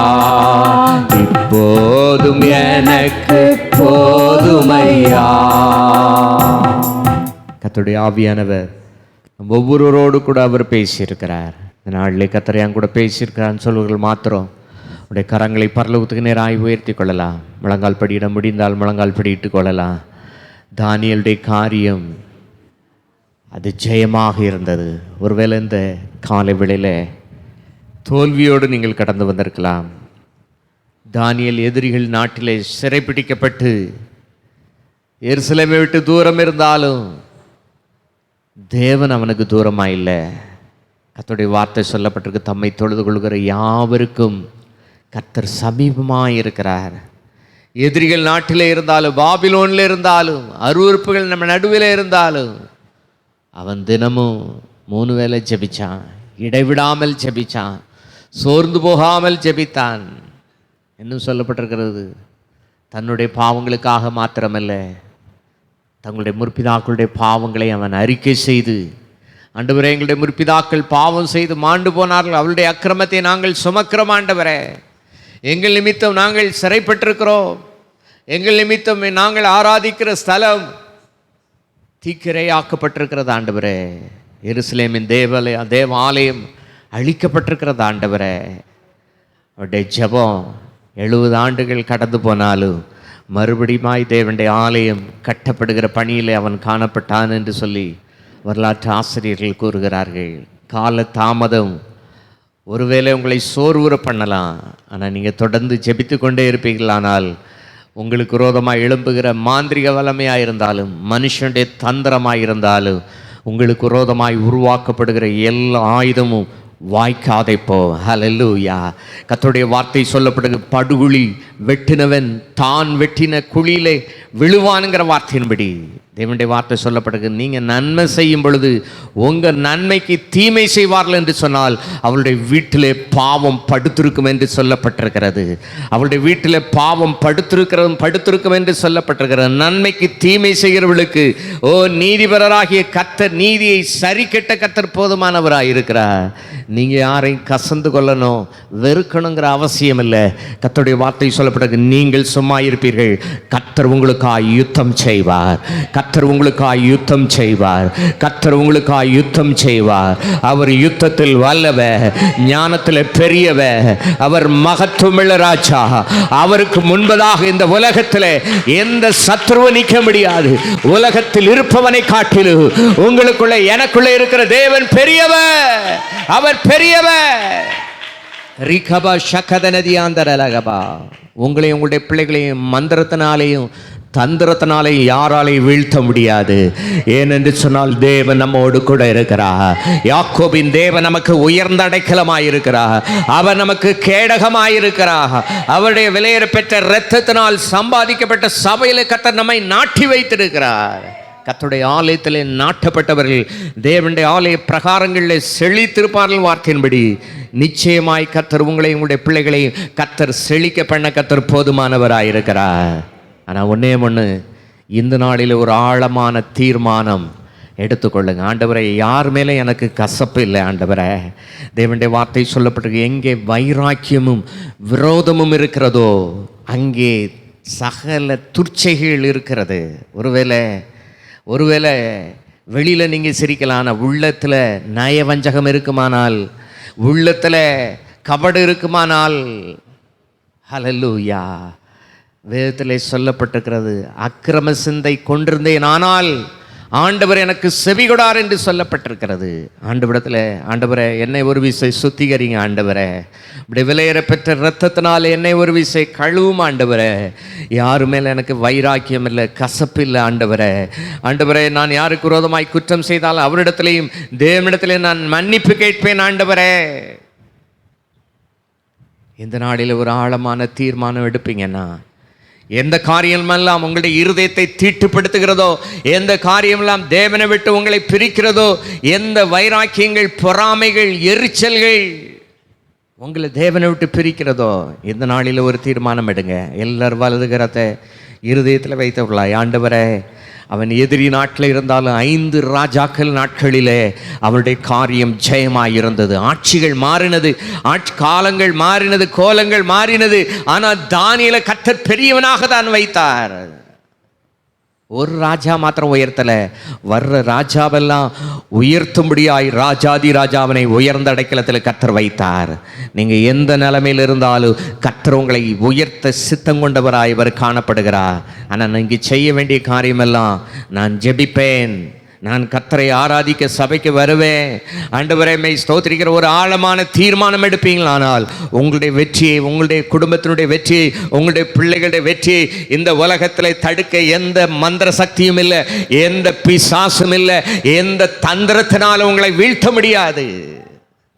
இப்போதும் எனக்கு போதுமையா. கர்த்தருடைய ஆவியானவர் ஒவ்வொருவரோடு கூட அவர் பேசியிருக்கிறார். இந்த நாளிலே கர்த்தர் என் கூட பேசியிருக்கிறான்னு சொல்வர்கள் மாத்திரம் உடைய கரங்களை பரலோகத்துக்கு நேராக உயர்த்தி கொள்ளலாம். முழங்கால் படியிட முடிந்தால் முழங்கால் படியிட்டு கொள்ளலாம். தானியேலுடைய காரியம் அது ஜெயமாக இருந்தது. ஒருவேளை இந்த காலை வேளையில் தோல்வியோடு நீங்கள் கடந்து வந்திருக்கலாம். தானியேல் எதிரிகள் நாட்டிலே சிறைப்பிடிக்கப்பட்டு எருசலேமை விட்டு தூரம் இருந்தாலும் தேவன் அவனுக்கு தூரமாக இல்லை. கர்த்தருடைய வார்த்தை சொல்லப்பட்டிருக்கு, தம்மை தொழுது கொள்கிற யாவருக்கும் கர்த்தர் சமீபமாக இருக்கிறார். எதிரிகள் நாட்டிலே இருந்தாலும் பாபிலோனில் இருந்தாலும் அருவருப்புகள் நம்ம நடுவில் இருந்தாலும் அவன் தினமும் 3 வேளை ஜெபிச்சான், இடைவிடாமல் ஜெபிச்சான், சோர்ந்து போகாமல் ஜெபித்தான். இன்னும் சொல்லப்பட்டிருக்கிறது, தன்னுடைய பாவங்களுக்காக மாத்திரமல்ல, தங்களுடைய முற்பிதாக்களுடைய பாவங்களை அவன் அறிக்கை செய்து, ஆண்டவரே எங்களுடைய முற்பிதாக்கள் பாவம் செய்து மாண்டு போனார்கள், அவளுடைய அக்கிரமத்தை நாங்கள் சுமக்கிறோம் ஆண்டவரே, எங்கள் நிமித்தம் நாங்கள் சிறைப்பட்டிருக்கிறோம், எங்கள் நிமித்தம் நாங்கள் ஆராதிக்கிற ஸ்தலம் தீக்கிரையாக்கப்பட்டிருக்கிறது ஆண்டவரே, எருசலேமின் தேவாலயம் அழிக்கப்பட்டிருக்கிறது ஆண்டவரே. அவருடைய ஜெபம் 70 ஆண்டுகள் கடந்து போனாலும் மறுபடியுமாய் தேவனுடைய ஆலயம் கட்டப்படுகிற பணியில் அவன் காணப்பட்டான் என்று சொல்லி வரலாற்று ஆசிரியர்கள் கூறுகிறார்கள். கால தாமதம் ஒருவேளை உங்களை சோர்வுற பண்ணலாம், ஆனால் நீங்கள் தொடர்ந்து ஜெபித்து கொண்டே இருப்பீங்களானால் உங்களுக்கு விரோதமாக எழும்புகிற மாந்திரிக வல்லமையாக இருந்தாலும் மனுஷனுடைய தந்திரமாக இருந்தாலும் உங்களுக்கு விரோதமாய் உருவாக்கப்படுகிற எல்லா ஆயுதமும் வாய்க்காதே போ. ஹல்லேலூயா. கர்த்தருடைய வார்த்தை சொல்லப்படுகிற படுகுழி வெட்டினவன் தான் வெட்டின குழியிலே விழுவானுங்கிற வார்த்தையின்படி தேவனுடைய வார்த்தை சொல்லப்படுகிறது. நீங்கள் நன்மை செய்யும் பொழுது உங்கள் நன்மைக்கு தீமை செய்வார்கள் என்று சொன்னால் அவளுடைய வீட்டிலே பாவம் படுத்திருக்கும் என்று சொல்லப்பட்டிருக்கிறது. அவளுடைய வீட்டிலே பாவம் படுத்திருக்கும் என்று சொல்லப்பட்டிருக்கிறது. நன்மைக்கு தீமை செய்கிறவர்களுக்கு ஓ நீதிபரராகிய கர்த்தர் நீதியை சரி கெட்ட கர்த்தர் போதுமானவராக இருக்கிறார். நீங்கள் யாரையும் கசந்து கொள்ளணும் வெறுக்கணுங்கிற அவசியம் இல்லை. கர்த்தருடைய வார்த்தை சொல்லப்பட்டிருக்கு, நீங்கள் சும்மா இருப்பீர்கள், கர்த்தர் உங்களுக்காக யுத்தம் செய்வார், கர்த்தர் உங்களுக்காக யுத்தம் செய்வார், கர்த்தர் உங்களுக்காக யுத்தம் செய்வார். அவர் யுத்தத்தில் வல்லவர், ஞானத்தில் பெரியவர், அவர் மகத்துவமுள்ள ராஜா. அவருக்கு முன்பதாக இந்த உலகத்தில் எந்த சத்ருவும் நிற்க முடியாது. உலகத்தில் இருப்பவனை காட்டிலும் உங்களுக்குள்ள எனக்குள்ள இருக்கிற தேவன் பெரியவர், அவர் பெரியவர். ரிகபா ஷகத நதியாந்தரலகபா. உங்களையும் உங்களுடைய பிள்ளைகளையும் மந்திரத்தினாலேயும் தந்திரத்தினாலேயும் யாராலையும் வீழ்த்த முடியாது. ஏனென்று சொன்னால் தேவன் நம்மோடு கூட இருக்கிறார். யாக்கோபின் தேவன் நமக்கு உயர்ந்த அடைக்கலமாயிருக்கிறார், அவர் நமக்கு கேடகமாயிருக்கிறார். அவருடைய விலையேற பெற்ற இரத்தத்தினால் சம்பாதிக்கப்பட்ட சபையில கர்த்தர் நம்மை நாட்டி வைத்திருக்கிறார். கர்த்தருடைய ஆலயத்திலே நாட்டப்பட்டவர்கள் தேவனுடைய ஆலய பிரகாரங்களில் செழித்திருப்பார்கள். வார்த்தையின்படி நிச்சயமாய் கர்த்தர் உங்களை உங்களுடைய பிள்ளைகளை கர்த்தர் செழிக்க பண்ண கர்த்தர் போதுமானவராயிருக்கிறார். ஆனால் ஒன்றே ஒன்று, இந்த நாளில் ஒரு ஆழமான தீர்மானம் எடுத்துக்கொள்ளுங்க. ஆண்டவரை, யார் மேலே எனக்கு கசப்பு இல்லை ஆண்டவரே. தேவனுடைய வார்த்தை சொல்லப்பட்டிருக்கு, எங்கே வைராக்கியமும் விரோதமும் இருக்கிறதோ அங்கே சகல துர்ச்சைகள் இருக்கிறது. ஒருவேளை வெளியில் நீங்கள் சிரிக்கலாம், ஆனால் உள்ளத்தில் நயவஞ்சகம் இருக்குமானால், உள்ளத்தில் கபடு இருக்குமானால், ஹல்லேலூயா, வேதத்திலே சொல்லப்பட்டிருக்கிறது, அக்கிரம சிந்தை கொண்டிருந்தேன் ஆனால் ஆண்டவர் எனக்கு செவிகொடார் என்று சொல்லப்பட்டிருக்கிறது. ஆண்டவரிடத்தில், ஆண்டவரே என்னை ஒரு விசை சுத்திகரிங்க ஆண்டவரே, இப்படி விலையேற பெற்ற இரத்தத்தினால் என்னை ஒரு விசை கழுவும் ஆண்டவரே. யாரு மேலே எனக்கு வைராக்கியம் இல்லை, கசப்பு இல்லை ஆண்டவரே. ஆண்டவரே, நான் யாருக்கு விரோதமாய் குற்றம் செய்தால் அவரிடத்திலையும் தேவனிடத்திலையும் நான் மன்னிப்பு கேட்பேன் ஆண்டவரே. இந்த நாளில் ஒரு ஆழமான தீர்மானம் எடுப்பீங்கன்னா, எந்த காரியமெல்லாம் உங்களுடைய இருதயத்தை தீட்டுப்படுத்துகிறதோ, எந்த காரியமெல்லாம் தேவனை விட்டு உங்களை பிரிக்கிறதோ, எந்த வைராக்கியங்கள், பொறாமைகள், எரிச்சல்கள் உங்களை தேவனை விட்டு பிரிக்கிறதோ, இந்த நாளில் ஒரு தீர்மானம் எடுங்க. எல்லாரும் வலது கரத்தை இருதயத்தில் வைத்தவர்களாய், ஆண்டவரே, அவன் எதிரி நாட்டில் இருந்தாலும் 5 ராஜாக்கள் நாட்களிலே அவனுடைய காரியம் ஜெயமாயிருந்தது. ஆட்சிகள் மாறினது, காலங்கள் மாறினது, கோலங்கள் மாறினது. ஆனால் தானியேலை கர்த்தர் பெரியவனாக தான் வைத்தார். ஒரு ராஜா மாத்திரம் உயர்த்தலை, வர்ற ராஜாவெல்லாம் உயர்த்தும்படியாய் ராஜாதி ராஜாவனை உயர்ந்த அடைக்கலத்தில் கர்த்தர் வைத்தார். நீங்கள் எந்த நிலைமையில் இருந்தாலும் கர்த்தர் உங்களை உயர்த்த சித்தம் கொண்டவராய் இவர் காணப்படுகிறார். ஆனால் நீங்கள் செய்ய வேண்டிய காரியமெல்லாம், நான் ஜெபிப்பேன், நான் கர்த்தரை ஆராதிக்க சபைக்கு வருவேன், ஆண்டவரே மை ஸ்தோத்திரிக்கிற ஒரு ஆழமான தீர்மானம் எடுப்பீங்களானால் உங்களுடைய வெற்றியை, உங்களுடைய குடும்பத்தினுடைய வெற்றியை, உங்களுடைய பிள்ளைகளுடைய வெற்றியை இந்த உலகத்தில் தடுக்க எந்த மந்திர சக்தியும் இல்லை, எந்த பிசாசும் இல்லை, எந்த தந்திரத்தினாலும் உங்களை வீழ்த்த முடியாது.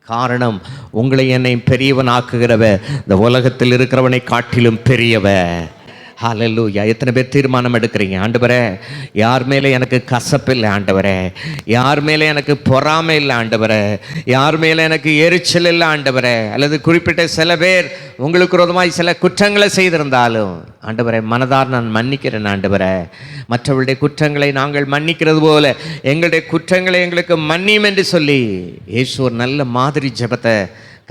காரணம், உங்களை என்னை பெரியவன் ஆக்குகிறவர் இந்த உலகத்தில் இருக்கிறவனை காட்டிலும் பெரியவர். ஹல்லேலூயா. எத்தனை பேர் தீர்மானம் எடுக்கிறீங்க, ஆண்டவரே யார் மேலே எனக்கு கசப்பு இல்லை ஆண்டவரே, யார் மேலே எனக்கு பொறாமை இல்லை ஆண்டவரே, யார் மேலே எனக்கு எரிச்சல் இல்லை ஆண்டவரே, அல்லது குறிப்பிட்ட சில பேர் உங்களுக்கு விரோதமாய் சில குற்றங்களை செய்திருந்தாலும் ஆண்டவரே மனதார் நான் மன்னிக்கிறேன் ஆண்டவரே. மற்றவர்களுடைய குற்றங்களை நாங்கள் மன்னிக்கிறது போல எங்களுடைய குற்றங்களை எங்களுக்கு மன்னியும் என்று சொல்லி இயேசு ஒரு நல்ல மாதிரி ஜெபத்தை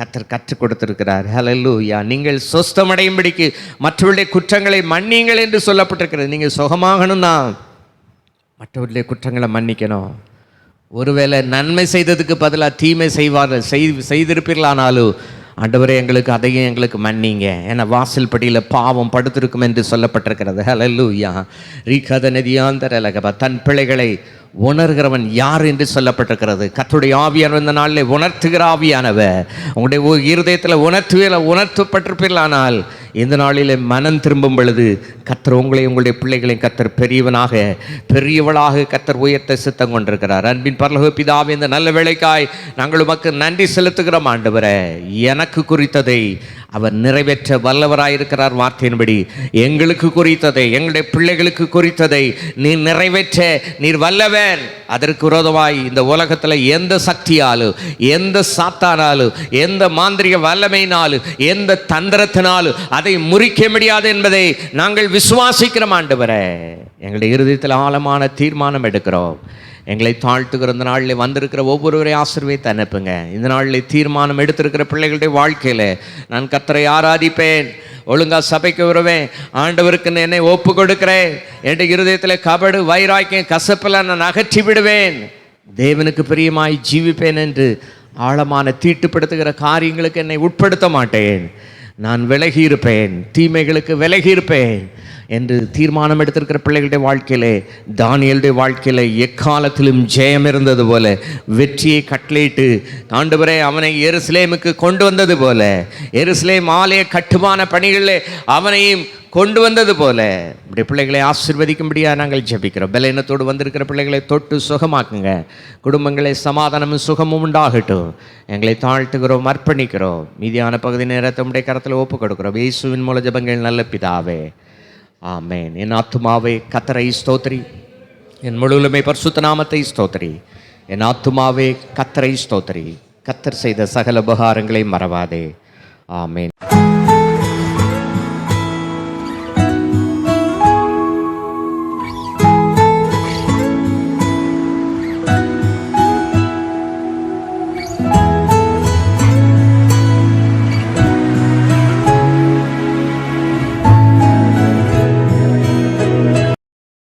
கர்த்தர் கற்றுக் கொடுத்திருக்கிறார். ஹல்லேலூயா. நீங்கள் சொஸ்தமடையும்படிக்கு மற்றவருடைய குற்றங்களை மன்னியுங்கள் என்று சொல்லப்பட்டிருக்கிறது. நீங்கள் சுகமாகணும்னா மற்றவருடைய குற்றங்களை மன்னிக்கணும். ஒருவேளை நன்மை செய்ததுக்கு பதிலாக தீமை செய்திருப்பீர்களானாலும் ஆண்டவரே எங்களுக்கு அதையும் எங்களுக்கு மன்னிங்க, ஏன்னா வாசல் படியில் பாவம் படுத்திருக்கும் என்று சொல்லப்பட்டிருக்கிறது. ஹல்லேலூயா. ரீகத நதியாந்தரலகப, தன் பிள்ளைகளை உணர்கிறவன் யார் என்று சொல்லப்பட்டிருக்கிறது. கர்த்தருடைய ஆவியானவர் இந்த நாளில் உணர்த்துகிற ஆவியானவர் உங்களுடைய இருதயத்தில் உணர்த்தப்பட்டிருப்பீர்களானால் இந்த நாளில் மனம் திரும்பும் பொழுது கர்த்தர் உங்களை உங்களுடைய பிள்ளைகளையும் கர்த்தர் பெரியவனாக பெரியவளாக கர்த்தர் உயர்த்த சித்தம் கொண்டிருக்கிறார். அன்பின் பரலோக பிதாவே, இந்த நல்ல வேளைக்காய் நாங்கள் உமக்கு நன்றி செலுத்துகிறோம் ஆண்டவரே. எனக்கு குறித்ததை அவர் நிறைவேற்ற வல்லவராயிருக்கிறார். வார்த்தையின்படி எங்களுக்கு குறித்ததை, எங்களுடைய பிள்ளைகளுக்கு குறித்ததை நீர் நிறைவேற்ற நீர் வல்லவர். அதற்கு விரோதமாய் இந்த உலகத்தில் எந்த சக்தியாலும், எந்த சாத்தானாலும், எந்த மாந்திரிக வல்லமையினாலும், எந்த தந்திரத்தினாலும் அதை முறிக்க முடியாது என்பதை நாங்கள் விசுவாசிக்கிறோம் ஆண்டவரே. எங்களுடைய இருதயத்தில் ஆழமான தீர்மானம் எடுக்கிறோம். எங்களை தாழ்த்துகிற இந்த நாளில் வந்திருக்கிற ஒவ்வொருவரையும் ஆசீர்வதித்து அனுப்புங்க. இந்த நாளில் தீர்மானம் எடுத்திருக்கிற பிள்ளைகளுடைய வாழ்க்கையில் நான் கர்த்தரை ஆராதிப்பேன், ஒழுங்கா சபைக்கு வருவேன், ஆண்டவருக்கு என்னை ஒப்பு கொடுக்கிறேன், என் இருதயத்தில் கபடு, வைராக்கியம், கசப்பெல்லாம் நான் அகற்றி விடுவேன், தேவனுக்கு பிரியமாய் ஜீவிப்பேன் என்று ஆழமான தீட்டுப்படுத்துகிற காரியங்களுக்கு என்னை உட்படுத்த மாட்டேன், நான் விலகி இருப்பேன், தீமைகளுக்கு விலகி இருப்பேன் என்று தீர்மானம் எடுத்திருக்கிற பிள்ளைகளுடைய வாழ்க்கையிலே, தானியேலுடைய வாழ்க்கையில எக்காலத்திலும் ஜெயம் இருந்தது போல, வெற்றியை கட்டளையிட்டு ஆண்டவரே அவனை எருசலேமுக்கு கொண்டு வந்தது போல, எருசலேம் ஆலய கட்டுமான பணிகளில் அவனையும் கொண்டு வந்தது போல இப்படி பிள்ளைகளை ஆசீர்வதிக்கும்படியா நாங்கள் ஜெபிக்கிறோம். பலவீனத்தோடு வந்திருக்கிற பிள்ளைகளை தொட்டு சுகமாக்குங்க. குடும்பங்களை சமாதானமும் சுகமும் உண்டாகட்டும். எங்களை தாழ்த்துகிறோம், அர்ப்பணிக்கிறோம். மீதியான பகுதி நேரத்தை உடைய கரத்தில் ஒப்பு கொடுக்கிறோம். இயேசுவின் மூல ஜெபங்கள் நல்ல பிதாவே, ஆமென். என் ஆத்துமாவே கர்த்தரை ஸ்தோத்திரி, என் முழுவலுமே பரிசுத்த நாமத்தை ஸ்தோத்திரி. என் ஆத்துமாவே கத்தரை ஸ்தோத்திரி. கத்தர் செய்த சகல உபகாரங்களை மறவாதே. ஆமென்.